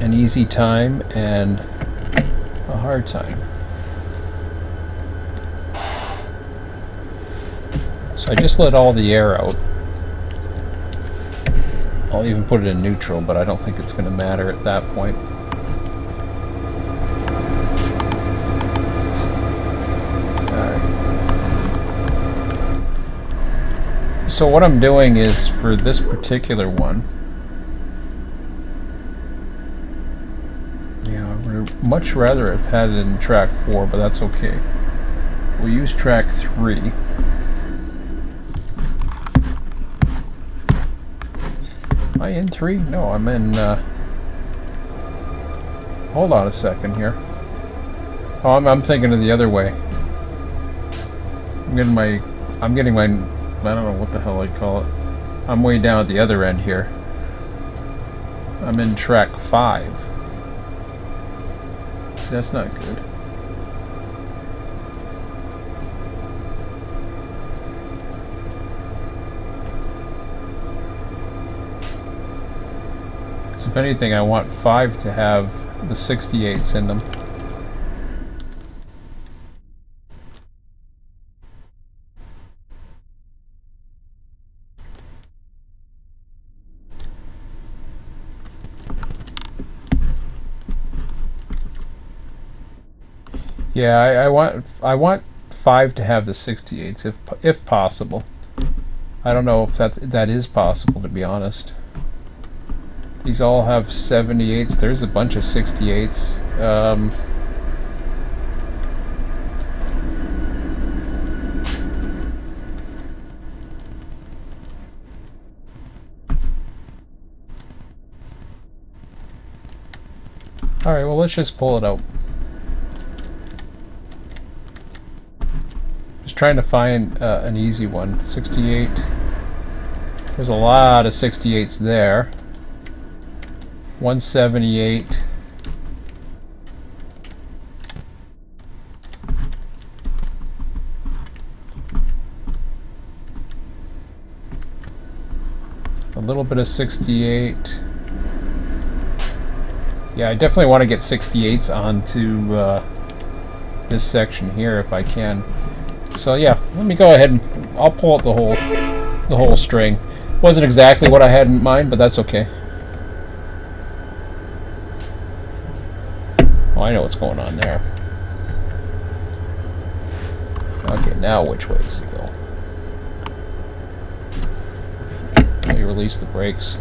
an easy time and a hard time. So I just let all the air out. I'll even put it in neutral, but I don't think it's going to matter at that point. Alright. So what I'm doing is, for this particular one, yeah, I would much rather have had it in track 4, but that's okay. We'll use track 3. Am I in 3? No, I'm in, hold on a second here. Oh, I'm thinking of the other way. I'm getting my, I don't know what the hell I'd call it. I'm way down at the other end here. I'm in track 5. That's not good. If anything, I want 5 to have the 68s in them. Yeah, I want 5 to have the 68s if possible. I don't know if that is possible, to be honest. These all have 78s. There's a bunch of 68s. Alright, well, let's just pull it out. Just trying to find an easy one. 68. There's a lot of 68s there. 178. A little bit of 68. Yeah, I definitely want to get 68s onto this section here if I can. So yeah, let me go ahead and I'll pull out the whole string. Wasn't exactly what I had in mind, but that's okay. Oh, I know what's going on there. Okay, now which way does it go? Let me release the brakes.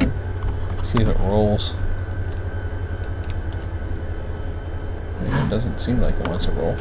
See if it rolls. It doesn't seem like it wants to roll.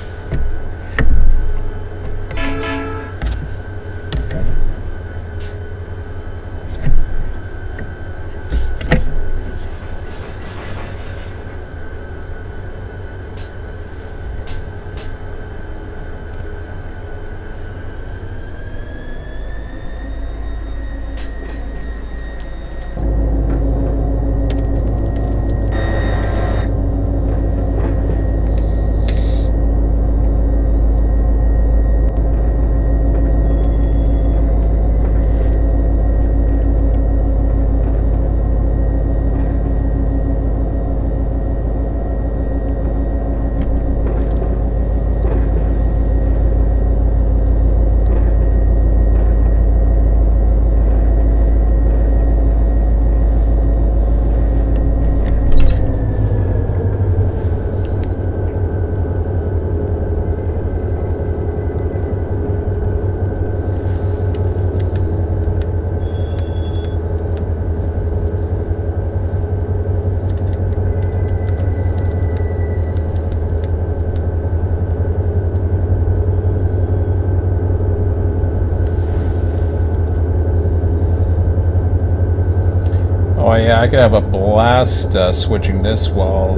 Oh yeah, I could have a blast switching this while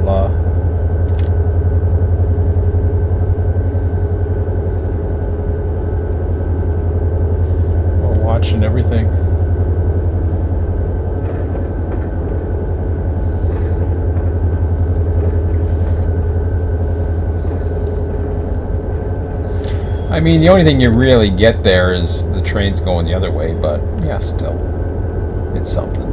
watching everything. mean, the only thing you really get there is the trains going the other way, but yeah, still. It's something.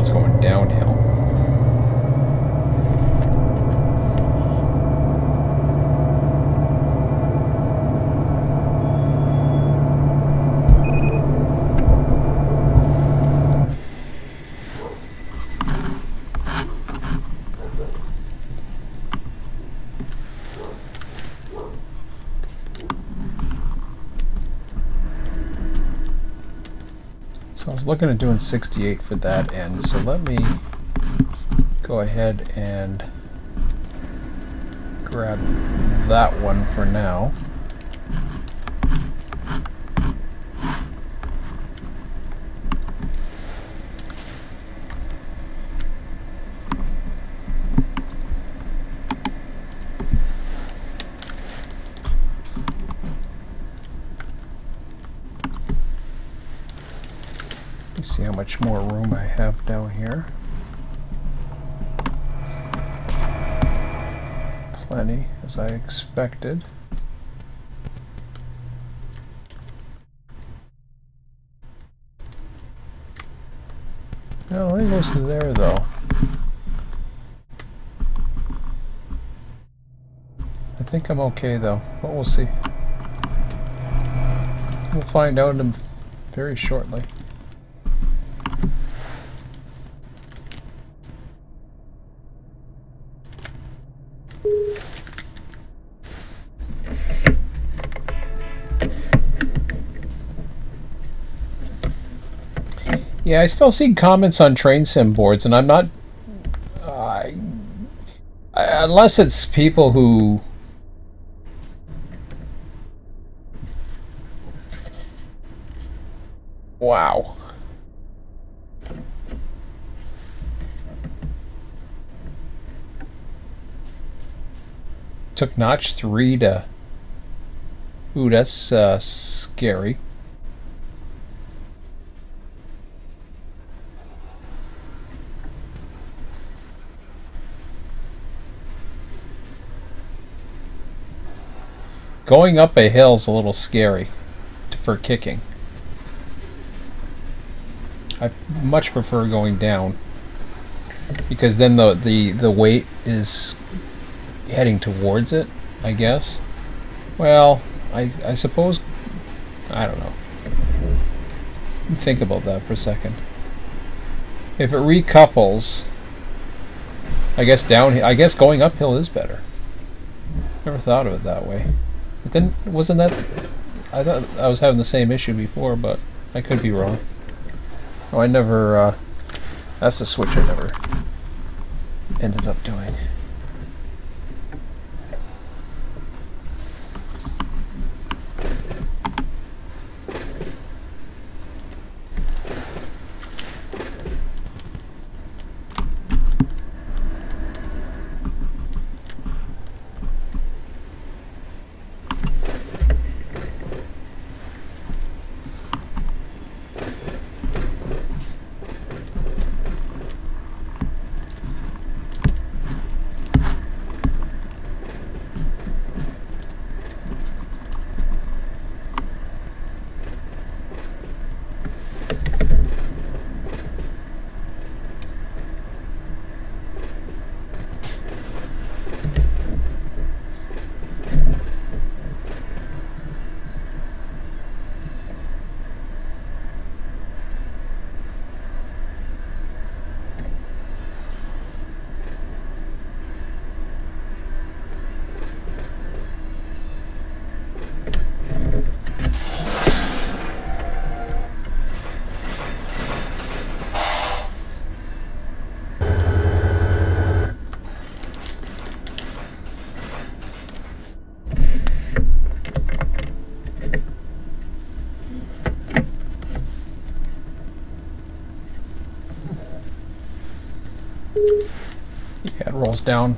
It's going downhill. So I was looking at doing 68 for that end, so let me go ahead and grab that one for now. Let's see how much more room I have down here. Plenty, as I expected. No, it goes to there though. I think I'm okay though, but we'll see. We'll find out very shortly. Yeah, I still see comments on train sim boards, and I'm not... unless it's people who... Wow. Took notch 3 to... Ooh, that's scary. Going up a hill's a little scary for kicking. I much prefer going down because then the weight is heading towards it, I guess. Well, I suppose, I don't know. Think about that for a second. If it recouples, I guess going uphill is better. Never thought of it that way. But then, wasn't that... I thought I was having the same issue before, but I could be wrong. Oh, I never... that's the switch I never ended up doing. controls down.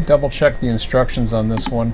Double check the instructions on this one.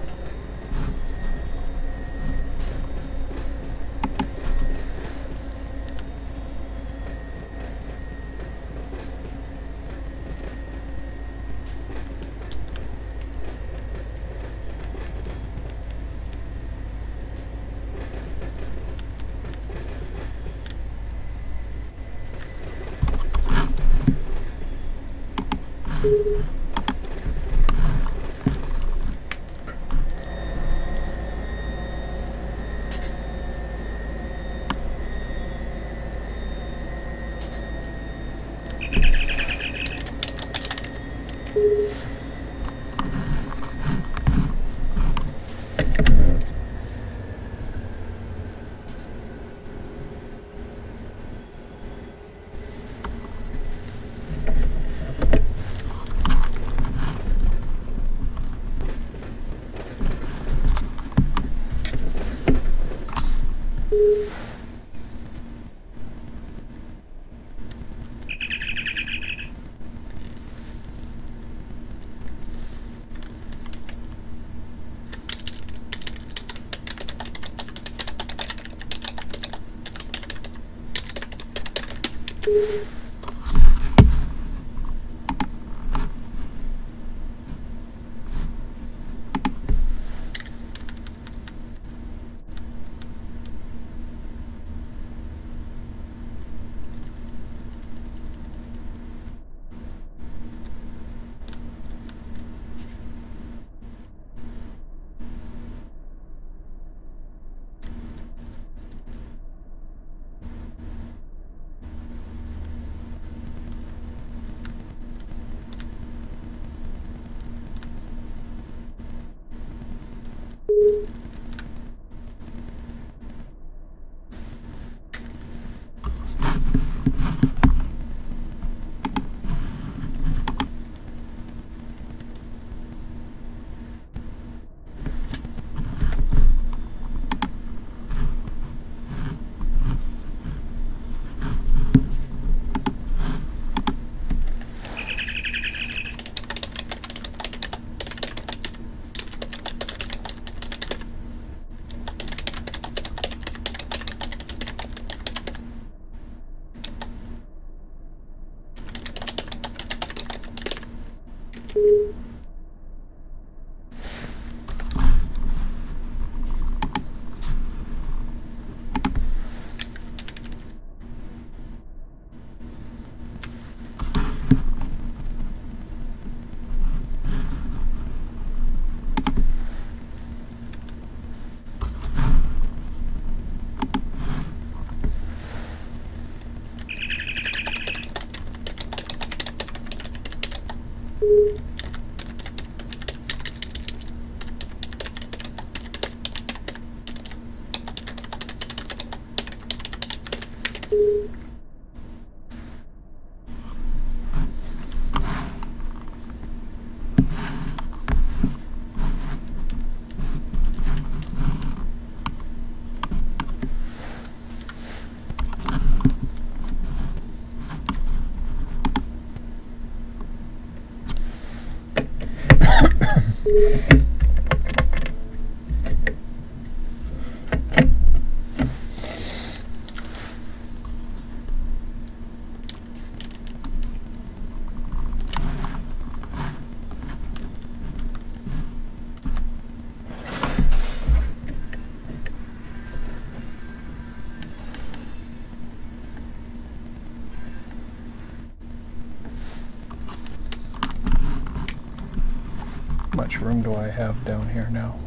room do I have down here now?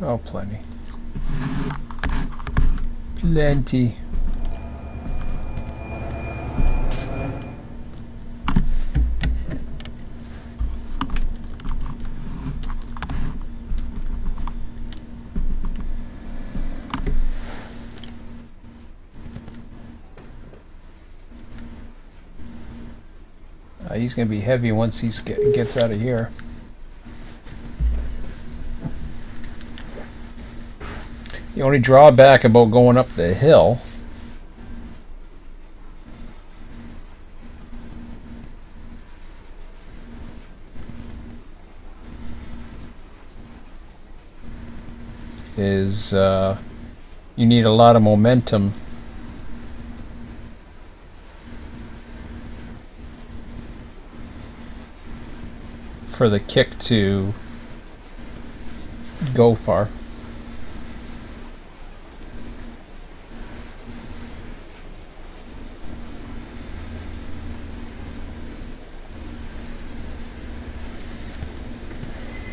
Oh, plenty. Plenty. He's going to be heavy once he gets out of here. The only drawback about going up the hill is you need a lot of momentum for the kick to go far.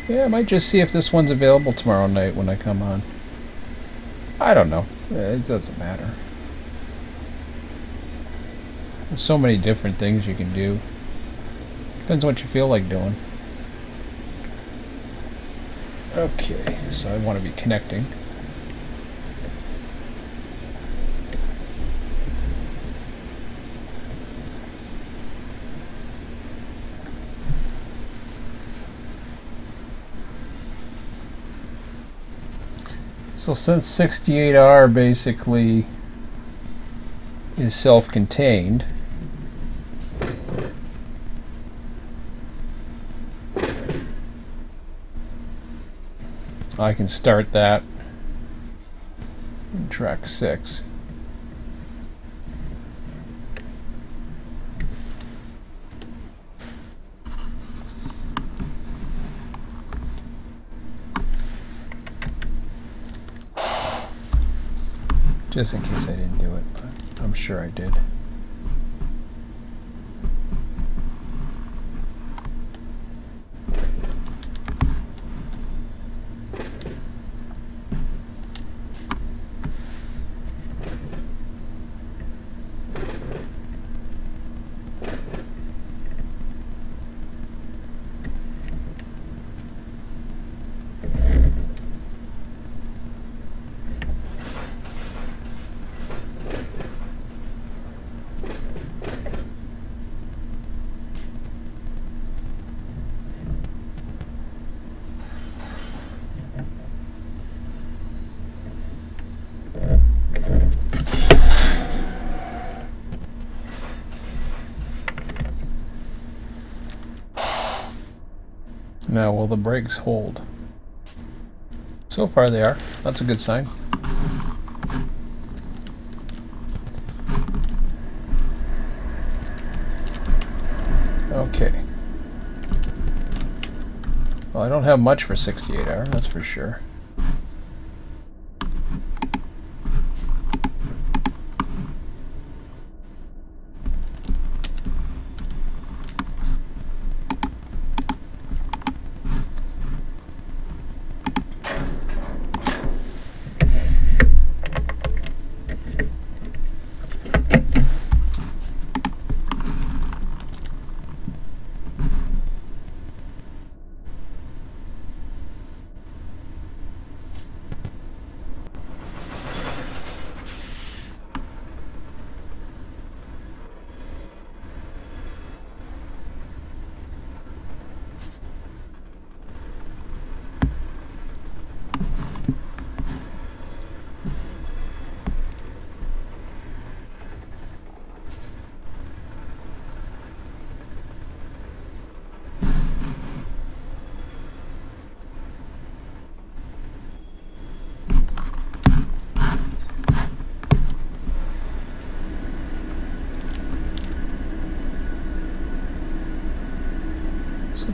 Yeah, I might just see if this one's available tomorrow night when I come on. I don't know. It doesn't matter. There's so many different things you can do. Depends what you feel like doing. Okay, so I want to be connecting. So since 68R basically is self-contained, I can start that in track 6. Just in case I didn't do it, but I'm sure I did. Now, will the brakes hold? So far they are. That's a good sign. Okay. Well, I don't have much for 68R, that's for sure.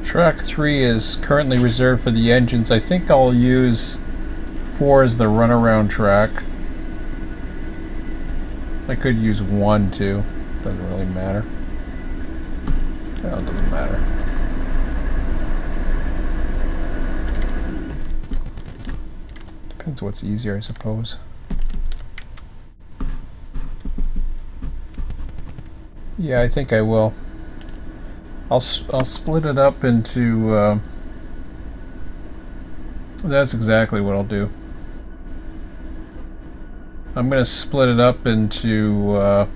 Track 3 is currently reserved for the engines. I think I'll use 4 as the runaround track. I could use 1 too. Doesn't really matter. Well, it doesn't matter. Depends what's easier, I suppose. Yeah, I think I will. I'll split it up into... that's exactly what I'll do. I'm going to split it up into...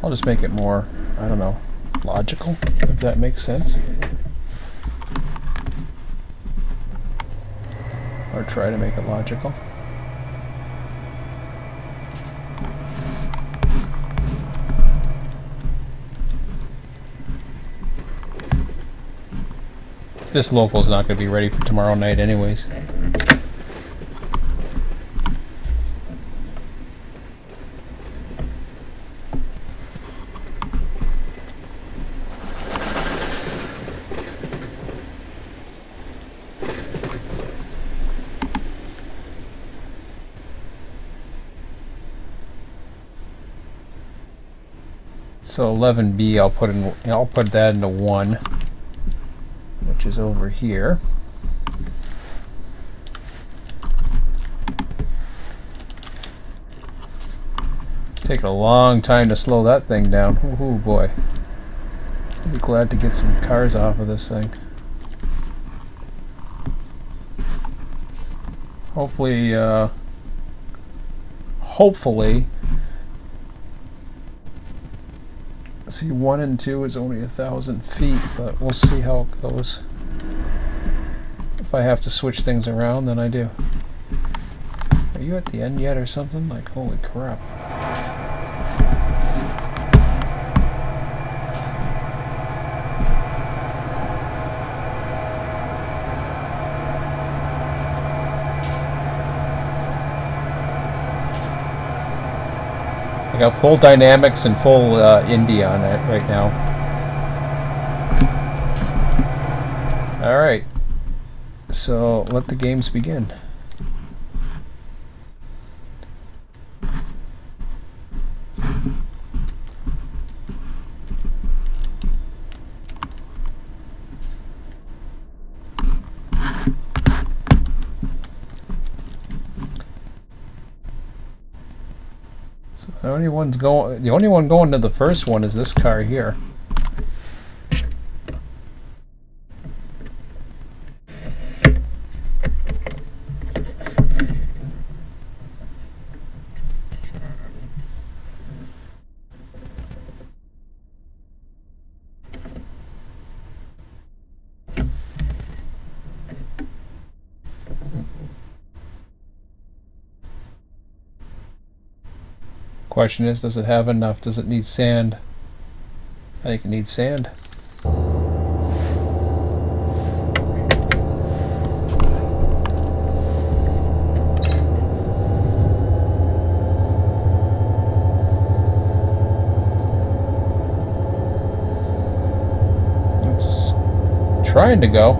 I'll just make it more, I don't know, logical, if that makes sense. Or try to make it logical. This local is not going to be ready for tomorrow night anyways. So 11B, I'll put that into 1, which is over here. It's taking a long time to slow that thing down. Oh boy. I'll be glad to get some cars off of this thing. Hopefully, see, 1 and 2 is only 1,000 feet, but we'll see how it goes. If I have to switch things around, then I do. Are you at the end yet or something? Like, holy crap. I got full dynamics and full indie on it right now. Alright, so let the games begin. The only one going to the first one is this car here. Question is, does it have enough? Does it need sand? I think it needs sand. It's trying to go.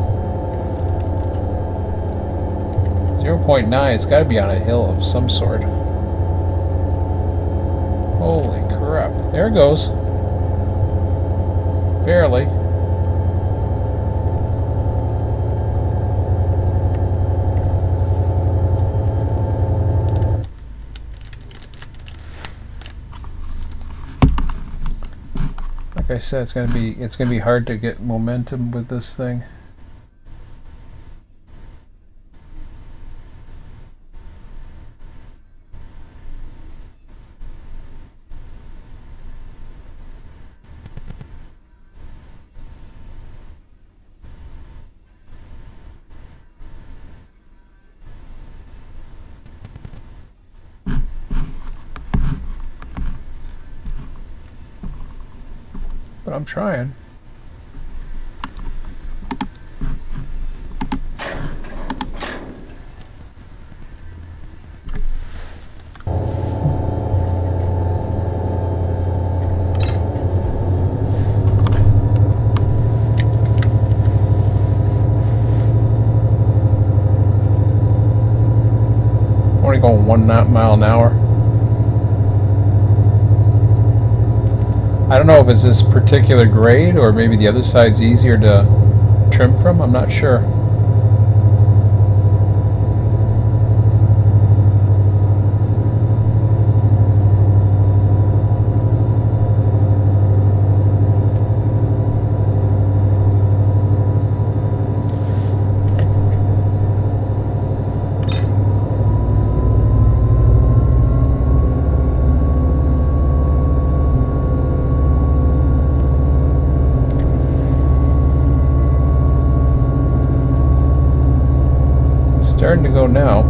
0.9, it's got to be on a hill of some sort. Holy crap. There it goes. Barely. Like I said, it's gonna be hard to get momentum with this thing. But I'm trying. Only going 1 mile an hour. I don't know if it's this particular grade or maybe the other side's easier to trim from. I'm not sure. Starting to go now.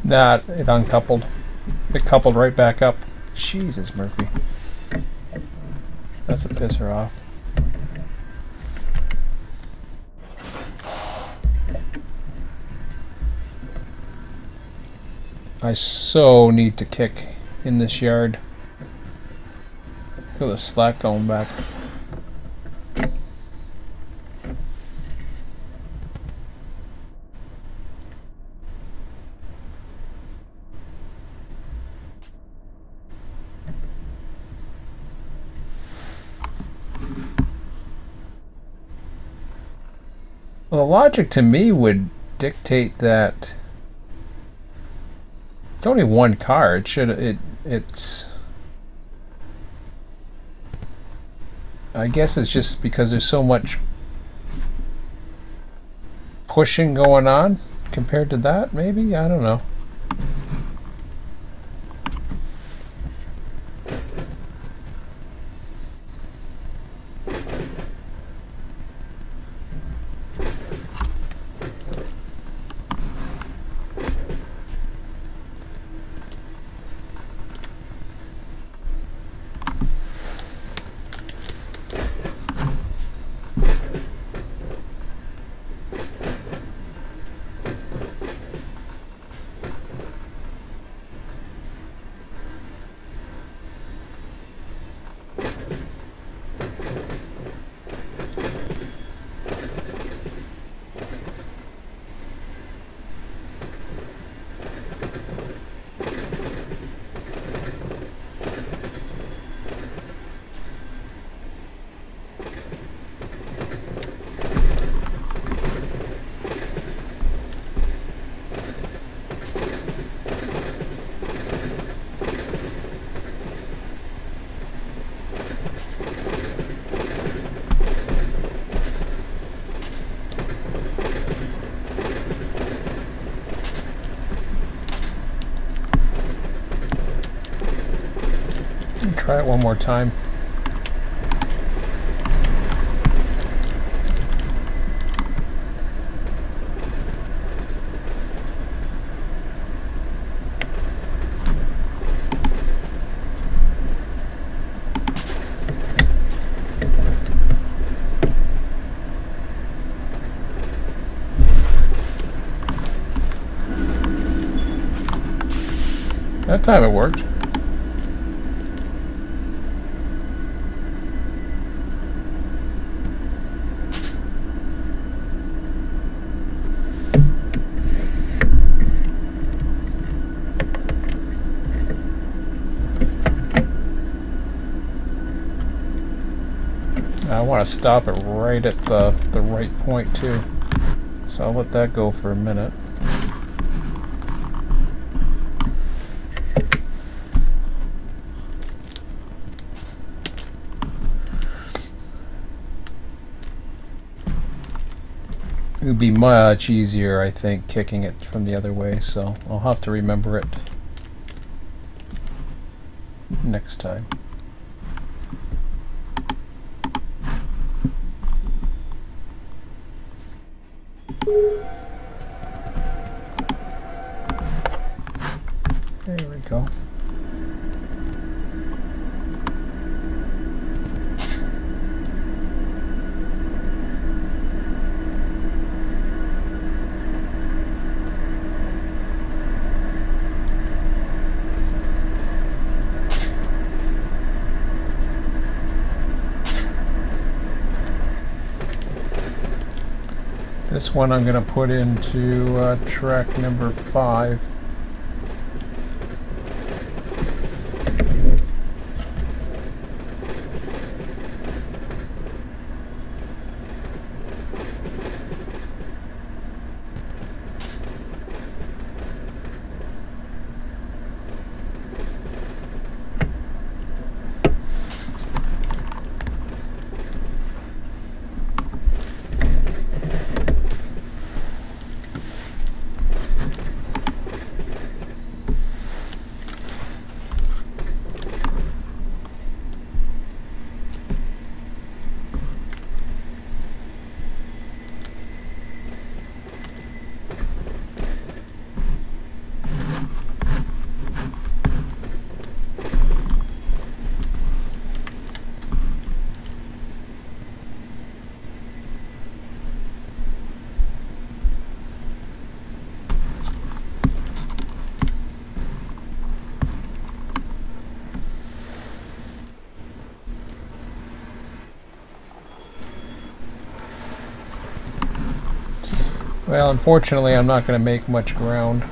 That it uncoupled. It coupled right back up. Jesus, Murphy. That's a pisser off. I so need to kick in this yard. Look at the slack going back. Well, the logic to me would dictate that it's only one car. It's I guess it's just because there's so much pushing going on compared to that, maybe? I don't know. Try it one more time. That time it worked. I want to stop it right at the right point too, so I'll let that go for a minute. It would be much easier, I think, kicking it from the other way, so I'll have to remember it next time. There we go. This one I'm going to put into track number 5. Well, unfortunately, I'm not going to make much ground.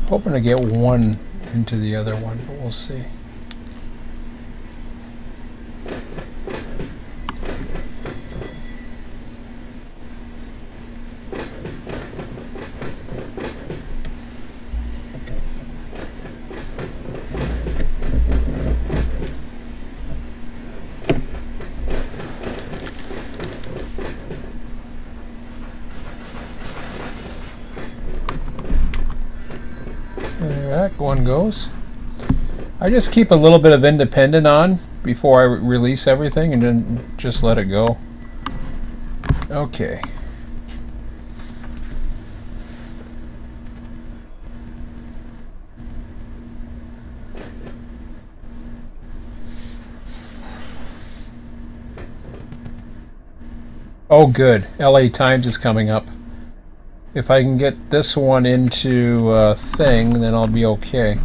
Hoping to get one into the other one, but we'll see. There, that one goes. I just keep a little bit of independent on before I release everything and then just let it go. Okay. Oh good, LA Times is coming up. If I can get this one into thing, then I'll be okay.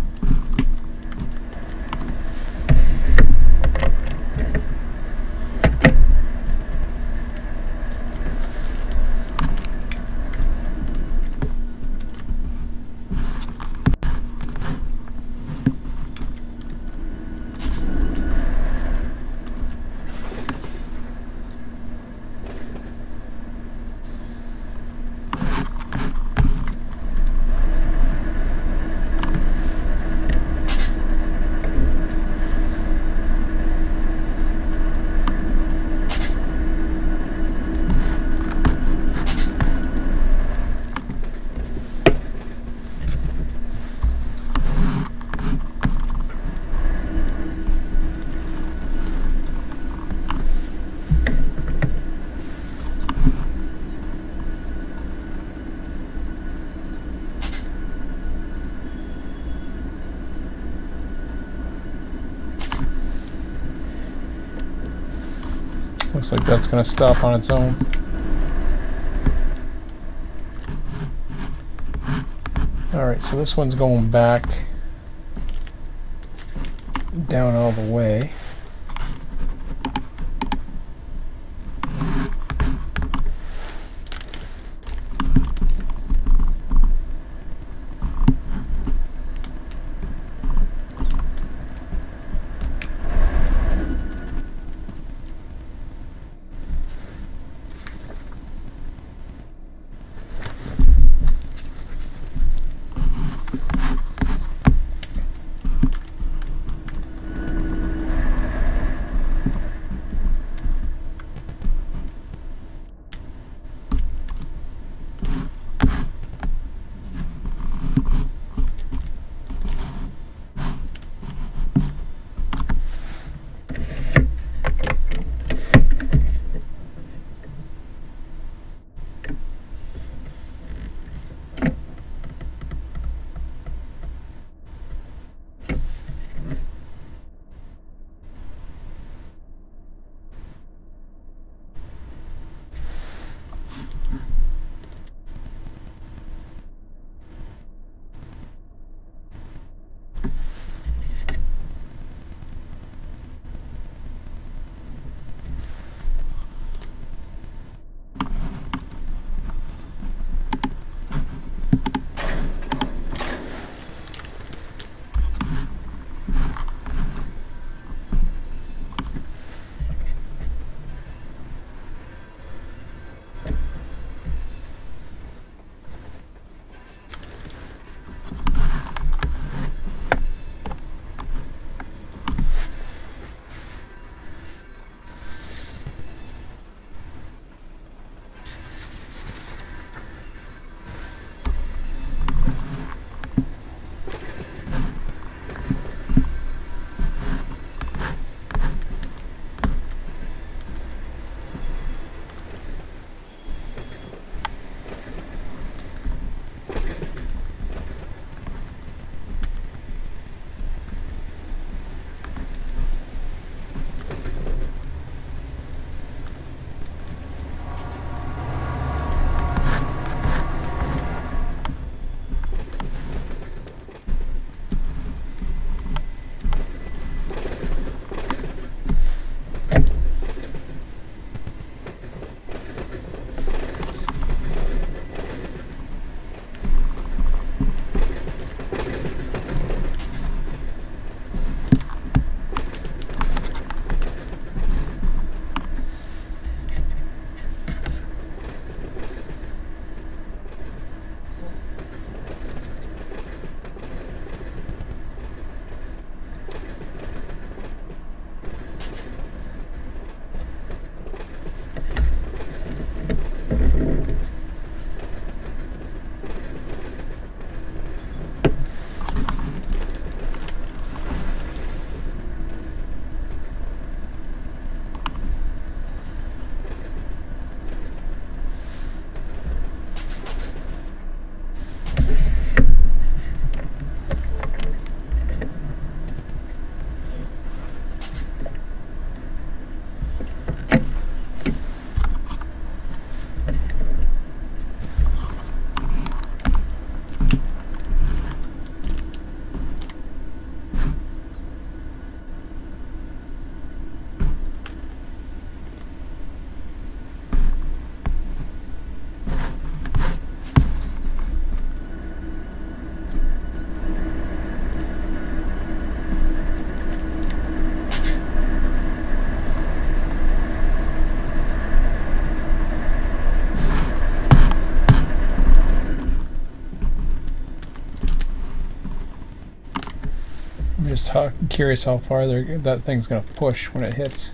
Looks like that's going to stop on its own. Alright, so this one's going back down all the way. just curious how far that thing's going to push when it hits.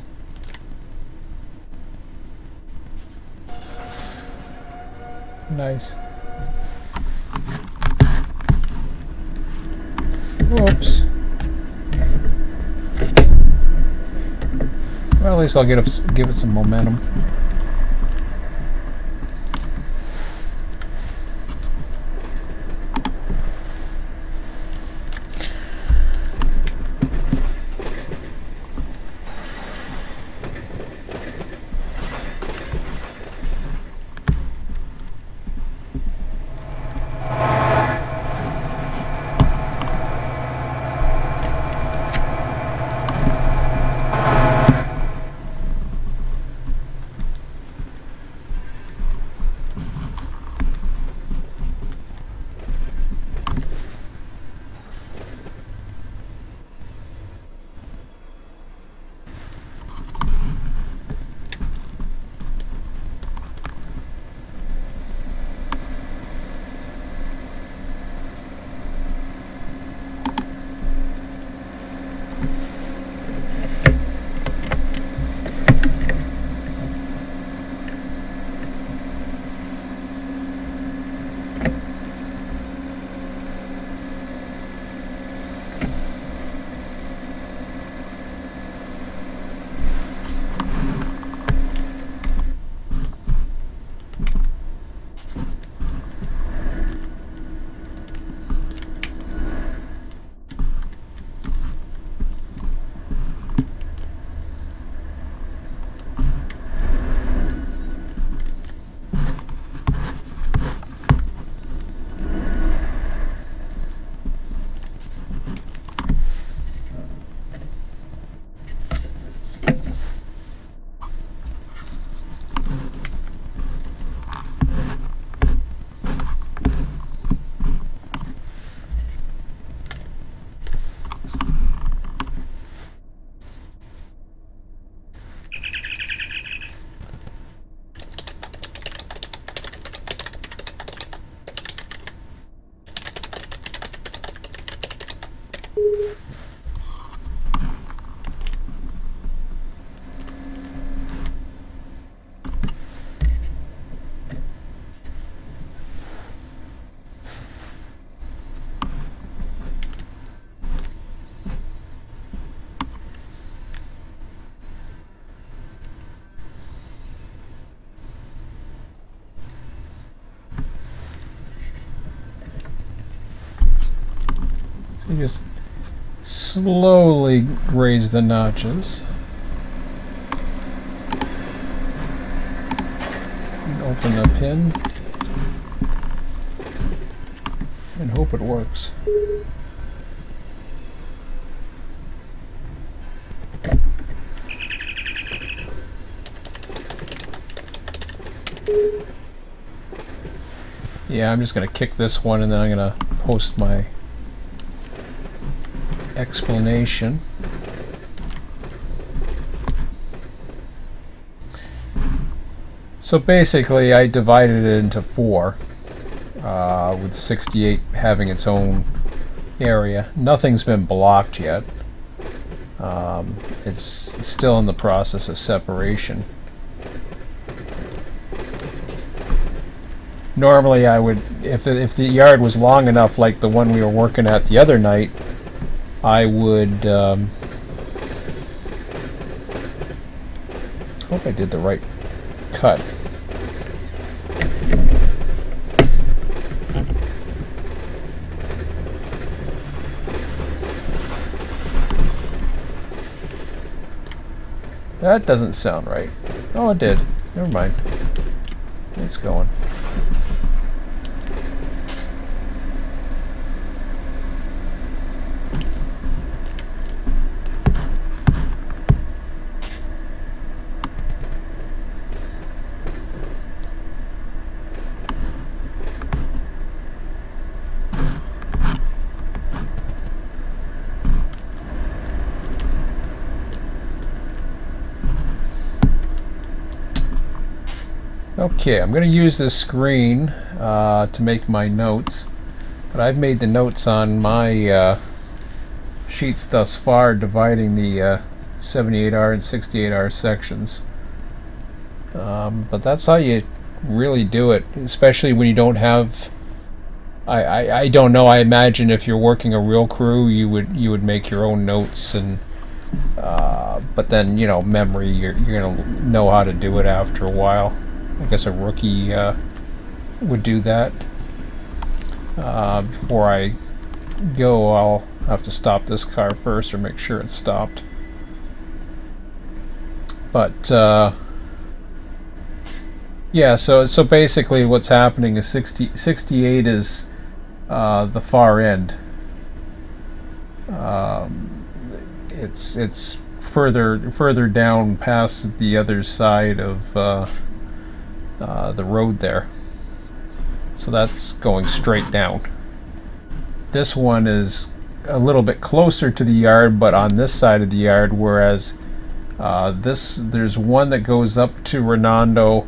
Nice. Whoops. Well, at least I'll give it some momentum. You just slowly raise the notches. And open the pin. And hope it works. Yeah, I'm just going to kick this one and then I'm going to post my explanation. So basically I divided it into 4, with 68 having its own area. Nothing's been blocked yet. It's still in the process of separation. Normally I would, if the yard was long enough like the one we were working at the other night, I would hope I did the right cut. That doesn't sound right. Oh, it did. Never mind. It's going. Okay, I'm going to use this screen to make my notes, but I've made the notes on my sheets thus far dividing the 78R and 68R sections. But that's how you really do it, especially when you don't have... I don't know, I imagine if you're working a real crew, you would make your own notes, and but then, you know, memory, you're gonna know how to do it after a while. I guess a rookie would do that. Before I go, I'll have to stop this car first, or make sure it's stopped. But yeah, so basically what's happening is 68 is the far end. It's further down past the other side of the road there. So that's going straight down. This one is a little bit closer to the yard, but on this side of the yard, whereas there's one that goes up to Redondo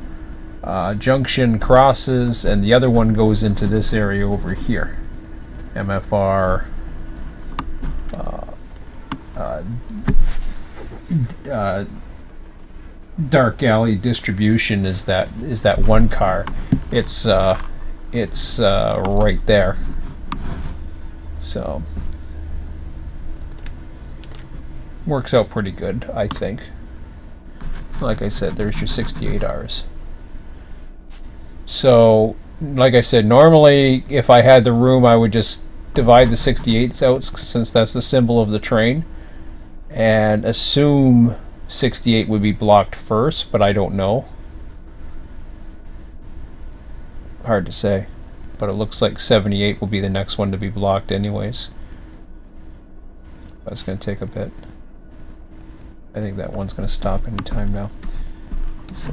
Junction, crosses, and the other one goes into this area over here. MFR Dark Alley Distribution is that one car. It's right there. So works out pretty good, I think. Like I said, there's your 68Rs. So, like I said, normally if I had the room, I would just divide the 68s out, since that's the symbol of the train, and assume 68 would be blocked first, but I don't know. Hard to say. But it looks like 78 will be the next one to be blocked anyways. That's going to take a bit. I think that one's going to stop anytime now. So,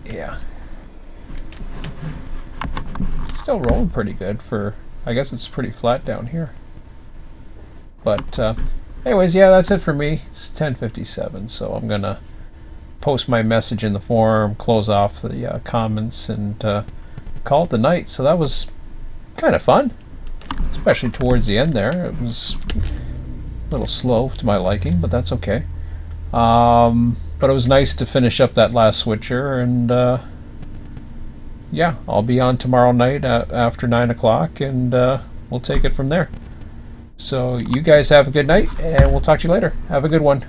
yeah. Still rolling pretty good for... I guess it's pretty flat down here. But, anyways, yeah, that's it for me. It's 10:57, so I'm going to post my message in the forum, close off the comments, and call it the night. So that was kind of fun, especially towards the end there. It was a little slow to my liking, but that's okay. But it was nice to finish up that last switcher, and yeah, I'll be on tomorrow night after 9 o'clock, and we'll take it from there. So you guys have a good night, and we'll talk to you later. Have a good one.